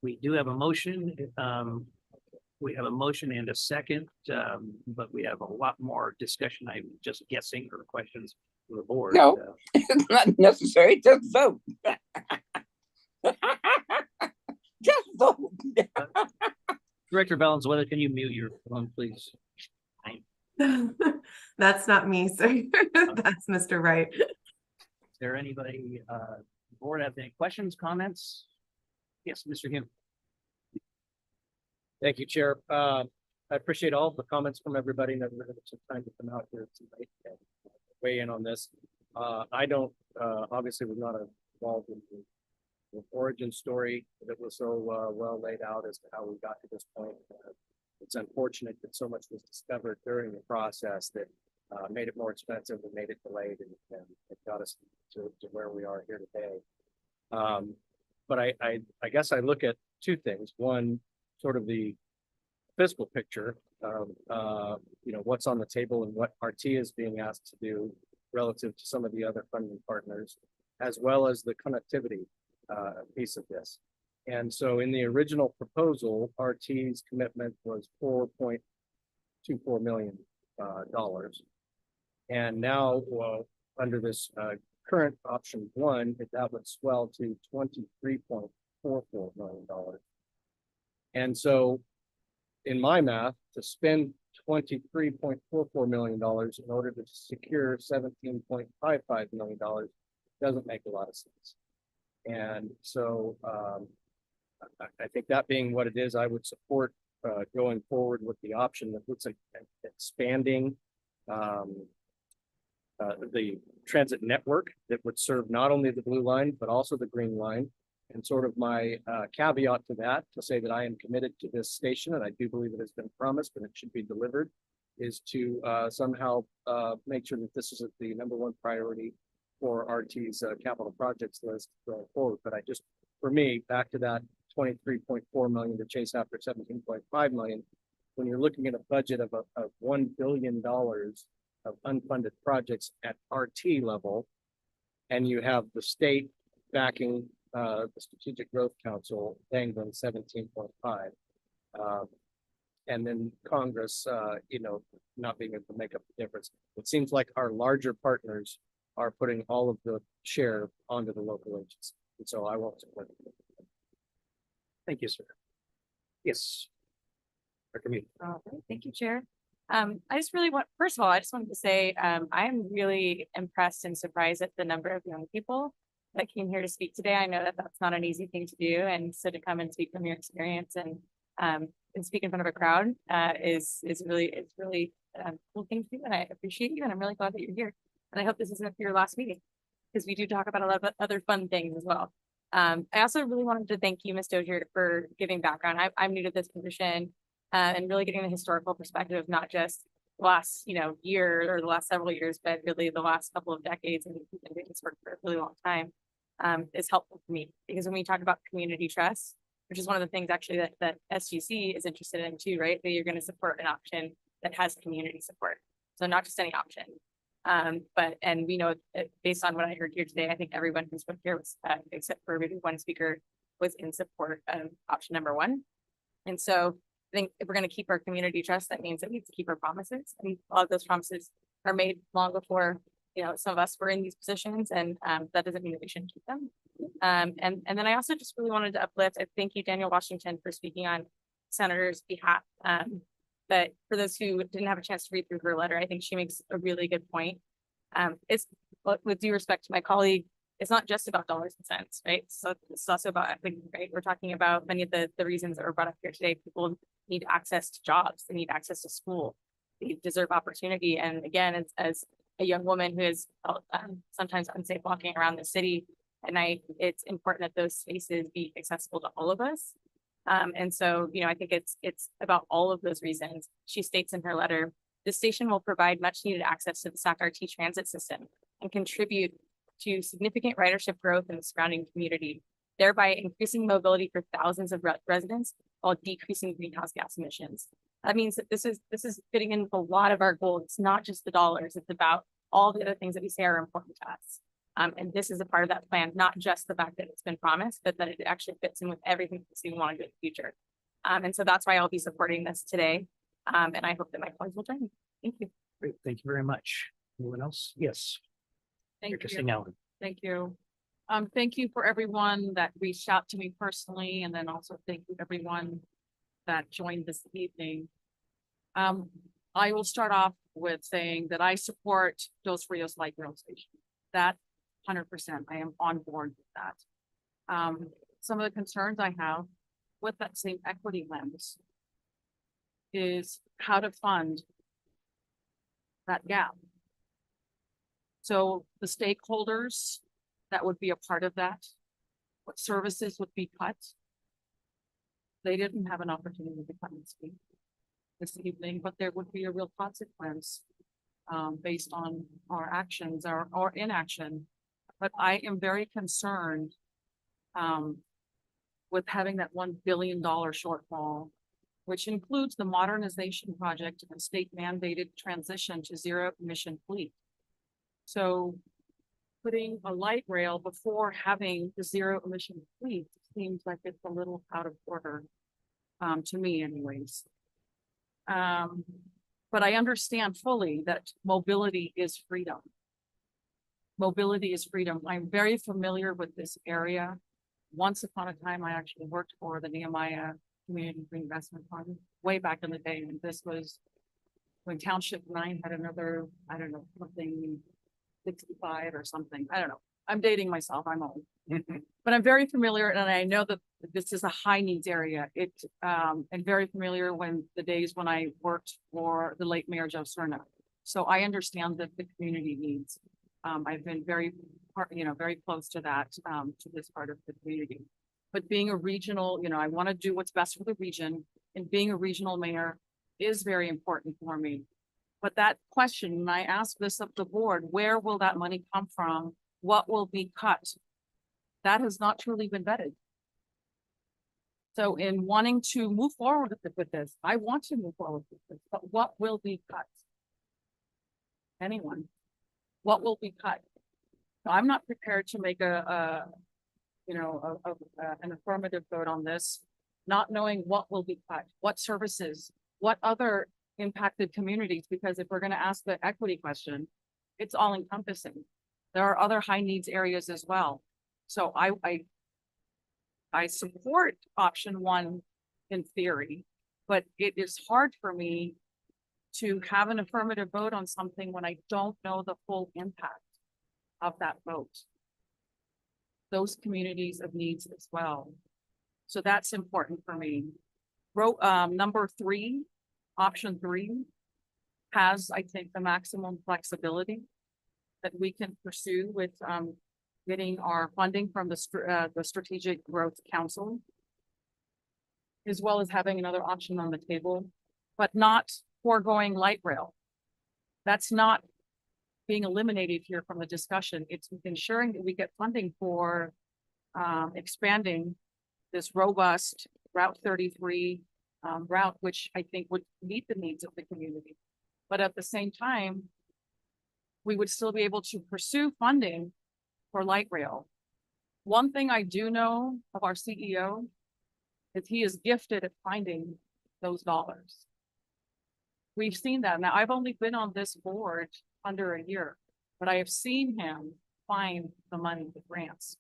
We do have a motion. We have a motion and a second, but we have a lot more discussion. I'm just guessing, or questions from the board. No, it's not necessary. Just vote. Just vote. Director Valenzuela, can you mute your phone, please? That's not me, sir. That's Mr. Wright. Is there anybody, board have any questions, comments? Yes, Mr. Hume. Thank you, Chair. I appreciate all the comments from everybody that were some time to come out here tonight and weigh in on this. I don't, obviously was not involved in the origin story that was so well laid out as to how we got to this point. It's unfortunate that so much was discovered during the process that made it more expensive and made it delayed, and it got us to where we are here today. But I guess I look at two things. One, sort of the fiscal picture of what's on the table and what RT is being asked to do relative to some of the other funding partners, as well as the connectivity piece of this. And so in the original proposal, RT's commitment was $4.24 million. And now, under this current option one, that would swell to $23.44 million. And so in my math, to spend $23.44 million in order to secure $17.55 million doesn't make a lot of sense. And so I think that being what it is, I would support going forward with the option that looks like expanding the transit network that would serve not only the blue line, but also the green line. And sort of my caveat to that, to say that I am committed to this station, and I do believe it has been promised and it should be delivered, is to somehow make sure that this is the #1 priority for RT's capital projects list going forward. But for me, back to that 23.4 million to chase after 17.5 million, when you're looking at a budget of $1 billion of unfunded projects at RT level, and you have the state backing the Strategic Growth Council dangling 17.5, and then Congress, not being able to make up the difference. It seems like our larger partners are putting all of the share onto the local agency, and so I won't support it. Thank you, sir. Yes. Dr. Mead. All right, thank you, Chair. I just really first of all, I just wanted to say, I am really impressed and surprised at the number of young people that came here to speak today. I know that that's not an easy thing to do. And so to come and speak from your experience and speak in front of a crowd is really cool thing to do. And I appreciate you. And I'm really glad that you're here. And I hope this isn't your last meeting, because we do talk about a lot of other fun things as well. I also really wanted to thank you, Ms. Dozier, for giving background. I'm new to this position. And really getting the historical perspective, not just the last, year or the last several years, but really the last couple of decades, and we've been doing this work for a really long time, is helpful for me. Because when we talk about community trust, which is one of the things actually that SGC is interested in too, right? That you're going to support an option that has community support. So not just any option. And we know that based on what I heard here today, I think everyone who spoke here was, except for maybe one speaker, was in support of option #1. And so I think if we're going to keep our community trust, that means that we have to keep our promises. And a lot of those promises are made long before, some of us were in these positions, and that doesn't mean that we shouldn't keep them. And then I also just really wanted to uplift. I thank you, Daniel Washington, for speaking on Senator's behalf. But for those who didn't have a chance to read through her letter, I think she makes a really good point. It's, with due respect to my colleague, it's not just about dollars and cents, right? So it's also about equity, right? We're talking about many of the reasons that were brought up here today. People need access to jobs, they need access to school, they deserve opportunity. And again, as a young woman who is sometimes unsafe walking around the city at night, it's important that those spaces be accessible to all of us. And so, I think it's about all of those reasons. She states in her letter, the station will provide much needed access to the Sac RT transit system and contribute to significant ridership growth in the surrounding community, thereby increasing mobility for thousands of residents while decreasing greenhouse gas emissions. That means that this is fitting in a lot of our goals. It's not just the dollars, it's about all the other things that we say are important to us. And this is a part of that plan, not just the fact that it's been promised, but that it actually fits in with everything that we want to do in the future. And so that's why I'll be supporting this today. And I hope that my colleagues will join me. Thank you. Great. Thank you very much. Anyone else? Yes. Thank Interesting, you. Alan. Thank you. Thank you for everyone that reached out to me personally, and then also thank you everyone that joined this evening. I will start off with saying that I support Dos Rios Light Rail Station. That 100%, I am on board with that. Some of the concerns I have with that same equity lens is how to fund that gap. So the stakeholders that would be a part of that, what services would be cut, they didn't have an opportunity to come and speak. this evening, but there would be a real consequence based on our actions or inaction. But I am very concerned with having that $1 billion shortfall, which includes the modernization project and state mandated transition to zero emission fleet. So putting a light rail before having the zero emission fleet seems like it's a little out of order, to me anyways. But I understand fully that mobility is freedom. Mobility is freedom. I'm very familiar with this area. Once upon a time, I actually worked for the Nehemiah Community Reinvestment Fund way back in the day. And this was when Township 9 had another, I don't know, something 65 or something. I don't know. I'm dating myself. I'm old. But I'm very familiar, and I know that this is a high needs area. And very familiar when the days when I worked for the late Mayor Joe Cerna. So I understand that the community needs. I've been very close to that, to this part of the community. But being a regional, I want to do what's best for the region, and being a regional mayor is very important for me. But that question, and I ask this of the board, where will that money come from? What will be cut? That has not truly been vetted. So in wanting to move forward with this, I want to move forward with this, but what will be cut? Anyone? What will be cut? I'm not prepared to make an affirmative vote on this, not knowing what will be cut, what services, what other impacted communities, because if we're going to ask the equity question, it's all encompassing. There are other high needs areas as well. So I support option 1 in theory, but it is hard for me to have an affirmative vote on something when I don't know the full impact of that vote. Those communities of needs as well. So that's important for me. Number 3, option 3 has, I think, the maximum flexibility that we can pursue with getting our funding from the Strategic Growth Council, as well as having another option on the table, but not foregoing light rail. That's not being eliminated here from the discussion. It's ensuring that we get funding for expanding this robust Route 33 route, which I think would meet the needs of the community. But at the same time, we would still be able to pursue funding for light rail. One thing I do know of our CEO is he is gifted at finding those dollars. We've seen that. Now, I've only been on this board under a year, but I have seen him find the money with grants.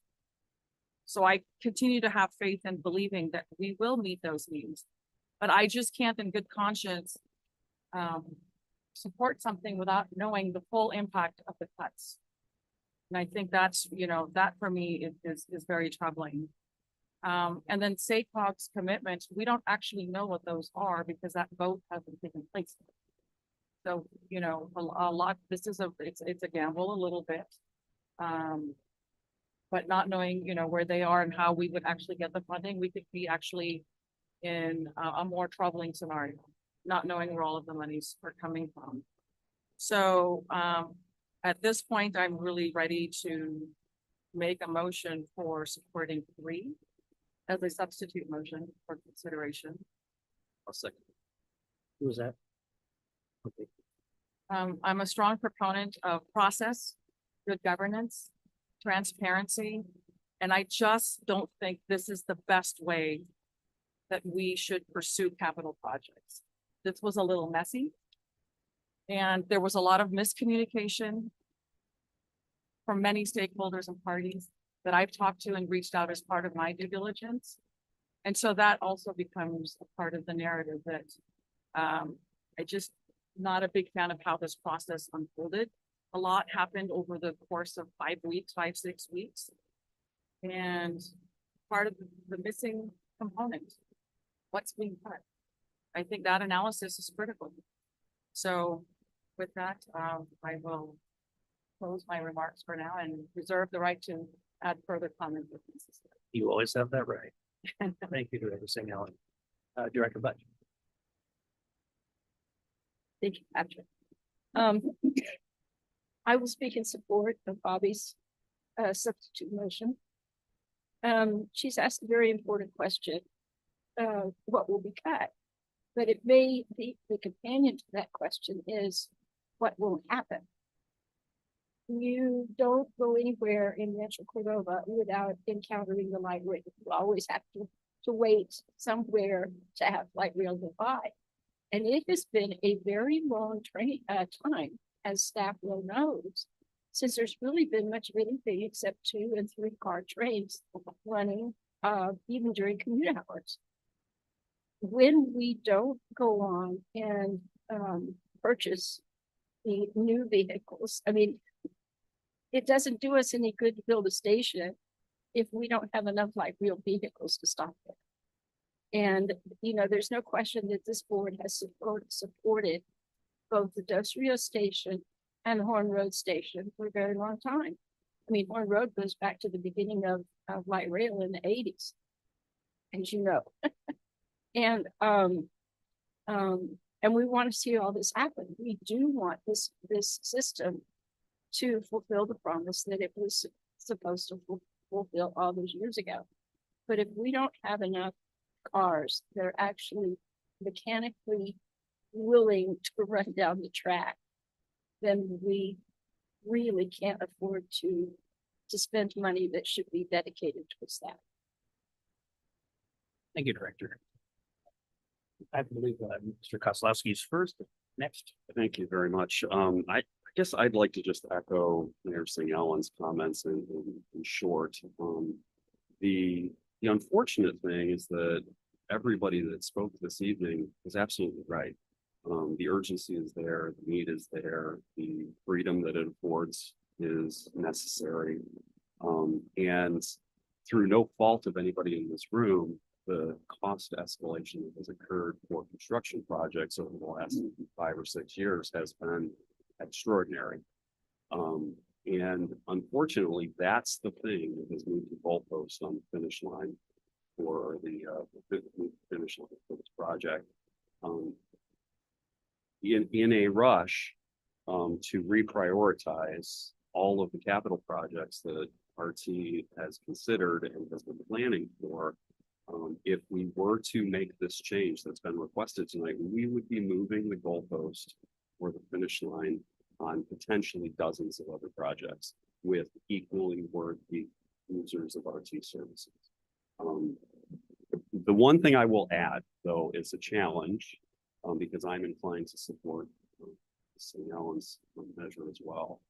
So I continue to have faith in believing that we will meet those needs, but I just can't in good conscience support something without knowing the full impact of the cuts. And I think that's, that for me is very troubling. And then SACOG's commitment, we don't actually know what those are because that vote hasn't taken place. So, a lot, it's a gamble a little bit. But not knowing, where they are and how we would actually get the funding, we could be actually in a more troubling scenario, not knowing where all of the monies are coming from. So, at this point, I'm really ready to make a motion for supporting 3 as a substitute motion for consideration. I'll second. Who was that? Okay. I'm a strong proponent of process, good governance, transparency, and I just don't think this is the best way that we should pursue capital projects. This was a little messy, and there was a lot of miscommunication from many stakeholders and parties that I've talked to and reached out as part of my due diligence. And so that also becomes a part of the narrative that I just not a big fan of how this process unfolded. A lot happened over the course of 5 weeks, 6 weeks. And part of the missing component, what's being cut? I think that analysis is critical. So with that, I will close my remarks for now and reserve the right to add further comments if necessary. You always have that right. Thank you, Director Singh Allen. Director Butch. Thank you, Patrick. I will speak in support of Bobby's substitute motion. She's asked a very important question. What will be cut? But it may be the companion to that question is what will happen? You don't go anywhere in Rancho Cordova without encountering the light rail. You always have to wait somewhere to have light rail go by. And it has been a very long time, as staff well knows, since there's really been much of anything except 2- and 3-car trains running even during commute hours. When we don't go on and purchase the new vehicles, I mean, it doesn't do us any good to build a station if we don't have enough light rail vehicles to stop there. And, you know, there's no question that this board has supported both the Dos Rios station and the Horn Road station for a very long time. I mean, Horn Road goes back to the beginning of light rail in the 80s, as you know. And we want to see all this happen. We do want this system to fulfill the promise that it was supposed to fulfill all those years ago. But if we don't have enough cars that are actually mechanically willing to run down the track, then we really can't afford to spend money that should be dedicated towards that. Thank you, Director. I believe Mr. Kozlowski's first. Next. Thank you very much. I guess I'd like to just echo Mayor St. Allen's comments in short. The unfortunate thing is that everybody that spoke this evening is absolutely right. The urgency is there, the need is there, the freedom that it affords is necessary. And through no fault of anybody in this room, the cost escalation that has occurred for construction projects over the last 5 or 6 years has been extraordinary. And unfortunately, that's the thing that has moved the goalpost on the finish line for the finish line for this project. In a rush to reprioritize all of the capital projects that RT has considered and has been planning for, if we were to make this change that's been requested tonight, we would be moving the goalpost for the finish line on potentially dozens of other projects with equally worthy users of RT services. The one thing I will add, though, is a challenge, because I'm inclined to support St. Allen's measure as well,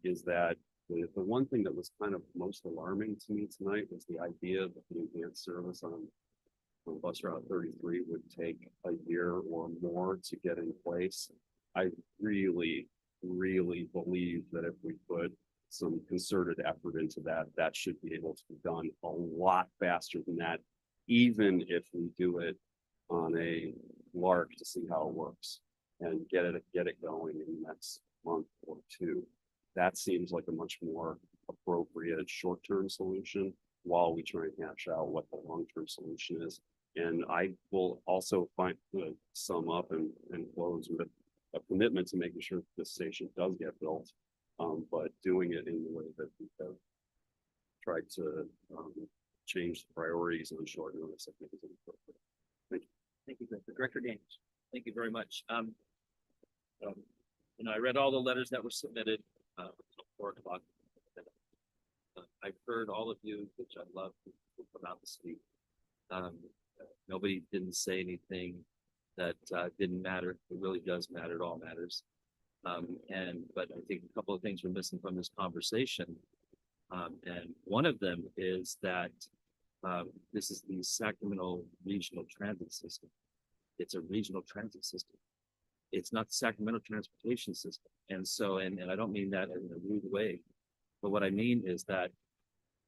is that the one thing that was kind of most alarming to me tonight was the idea that the enhanced service on bus route 33 would take a year or more to get in place. I really believe that if we put some concerted effort into that, that should be able to be done a lot faster than that, even if we do it on a lark to see how it works and get it going in the next month or two. That seems like a much more appropriate short-term solution while we try and hash out what the long-term solution is. And I will also sum up and close with a commitment to making sure that this station does get built, but doing it in the way that we have tried to change the priorities on short notice, I think is appropriate. Thank you. Thank you, Director Daniels. Thank you very much. I read all the letters that were submitted until 4 o'clock. I've heard all of you, which I love, who come out to speak. Nobody didn't say anything that didn't matter. It really does matter. It all matters. But I think a couple of things were missing from this conversation. And one of them is that this is the Sacramento Regional Transit System. It's a regional transit system. It's not the Sacramento Transportation System. And so, and I don't mean that in a rude way, but what I mean is that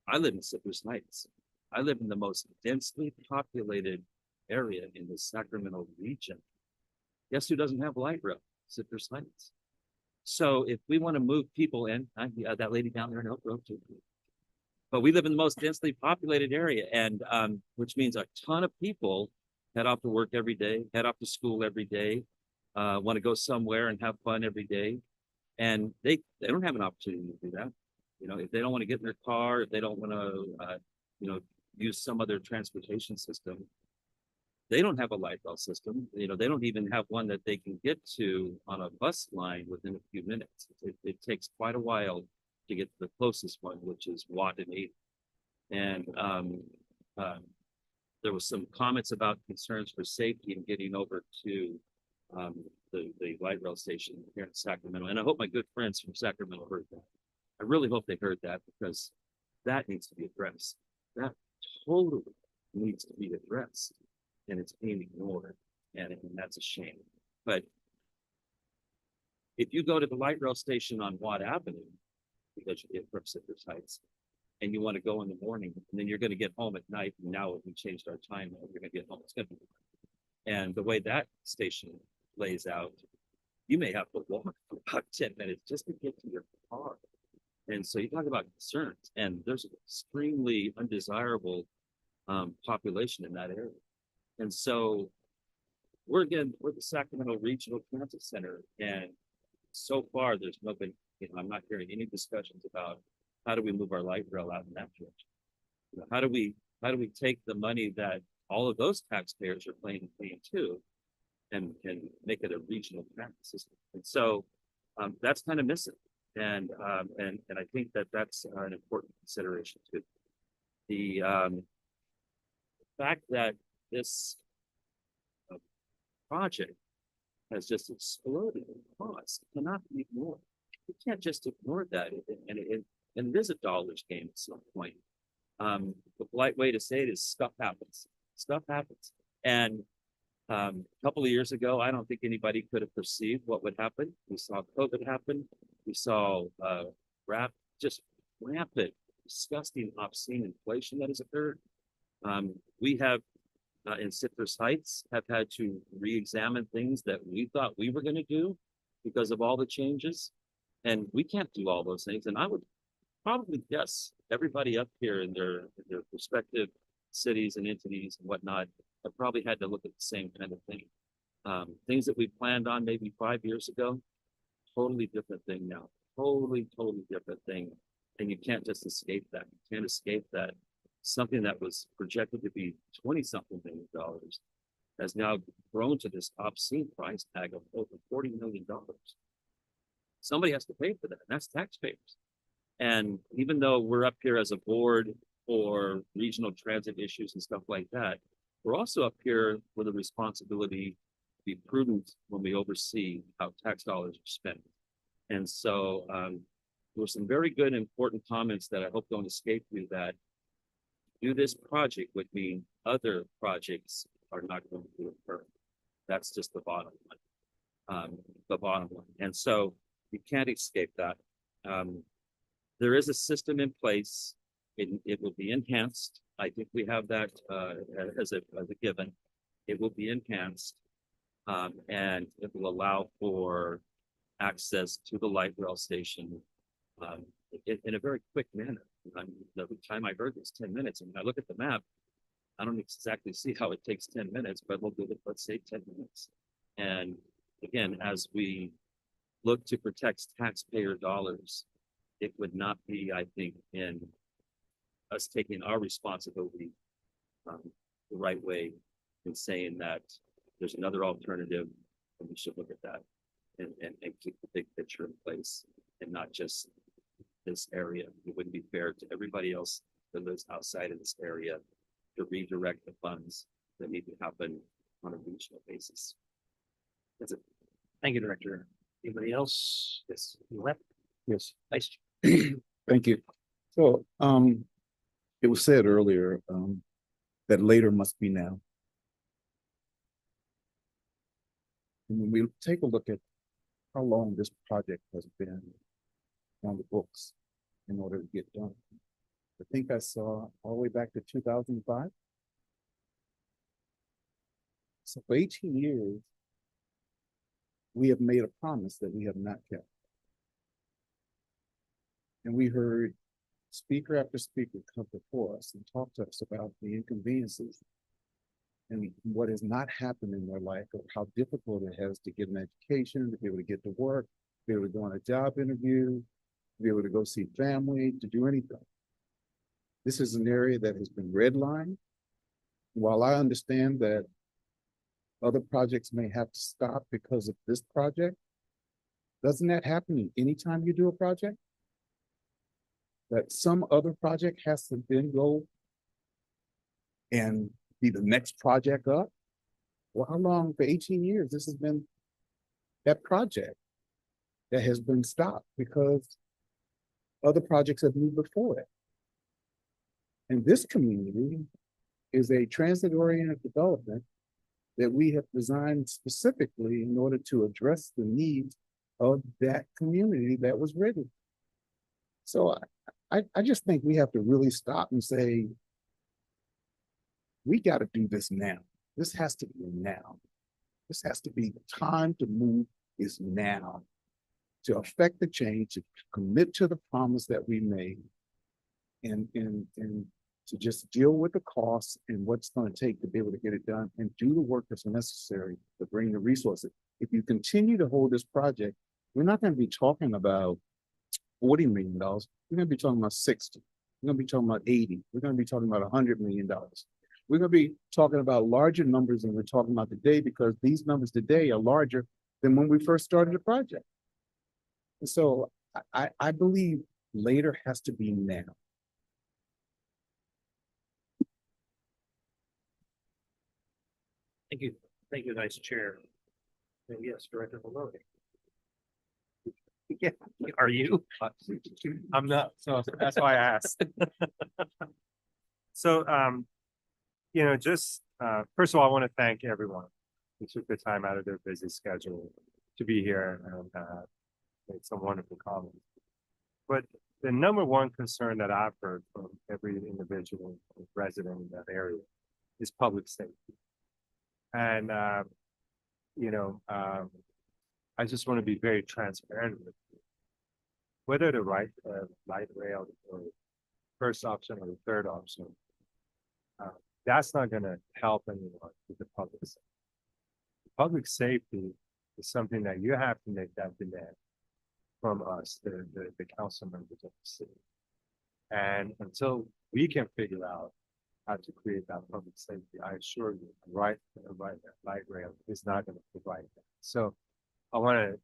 I live in Cypress Heights. I live in the most densely populated area in the Sacramento region. Guess who doesn't have light rail? Cypress Heights. So if we want to move people in, that lady down there in Oak Grove too. But we live in the most densely populated area, and which means a ton of people head off to work every day, head off to school every day. want to go somewhere and have fun every day. And they don't have an opportunity to do that. You know, if they don't want to get in their car, if they don't want to, you know, use some other transportation system, they don't have a light rail system. You know, they don't even have one that they can get to on a bus line within a few minutes. It takes quite a while to get to the closest one, which is Watt and 8. And there was some comments about concerns for safety in getting over to the light rail station here in Sacramento. And I hope my good friends from Sacramento heard that. I really hope they heard that, because that needs to be addressed. That totally needs to be addressed, and it's being ignored, and that's a shame. But if you go to the light rail station on Watt Avenue, because you get from Citrus Heights, and you want to go in the morning, and then you're going to get home at night, and now we changed our time, you're going to get home, it's going to be. And the way that station lays out, you may have to walk for about 10 minutes just to get to your car. And so you talk about concerns, and there's an extremely undesirable population in that area. And so we're the Sacramento Regional Transit Center, and so far there's been, you know, I'm not hearing any discussions about how do we move our light rail out in that direction. You know, how do we take the money that all of those taxpayers are paying too, and make it a regional transit system? And so that's kind of missing. And I think that that's an important consideration too. The fact that this project has just exploded in cost cannot be ignored. You can't just ignore that, and it is a dollars game at some point. The polite way to say it is stuff happens. Stuff happens. And a couple of years ago, I don't think anybody could have perceived what would happen. We saw COVID happen. We saw just rampant, disgusting, obscene inflation that has occurred. We have in Citrus Heights have had to re-examine things that we thought we were going to do because of all the changes. And we can't do all those things. And I would probably guess everybody up here in their respective cities and entities and whatnot have probably had to look at the same kind of thing. Things that we planned on maybe 5 years ago, totally different thing now. Totally different thing. And you can't just escape that. You can't escape that. Something that was projected to be 20-something million dollars has now grown to this obscene price tag of over $40 million. Somebody has to pay for that, and that's taxpayers. And even though we're up here as a board for regional transit issues and stuff like that, we're also up here with a responsibility to be prudent when we oversee how tax dollars are spent. And so there were some very good and important comments that I hope don't escape you, that do this project would mean other projects are not going to occur. That's just the bottom line. And so you can't escape that. There is a system in place. It will be enhanced. I think we have that as a given. It will be enhanced, and it will allow for access to the light rail station in a very quick manner. The time I heard was 10 minutes, and when I look at the map, I don't exactly see how it takes 10 minutes, but we'll do it, let's say 10 minutes. And again, as we look to protect taxpayer dollars, it would not be, I think, in us taking our responsibility the right way in saying that there's another alternative, and we should look at that and keep the big picture in place and not just this area. It wouldn't be fair to everybody else that lives outside of this area to redirect the funds that need to happen on a regional basis. That's it. Thank you, Director. Anybody else? Yes. Left. Yes. Vice. Thank you. So, it was said earlier, that later must be now. And when we take a look at how long this project has been on the books in order to get done, I think I saw all the way back to 2005. So for 18 years, we have made a promise that we have not kept. And we heard speaker after speaker come before us and talk to us about the inconveniences and what has not happened in their life, or how difficult it has to get an education, to be able to get to work, to be able to go on a job interview, to be able to go see family, to do anything. This is an area that has been redlined. While I understand that other projects may have to stop because of this project, doesn't that happen anytime you do a project? That some other project has to then go and be the next project up? Well, how long? For 18 years, this has been that project that has been stopped because other projects have moved before it. And this community is a transit-oriented development that we have designed specifically in order to address the needs of that community that was written. So I just think we have to really stop and say, we got to do this now. This has to be now. This has to be the time to move is now, to affect the change, to commit to the promise that we made, and to just deal with the costs and what's going to take to be able to get it done and do the work that's necessary to bring the resources. If you continue to hold this project, we're not going to be talking about $40 million. We're going to be talking about 60. We're going to be talking about 80. We're going to be talking about $100 million. We're going to be talking about larger numbers than we're talking about today, because these numbers today are larger than when we first started the project. And so I believe later has to be now. Thank you, Vice Chair. And yes, Director Maloney. Yeah, are you? I'm not, so that's why I asked. So, just, first of all, I want to thank everyone who took the time out of their busy schedule to be here and make some wonderful comments. But the number one concern that I've heard from every individual resident in that area is public safety. And, I just want to be very transparent with you. Whether the light rail or first option or the third option, that's not going to help anyone with the public safety. Public safety is something that you have to make that demand from us, the council members of the city. And until we can figure out how to create that public safety, I assure you, light rail is not going to provide that. So I want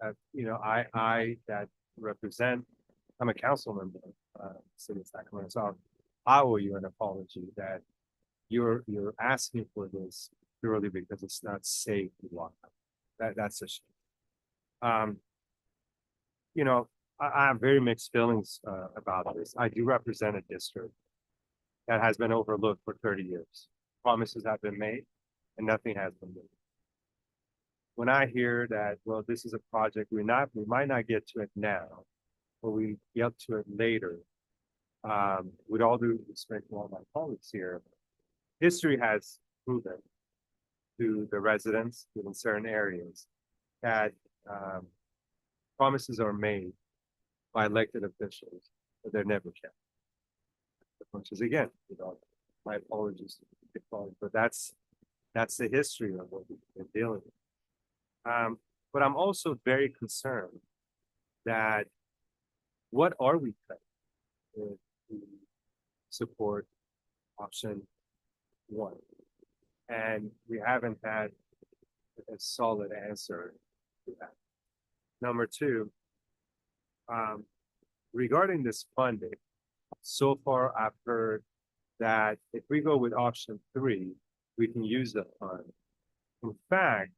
to, I that represent, I'm a council member of City of Sacramento, so I owe you an apology that you're asking for this purely because it's not safe to walk. That's a shame. I have very mixed feelings about this. I do represent a district that has been overlooked for 30 years. Promises have been made and nothing has been made. When I hear that, well, this is a project we might not get to it now, but we get to it later. With all due respect to all my colleagues here, history has proven to the residents in certain areas that promises are made by elected officials, but they're never kept. Which is, again, my apologies, but that's the history of what we've been dealing with. But I'm also very concerned that what are we cutting if we support option one? And we haven't had a solid answer to that. Number two, regarding this funding, so far I've heard that if we go with option three, we can use the fund. In fact,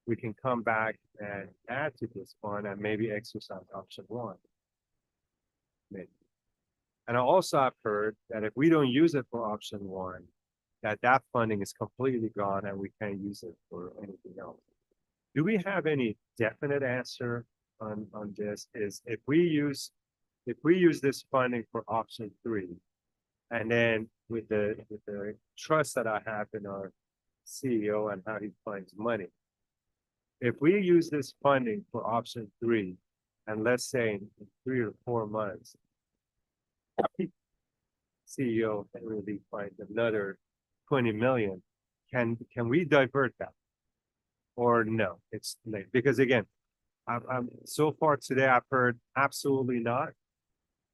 we can come back and add to this fund and maybe exercise option one. Maybe. And I also have heard that if we don't use it for option one, that funding is completely gone and we can't use it for anything else. Do we have any definite answer on this? Is if we use this funding for option three, and then with the trust that I have in our CEO and how he finds money, if we use this funding for option three, and let's say in 3 or 4 months, CEO can really find another 20 million, can we divert that? Or no, it's late, because again, I'm so far today, I've heard absolutely not.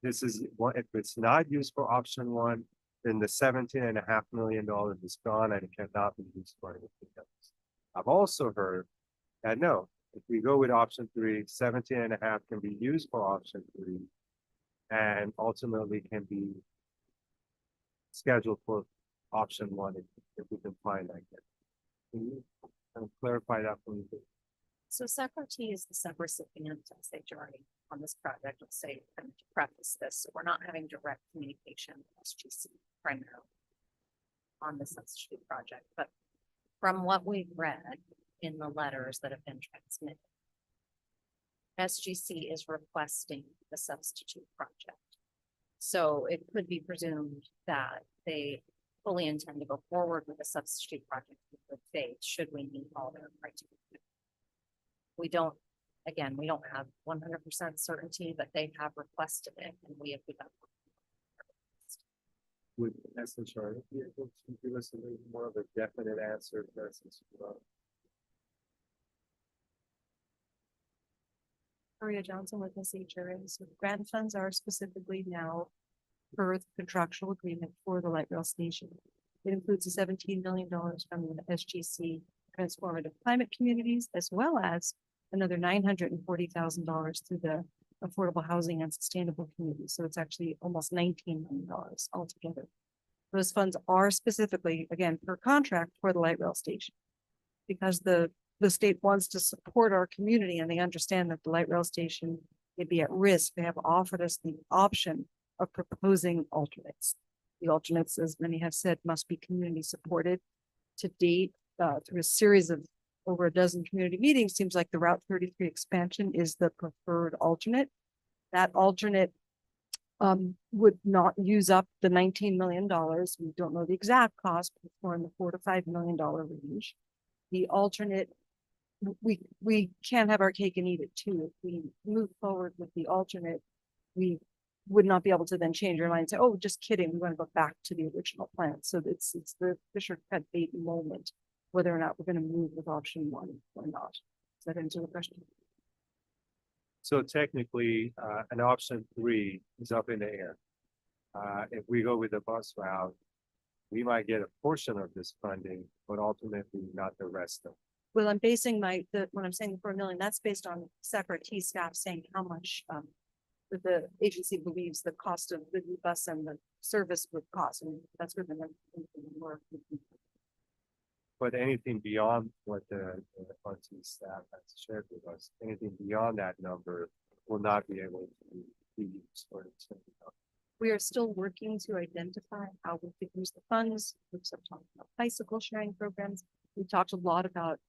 This is what, if it's not used for option one, then the $17.5 million is gone and it cannot be used for anything else. I've also heard that no, if we go with option three, 17.5 can be used for option three and ultimately can be scheduled for option one if we can find that. Can you kind of clarify that for me? So Sacramento is the subrecipient, as they journey on this project. Let's say, to preface this, we're not having direct communication with SGC primarily on the substitute project, but from what we've read in the letters that have been transmitted, SGC is requesting the substitute project. So it could be presumed that they fully intend to go forward with the substitute project in good faith, should we meet all their criteria. We don't, again, we don't have 100% certainty, but they have requested it and we have begun. Would SHR be able to give us a little more of a definite answer to that since Maria Johnson with SHRA. So grant funds are specifically now per the contractual agreement for the light rail station. It includes the $17 million from the SGC Transformative Climate Communities, as well as another $940,000 through the Affordable Housing and Sustainable Communities. So it's actually almost $19 million altogether. Those funds are specifically, again, per contract for the light rail station. Because the state wants to support our community and they understand that the light rail station may be at risk. They have offered us the option of proposing alternates. The alternates, as many have said, must be community supported. To date, through a series of over a dozen community meetings, seems like the Route 33 expansion is the preferred alternate. That alternate would not use up the $19 million. We don't know the exact cost, but it's more in the $4 to $5 million range. The alternate, we can't have our cake and eat it too. If we move forward with the alternate, we would not be able to then change our mind and say, oh, just kidding, we want to go back to the original plan. So it's the Fisher cut bait moment, whether or not we're going to move with option one or not. Does that answer the question? So technically, an option three is up in the air. If we go with the bus route, we might get a portion of this funding, but ultimately not the rest of it. Well, I'm basing when I'm saying the 4 million, that's based on Sacramento staff saying how much the agency believes the cost of the new bus and the service would cost, and that's where the more. But anything beyond what the RT staff has shared with us, anything beyond that number will not be able to be used for it. We are still working to identify how we could use the funds. We've talked about bicycle sharing programs. We talked a lot about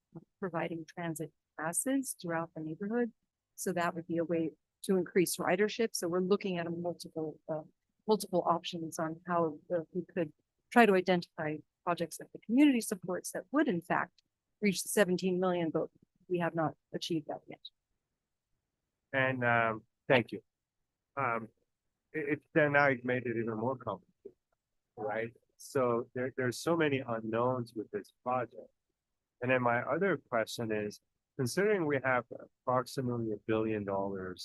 providing transit passes throughout the neighborhood. So that would be a way to increase ridership. So we're looking at multiple options on how we could try to identify projects that the community supports that would in fact reach the 17 million, but we have not achieved that yet. And thank you. Then now you've made it even more complicated, right? So there's so many unknowns with this project. And then my other question is, considering we have approximately $1 billion, on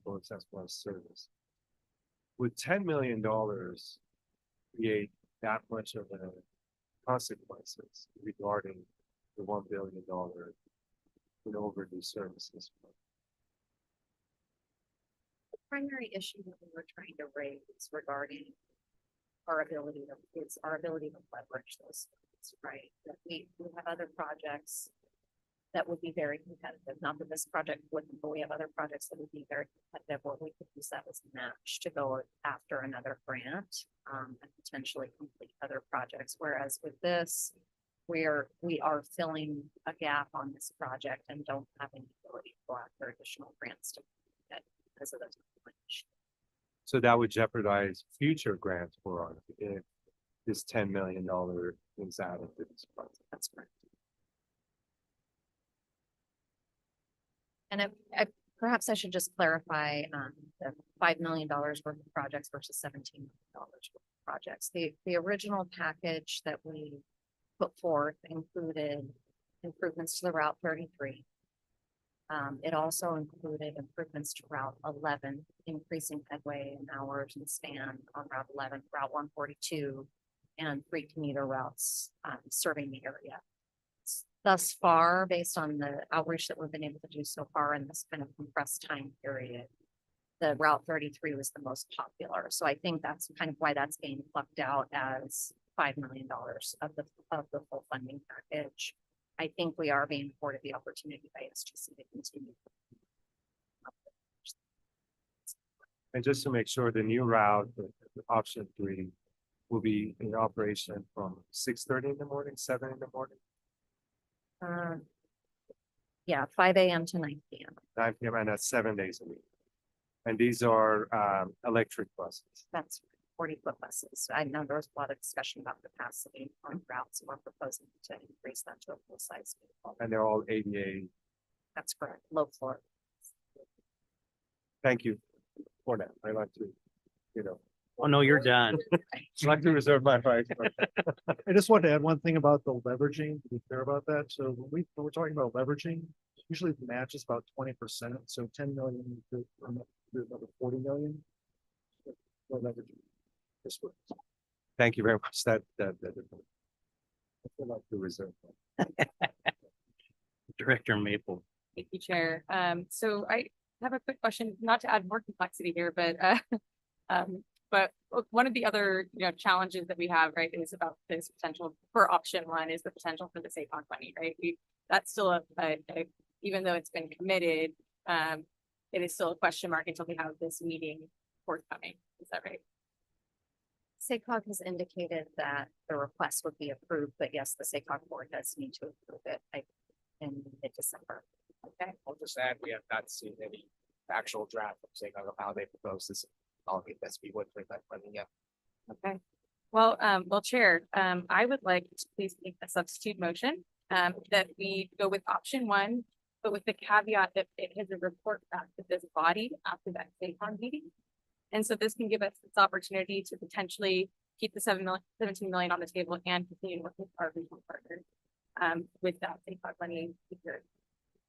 both as well as service, would $10 million create that much of a consequences regarding the $1 billion in overdue services? The primary issue that we were trying to raise regarding our ability to leverage those funds, right? That we have other projects that would be very competitive. Not that this project wouldn't, but we have other projects that would be very competitive where we could use that as a match to go after another grant and potentially complete other projects. Whereas with this, we are filling a gap on this project and don't have any ability to go after additional grants to get because of the timeline. So that would jeopardize future grants for us if this $10 million is added to this project. That's correct. And perhaps I should just clarify the $5 million worth of projects versus $17 million worth of projects. The original package that we put forth included improvements to the Route 33. It also included improvements to Route 11, increasing headway and hours and span on Route 11, Route 142, and 3 commuter routes serving the area. Thus far, based on the outreach that we've been able to do so far in this kind of compressed time period, the Route 33 was the most popular. So I think that's kind of why that's being plucked out as $5 million of the full funding package. I think we are being afforded the opportunity by SGC to continue. And just to make sure, the new route, the option 3, will be in operation from 6:30 in the morning, 7 in the morning, Yeah, 5 a.m. to 9 p.m. 9 p.m. and that's 7 days a week. And these are electric buses. That's 40-foot buses. I know there was a lot of discussion about capacity on routes. We're proposing to increase that to a full-size vehicle. And they're all ADA. That's correct. Low floor. Thank you for that. I like to, Oh, no, you're done. I like to reserve my rights. I just wanted to add one thing about the leveraging, to be clear about that. So when we're talking about leveraging, usually the match is about 20%. So 10 million, another 40 million. For leveraging. Thank you very much. I feel like to reserve. Director Maple. Thank you, Chair. So I have a quick question, not to add more complexity here, but one of the other, challenges that we have, right, is about this potential for option 1 is the potential for the SACOG money, right? That's still even though it's been committed, it is still a question mark until we have this meeting forthcoming. Is that right? SACOG has indicated that the request would be approved, but yes, the SACOG board does need to approve it in mid-December. Okay. I'll just add, we have not seen any actual draft from SACOG of how they propose this. I'll get this, we would for that funding, yeah. Okay. Well, Chair, I would like to please make a substitute motion that we go with option 1, but with the caveat that it has a report back to this body after that SACOG meeting. And so this can give us this opportunity to potentially keep the 17 million on the table and continue to work with our regional partners with that SACOG money.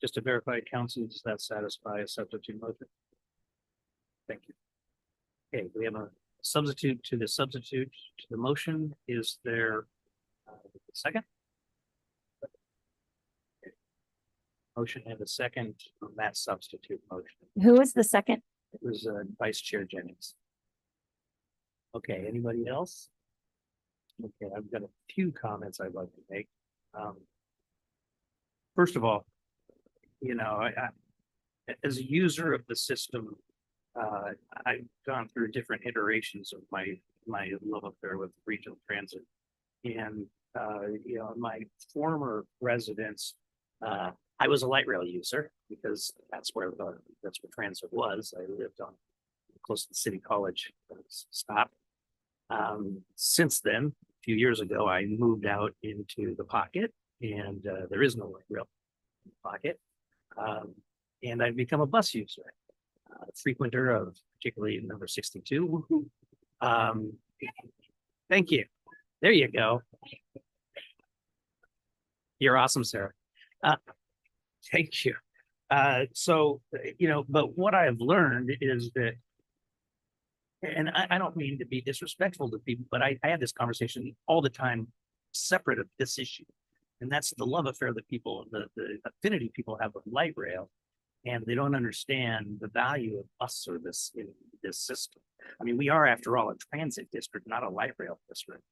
Just to verify, council, does that satisfy a substitute motion? Thank you. Okay, we have a substitute to the motion. Is there a second? Okay. Motion and a second on that substitute motion. Who is the second? It was Vice Chair Jennings. Okay, anybody else? Okay, I've got a few comments I'd like to make. First of all, I as a user of the system, I've gone through different iterations of my love affair with regional transit, and my former residence, I was a light rail user because that's where transit was. I lived on close to the City College stop. Since then, a few years ago, I moved out into the pocket, and there is no light rail in the pocket, and I've become a bus user. Frequenter of particularly number 62. Thank you. There you go. You're awesome, Sarah. Thank you. But what I've learned is that, and I don't mean to be disrespectful to people, but I have this conversation all the time separate of this issue. And that's the love affair that people, the affinity people have with light rail. And they don't understand the value of bus service in this system. I mean, we are, after all, a transit district, not a light rail district.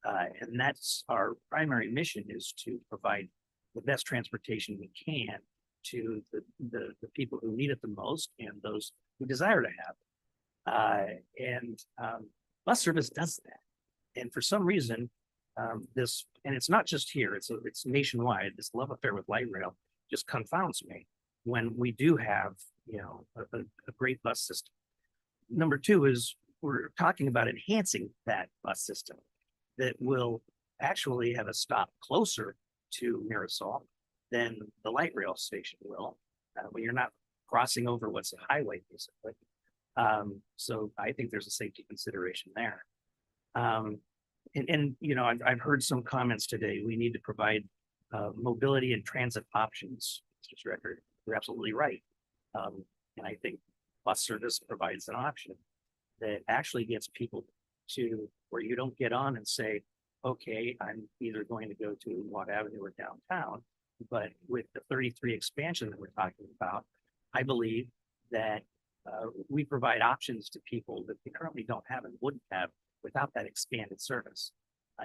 And that's our primary mission, is to provide the best transportation we can to the people who need it the most and those who desire to have it. Bus service does that. And for some reason, and it's not just here, it's nationwide, this love affair with light rail just confounds me when we do have, a great bus system. Number 2 is we're talking about enhancing that bus system that will actually have a stop closer to Mirasol than the light rail station will, when you're not crossing over what's a highway, basically. So I think there's a safety consideration there. And you know, I've heard some comments today. We need to provide mobility and transit options. Mr. Strecker, you're absolutely right. And I think bus service provides an option that actually gets people to where you don't get on and say, okay, I'm either going to go to Watt Avenue or downtown. But with the 33 expansion that we're talking about, I believe that we provide options to people that they currently don't have and wouldn't have without that expanded service,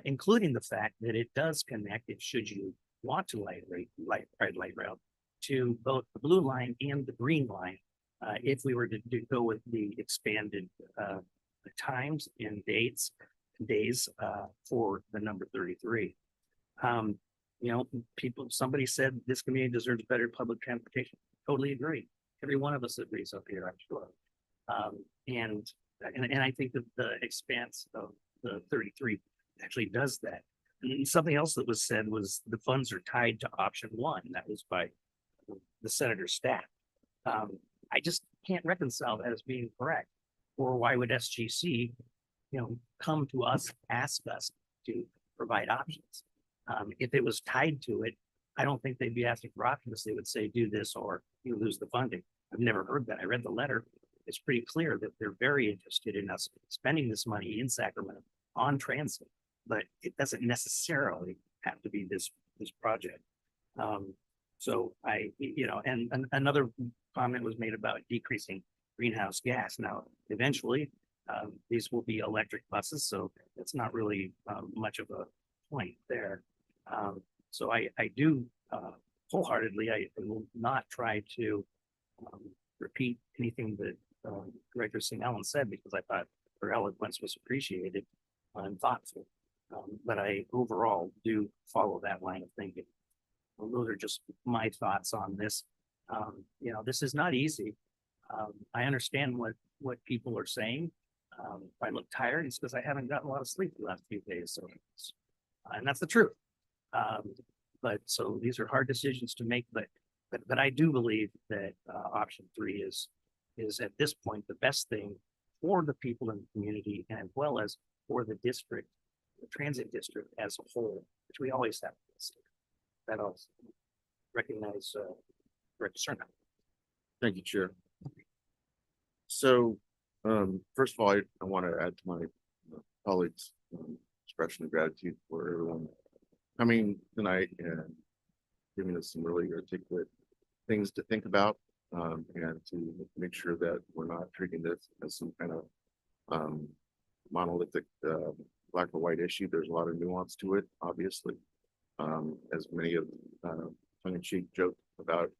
including the fact that it does connect, if should you want to ride light rail, to both the blue line and the green line. If we were to go with the expanded times and days for the number 33. You know, somebody said this community deserves better public transportation. Totally agree. Every one of us agrees up here, I'm sure. And I think that the expanse of the 33 actually does that. And something else that was said was the funds are tied to option one. That was by the senator's staff. I just can't reconcile that as being correct. Or why would SGC, come to us, ask us to provide options? If it was tied to it, I don't think they'd be asking for options. They would say, do this or you lose the funding. I've never heard that. I read the letter. It's pretty clear that they're very interested in us spending this money in Sacramento on transit, but it doesn't necessarily have to be this project. So and another comment was made about decreasing greenhouse gas. Now, eventually, these will be electric buses, so it's not really much of a point there. So I do wholeheartedly, I will not try to repeat anything that Director St. Allen said, because I thought her eloquence was appreciated and thoughtful. But I overall do follow that line of thinking. Well, those are just my thoughts on this. This is not easy. I understand what people are saying. If I look tired, it's because I haven't gotten a lot of sleep the last few days. So, and that's the truth. But so these are hard decisions to make, but I do believe that option 3 is at this point the best thing for the people in the community, and as well as for the district, the transit district as a whole, which we always have to consider. That also recognize Director Cerna. Thank you, Chair. So, first of all, I want to add to my colleagues' expression of gratitude for everyone coming tonight and giving us some really articulate things to think about, and to make sure that we're not treating this as some kind of monolithic black or white issue. There's a lot of nuance to it, obviously. As many of tongue-in-cheek joke about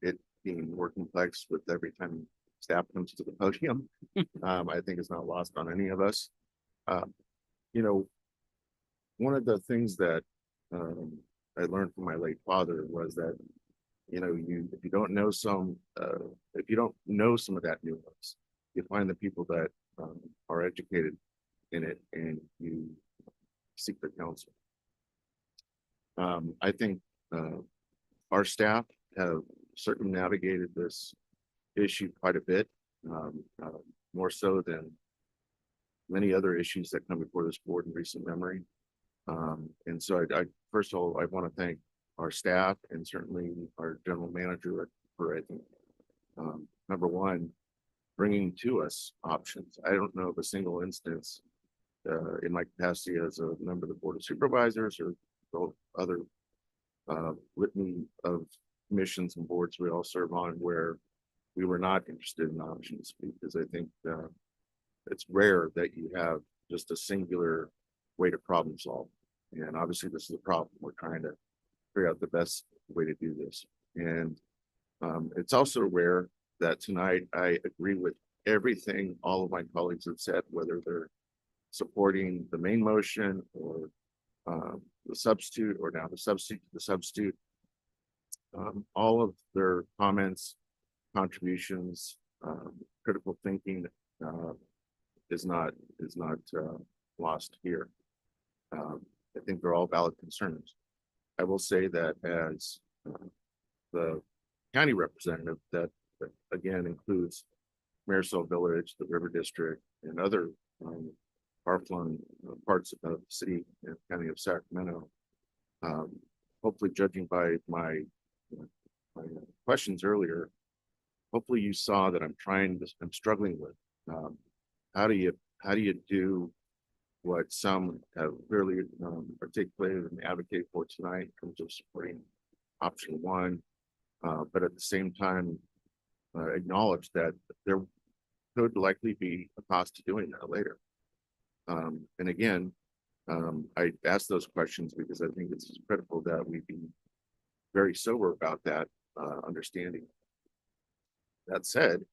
it being more complex with every time staff comes to the podium. I think it's not lost on any of us. One of the things that I learned from my late father was that, if you don't know some of that nuance, you find the people that are educated in it and you seek their counsel. I think our staff have circumnavigated this issue quite a bit, more so than many other issues that come before this board in recent memory. And so I first of all, I want to thank our staff and certainly our general manager for, I think, number one, bringing to us options. I don't know of a single instance in my capacity as a member of the Board of Supervisors or other litany of commissions and boards we all serve on where we were not interested in options, because I think it's rare that you have just a singular way to problem solve. And obviously this is a problem. We're trying to figure out the best way to do this. And it's also rare that tonight I agree with everything all of my colleagues have said, whether they're supporting the main motion or the substitute, or now the substitute. All of their comments, contributions, critical thinking is not lost here. I think they're all valid concerns. I will say that as the county representative, that again includes Marysville Village, the River District, and other far-flung parts of the city and county of Sacramento. Hopefully, judging by my questions earlier, hopefully you saw that I'm struggling with. How do you do what some have clearly articulated and advocate for tonight in terms of supporting option one, but at the same time acknowledge that there could likely be a cost to doing that later. And again, I ask those questions because I think it's critical that we be very sober about that understanding. That said,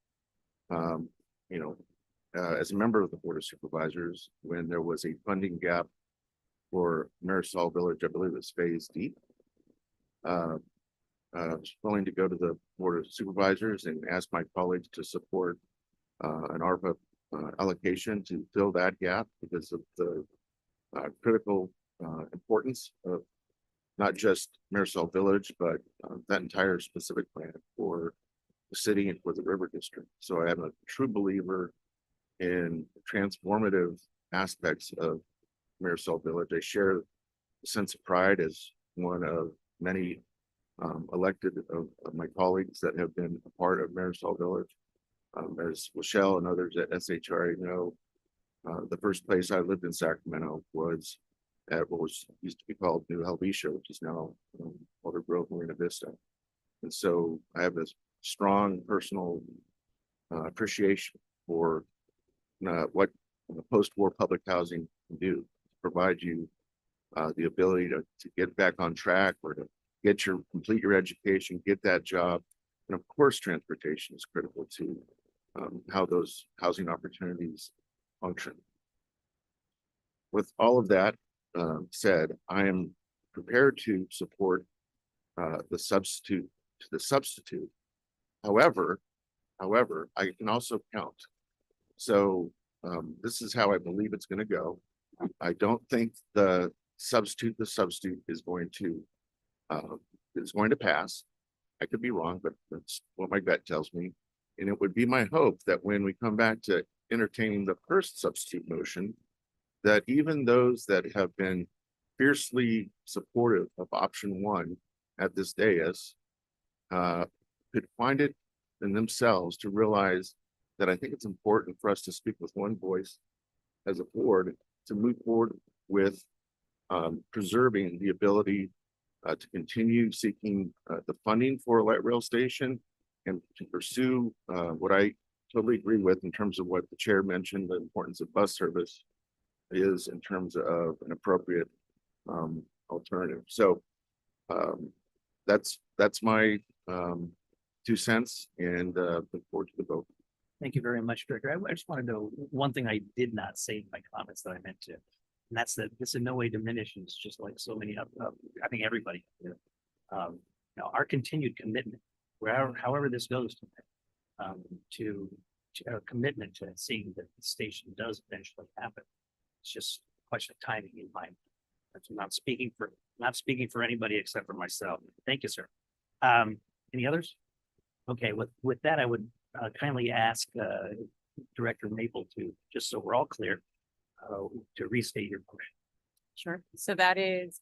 as a member of the Board of Supervisors, when there was a funding gap for Marisol Village, I believe it's Phase D, I was willing to go to the Board of Supervisors and ask my colleagues to support an ARPA allocation to fill that gap because of the critical importance of not just Marisol Village, but that entire specific plan for the city and for the river district. So I am a true believer in transformative aspects of Marisol Village. I share a sense of pride as one of many elected of my colleagues that have been a part of Marisol Village. As Michelle and others at SHRA know, the first place I lived in Sacramento was at what was used to be called New Helvetia, which is now Alder Grove Marina Vista. And so I have this strong personal appreciation for what post-war public housing can do to provide you the ability to get back on track or to complete your education, get that job. And of course, transportation is critical to how those housing opportunities function. With all of that said, I am prepared to support the substitute to the substitute. However, I can also count. So this is how I believe it's going to go. I don't think the substitute is going to pass. I could be wrong, but that's what my gut tells me. And it would be my hope that when we come back to entertaining the first substitute motion, that even those that have been fiercely supportive of option one at this dais could find it in themselves to realize that I think it's important for us to speak with one voice as a board to move forward with preserving the ability to continue seeking the funding for a light rail station and to pursue what I totally agree with in terms of what the chair mentioned, the importance of bus service is in terms of an appropriate alternative. So that's my 2 cents, and look forward to the vote. Thank you very much, Director. I just want to know one thing I did not say in my comments that I meant to, and that's that this in no way diminishes, just like so many of, I think everybody, our continued commitment, however this goes, to a commitment to seeing that the station does eventually happen. It's just a question of timing in mind. I'm not speaking for anybody except for myself. Thank you, sir. Any others? Okay, with that, I would kindly ask Director Maple to, just so we're all clear, to restate your motion. Sure. So that is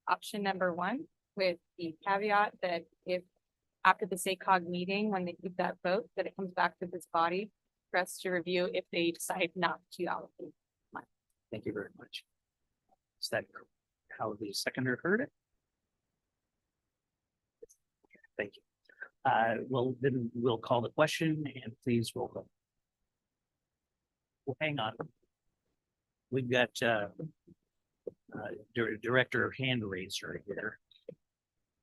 option number one, with the caveat that if after the SACOG meeting, when they give that vote, that it comes back to this body for us to review if they decide not to allocate money. Thank you very much. Is that how the seconder heard it? Thank you. Well, then we'll call the question and please roll call. Well, hang on. We've got Director hand raised right here.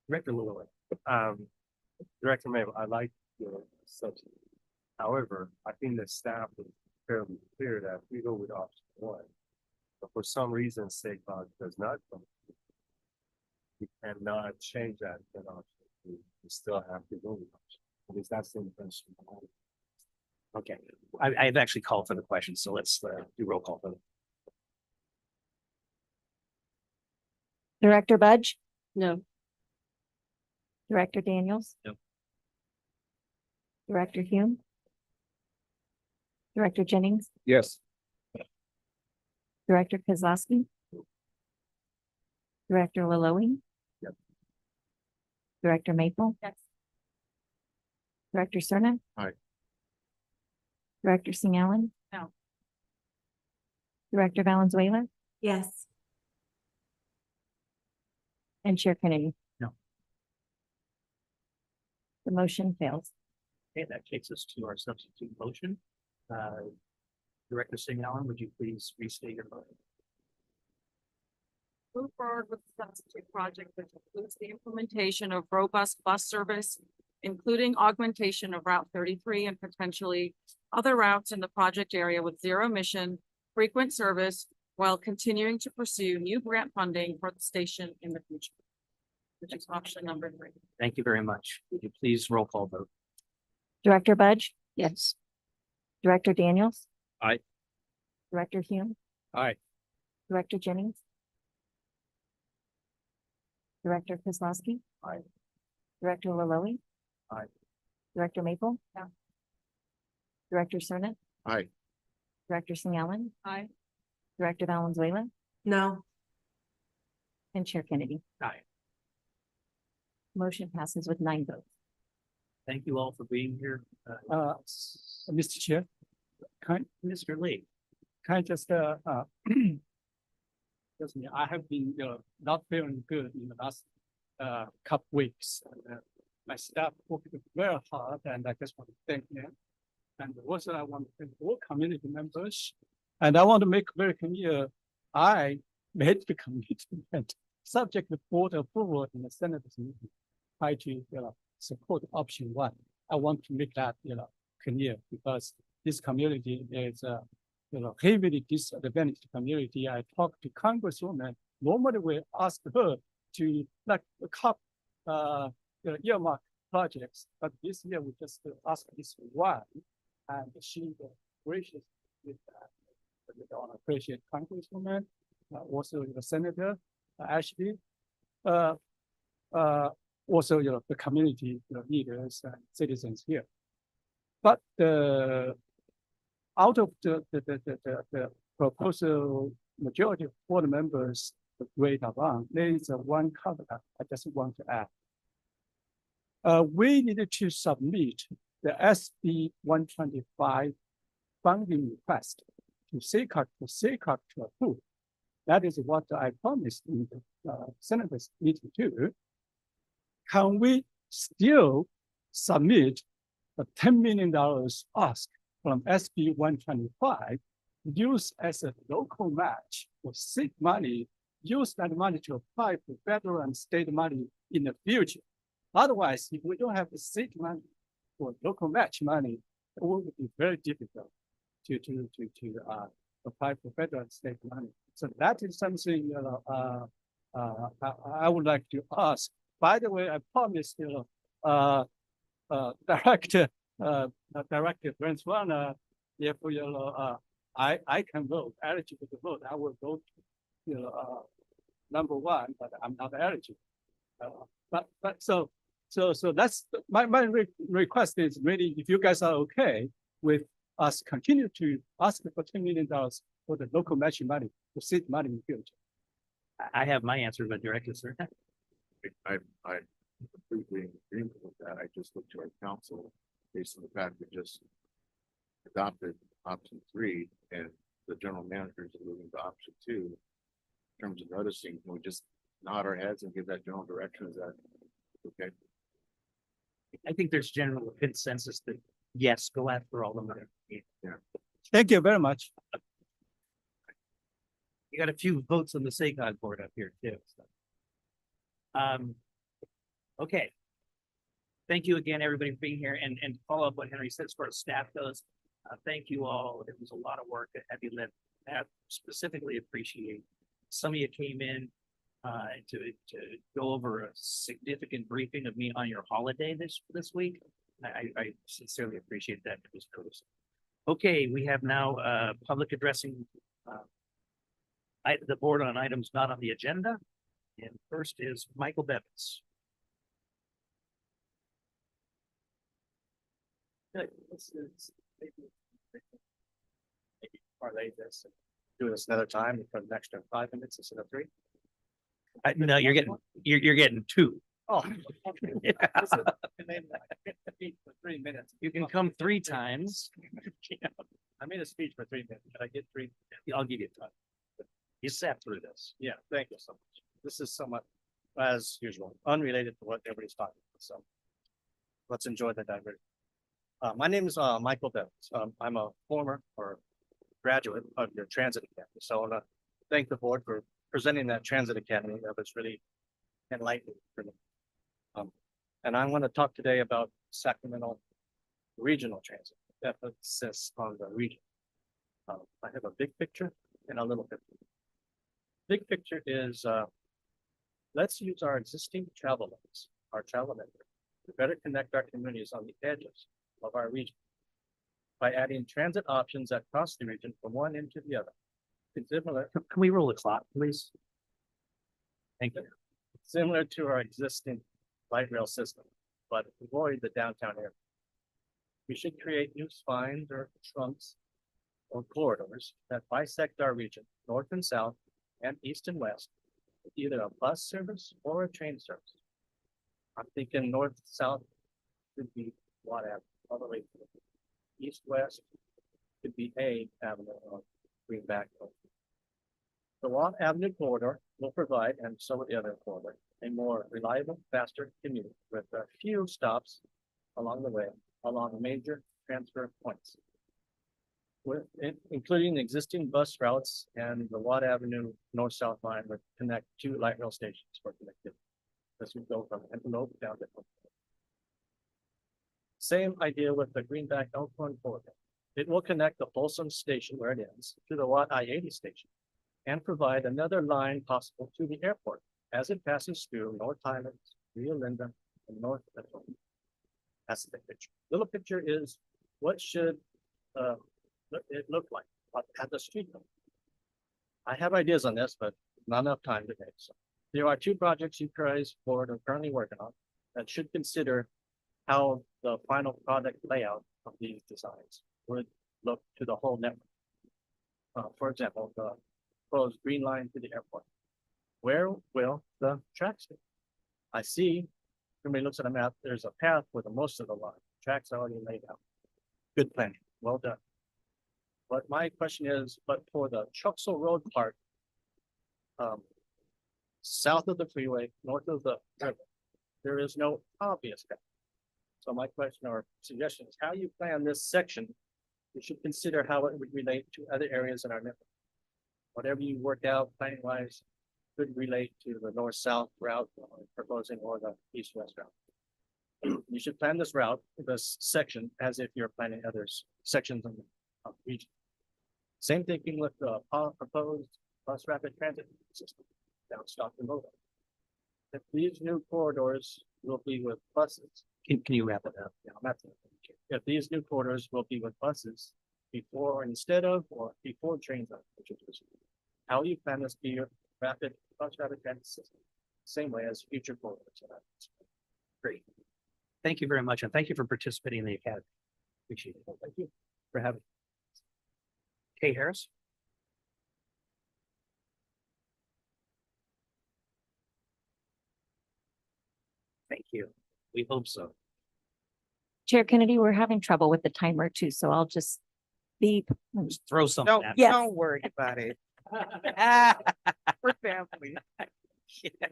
Director Lillard. Director Mayo, I like your substitute. However, I think the staff is fairly clear that we go with option one. But for some reason, SACOG does not come. We cannot change that in option. We still have to go with option. At least that's the impression. Okay, I've actually called for the question, so let's do roll call for them. Director Budge, No. Director Daniels. No. Director Hume. Director Jennings, Yes. Director Kozlowski. Director Malloy. Yep. Director Maple. Yes. Director Cerna. Aye. Director Sing Allen. No. Director Valenzuela Yes. and Chair Kennedy. No. The motion fails. Okay, that takes us to our substitute motion. Director Sing Allen, would you please restate your vote? Move forward with the substitute project, which includes the implementation of robust bus service, including augmentation of Route 33 and potentially other routes in the project area with zero emission, frequent service, while continuing to pursue new grant funding for the station in the future. Which is option number 3. Thank you very much. Would you please roll call vote? Director Budge. Yes. Director Daniels. Aye. Director Hume. Aye. Director Jennings. Director Kozlowski. Aye. Director Malloy. Aye. Director Maple. No. Director Cerna. Aye. Director Sing Allen. Aye. Director Valenzuela No. and Chair Kennedy. Aye. Motion passes with 9 votes. Thank you all for being here. Mr. Chair, Mr. Lee. can I just, excuse me, I have been, not feeling good in the last, couple weeks. My staff worked very hard and I just want to thank them. And also I want to thank all community members. And I want to make very clear, I made the commitment, subject to board approval in the Senate's meeting, try to, support option 1. I want to make that, clear because this community is, heavily disadvantaged community. I talked to Congresswoman. Normally we ask her to like earmark projects, but this year we just ask this one, and she gracious with that. We don't appreciate Congresswoman, also the Senator Ashby, also the community leaders and citizens here. But out of the proposal, majority of board members agreed upon, there is one caveat I just want to add. We needed to submit the SB 125 funding request to SACOG to approve. That is what I promised in the Senator's meeting too. Can we still submit a $10 million ask from SB 125, used as a local match for state money, use that money to apply for federal and state money in the future? Otherwise, if we don't have the state money or local match money, it will be very difficult to apply for federal and state money. So that is something I would like to ask. By the way, I promised Director Valenzuela, if I can vote, eligible to vote, I will vote number 1, but I'm not eligible. So that's my request is really, if you guys are okay with us continue to ask for $10 million for the local matching money, for state money in the future. I have my answer, but Director Sir. I completely agree with that. I just looked to our council based on the fact we just adopted option 3 and the general managers are moving to option 2. In terms of the other things, can we just nod our heads and give that general direction? Is that okay? I think there's general consensus that yes, go after all the money. Yeah. Thank you very much. You got a few votes on the SACOG board up here too. So. Okay. Thank you again, everybody, for being here and to follow up what Henry said as far as staff goes. Thank you all. It was a lot of work, a heavy lift. I specifically appreciate some of you came in to go over a significant briefing of me on your holiday this week. I sincerely appreciate that. It was noticed. Okay, we have now public addressing the board on items not on the agenda. And first is Michael Bevins. Good. Maybe parlay this. do this another time for an extra 5 minutes instead of 3? No, you're getting two. Oh. Yeah. For 3 minutes. You can come 3 times. I made a speech for 3 minutes. Can I get 3? I'll give you time. You sat through this. Yeah, thank you so much. This is somewhat, as usual, unrelated to what everybody's talking about, so let's enjoy the diversion. My name is Michael Bevins. I'm a former or graduate of your Transit Academy, so I want to thank the board for presenting that Transit Academy. That was really enlightening for me. And I want to talk today about Sacramento Regional Transit, emphasis on the region. I have a big picture and a little picture. Big picture is, let's use our existing travel lanes, our travel network, to better connect our communities on the edges of our region by adding transit options that cross the region from one end to the other. Similar, Can we roll the clock, please? Thank you. similar to our existing light rail system, but avoid the downtown area. We should create new spines or trunks or corridors that bisect our region, north and south, and east and west, with either a bus service or a train service. I'm thinking north-south could be Watt Avenue, all the way to the east-west could be A Avenue or Greenback. The Watt Avenue corridor will provide, and so will the other corridor, a more reliable, faster commute with a few stops along the way, along major transfer points. Including existing bus routes and the Watt Avenue north-south line would connect 2 light rail stations for connectivity. This would go from Antelope down to Elkhorn. Same idea with the Greenback Elkhorn corridor. It will connect the Folsom station where it ends to the Watt I-80 station and provide another line possible to the airport as it passes through North Highlands, Rio Linda, and North Elkhorn. That's the big picture. Little picture is what should it look like at the street level. I have ideas on this, but not enough time today. So there are 2 projects you guys board are currently working on that should consider how the final product layout of these designs would look to the whole network. For example, the proposed green line to the airport. Where will the tracks be? I see, everybody looks at a map, there's a path with most of the line. Tracks are already laid out. Good planning, well done. But my question is, but for the Chuxell Road part, south of the freeway, north of the river, there is no obvious path. So my question or suggestion is how you plan this section, you should consider how it would relate to other areas in our network. Whatever you work out planning wise could relate to the north-south route proposing or the east-west route. You should plan this route, this section, as if you're planning other sections of the region. Same thinking with the proposed bus rapid transit system down Stockton Boulevard. If these new corridors will be with buses. Can you wrap it up? Yeah, I'm at the- If these new corridors will be with buses before or instead of or before trains are introduced. How you plan this be your bus rapid transit system, same way as future corridors. Great. Thank you very much, and thank you for participating in the academy. Appreciate it. Thank you for having. Kay Harris. Thank you. We hope so. Chair Kennedy, we're having trouble with the timer too, so I'll just beep. Just throw something Don't, at me. Yes. don't worry about it. We're family. Yeah.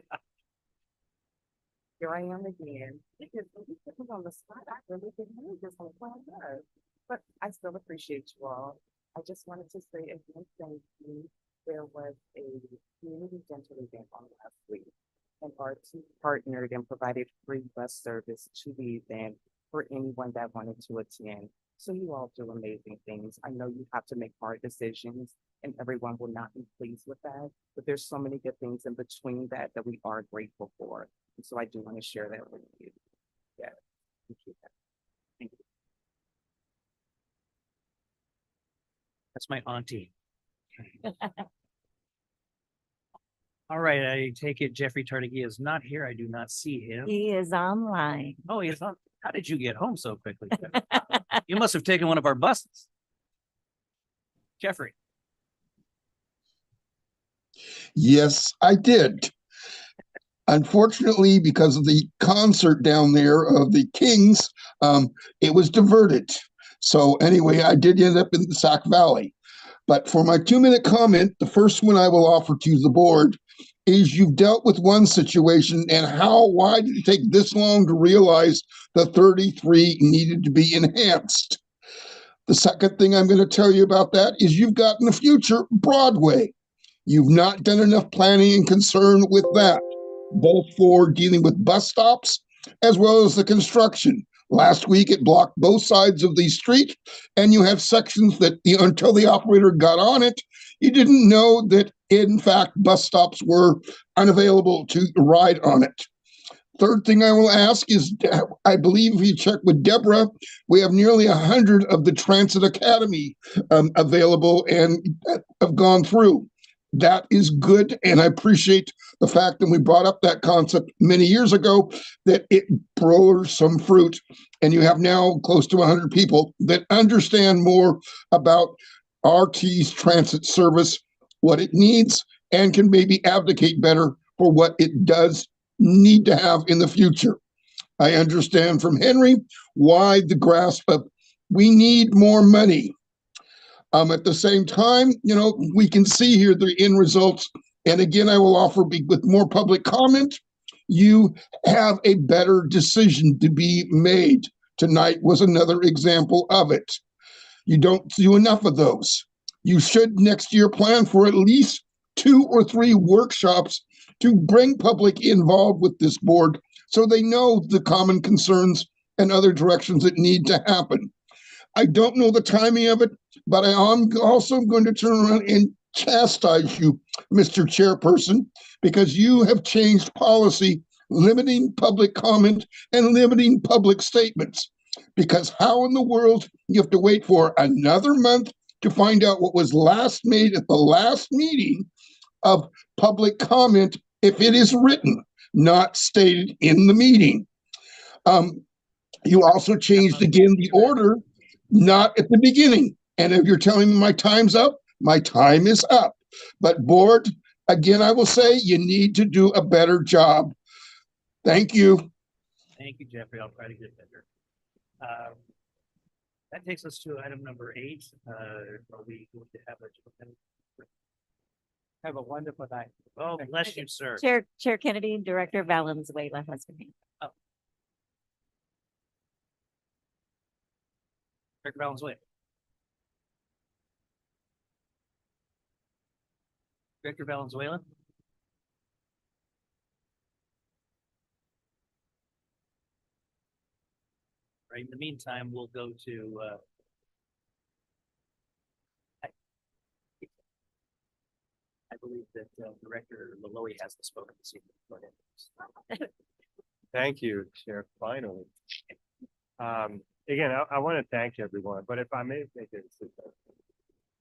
Here I am again. Because when you put me on the spot, I really didn't know this whole plan was. But I still appreciate you all. I just wanted to say again, thank you. There was a community dental event on last week. And our team partnered and provided free bus service to the event for anyone that wanted to attend. So you all do amazing things. I know you have to make hard decisions and everyone will not be pleased with that, but there's so many good things in between that we are grateful for. And so I do want to share that with you. Yeah. Thank you. Thank you. That's my auntie. All right, I take it Jeffrey Tardigui is not here. I do not see him. He is online. Oh, he is on. How did you get home so quickly? You must have taken one of our buses. Jeffrey. Yes, I did. Unfortunately, because of the concert down there of the Kings, it was diverted. So anyway, I did end up in the Sac Valley. But for my 2-minute comment, the first one I will offer to the board is you've dealt with one situation and why did it take this long to realize the 33 needed to be enhanced? The second thing I'm going to tell you about that is you've got in the future Broadway. You've not done enough planning and concern with that, both for dealing with bus stops as well as the construction. Last week, it blocked both sides of the street, and you have sections that until the operator got on it, you didn't know that, in fact, bus stops were unavailable to ride on it. Third thing I will ask is, I believe if you check with Deborah, we have nearly 100 of the Transit Academy available and have gone through. That is good, and I appreciate the fact that we brought up that concept many years ago, that it bore some fruit, and you have now close to 100 people that understand more about RT's transit service, what it needs, and can maybe advocate better for what it does need to have in the future. I understand from Henry why the grasp of we need more money. At the same time, we can see here the end results. And again, I will offer with more public comment, you have a better decision to be made. Tonight was another example of it. You don't do enough of those. You should next year plan for at least 2 or 3 workshops to bring public involved with this board so they know the common concerns and other directions that need to happen. I don't know the timing of it, but I am also going to turn around and chastise you, Mr. Chairperson, because you have changed policy limiting public comment and limiting public statements. Because how in the world you have to wait for another month to find out what was last made at the last meeting of public comment if it is written, not stated in the meeting. You also changed again the order, not at the beginning. And if you're telling me my time's up, my time is up. But board, again, I will say you need to do a better job. Thank you. Thank you, Jeffrey. I'll try to get better. That takes us to item number 8. Are we going to have a wonderful night? Oh, bless you, sir. Chair Kennedy, Director Valenzuela has been named. Oh. Director Valenzuela. Director Valenzuela. Right. In the meantime, we'll go to I believe that Director Malloy hasn't spoken this evening. Go ahead. Thank you, Chair. Finally. Again, I want to thank everyone, but if I may make a suggestion,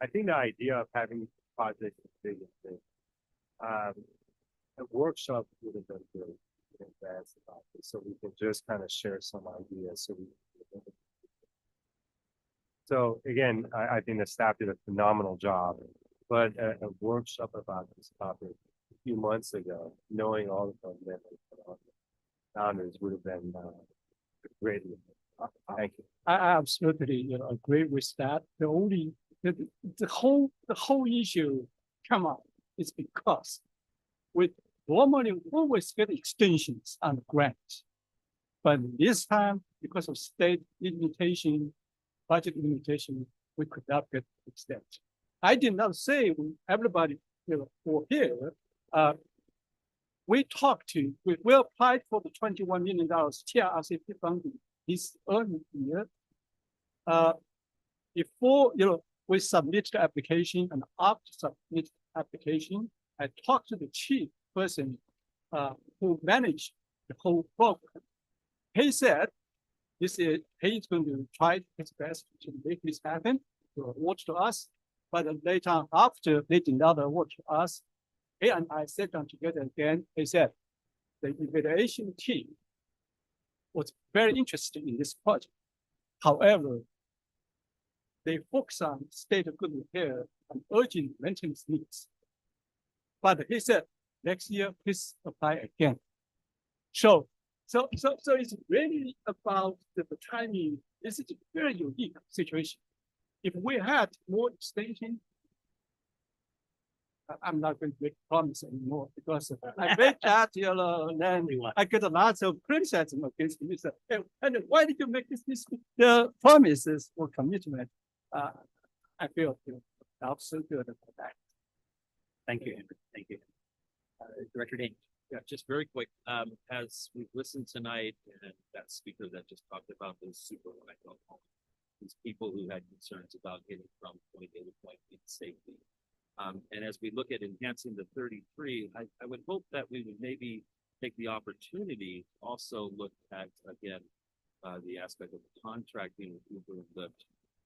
I think the idea of having projects as big as this, a workshop would have been good in advance about this, so we can just kind of share some ideas. So again, I think the staff did a phenomenal job, but a workshop about this topic a few months ago, knowing all the founders would have been great. Thank you. I absolutely, agree with that. The whole issue come up is because with normally we always get extensions on grants, but this time because of state limitation, budget limitation, we could not get extension. I did not say when everybody for here. We applied for the $21 million TRCP funding this early year. Before we submit the application, and after submit application, I talked to the chief person who managed the whole program. He said he's going to try his best to make this happen, to award to us. But later on, after they did not award to us, he and I sat down together again. He said the evaluation team was very interested in this project. However, they focus on state of good repair and urgent maintenance needs. but he said next year, please apply again. So it's really about the timing. This is a very unique situation. If we had more extension, I'm not going to make promise anymore because I made that, then I get a lot of criticism against me. So, hey, and why did you make this the promises or commitment? I feel not so good about that. Thank you, Henry. Thank you. Director Dane. Yeah, just very quick, as we've listened tonight, and that speaker that just talked about those super these people who had concerns about getting from point A to point B safely. And as we look at enhancing the 33, I would hope that we would maybe take the opportunity to also look at, again, the aspect of contracting with Uber and Lyft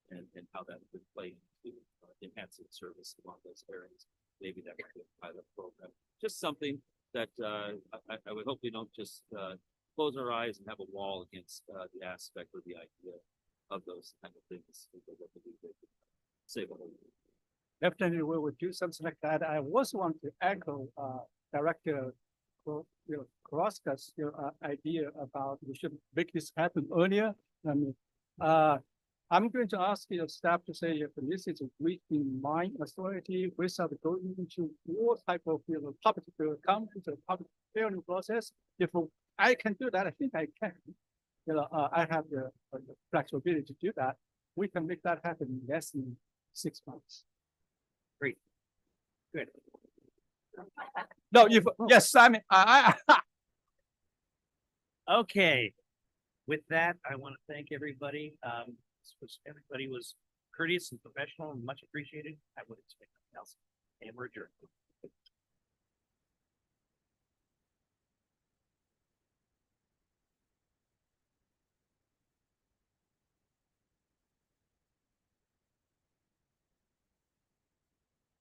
and how that would play into enhancing service along those areas. Maybe that would be a pilot program. Just something that I would hope we don't just close our eyes and have a wall against the aspect or the idea of those kind of things. Save a whole. Definitely we will do something like that. I also want to echo Director Koroska's idea about we should make this happen earlier. I mean, I'm going to ask your staff to say if this is within my authority without going into all type of public comment or public hearing process. If I can do that, I think I can. I have the flexibility to do that. We can make that happen in less than 6 months. Great. Good. No, yes, I mean, Okay. With that, I want to thank everybody. Everybody was courteous and professional and much appreciated. I would expect nothing else. And we're adjourned.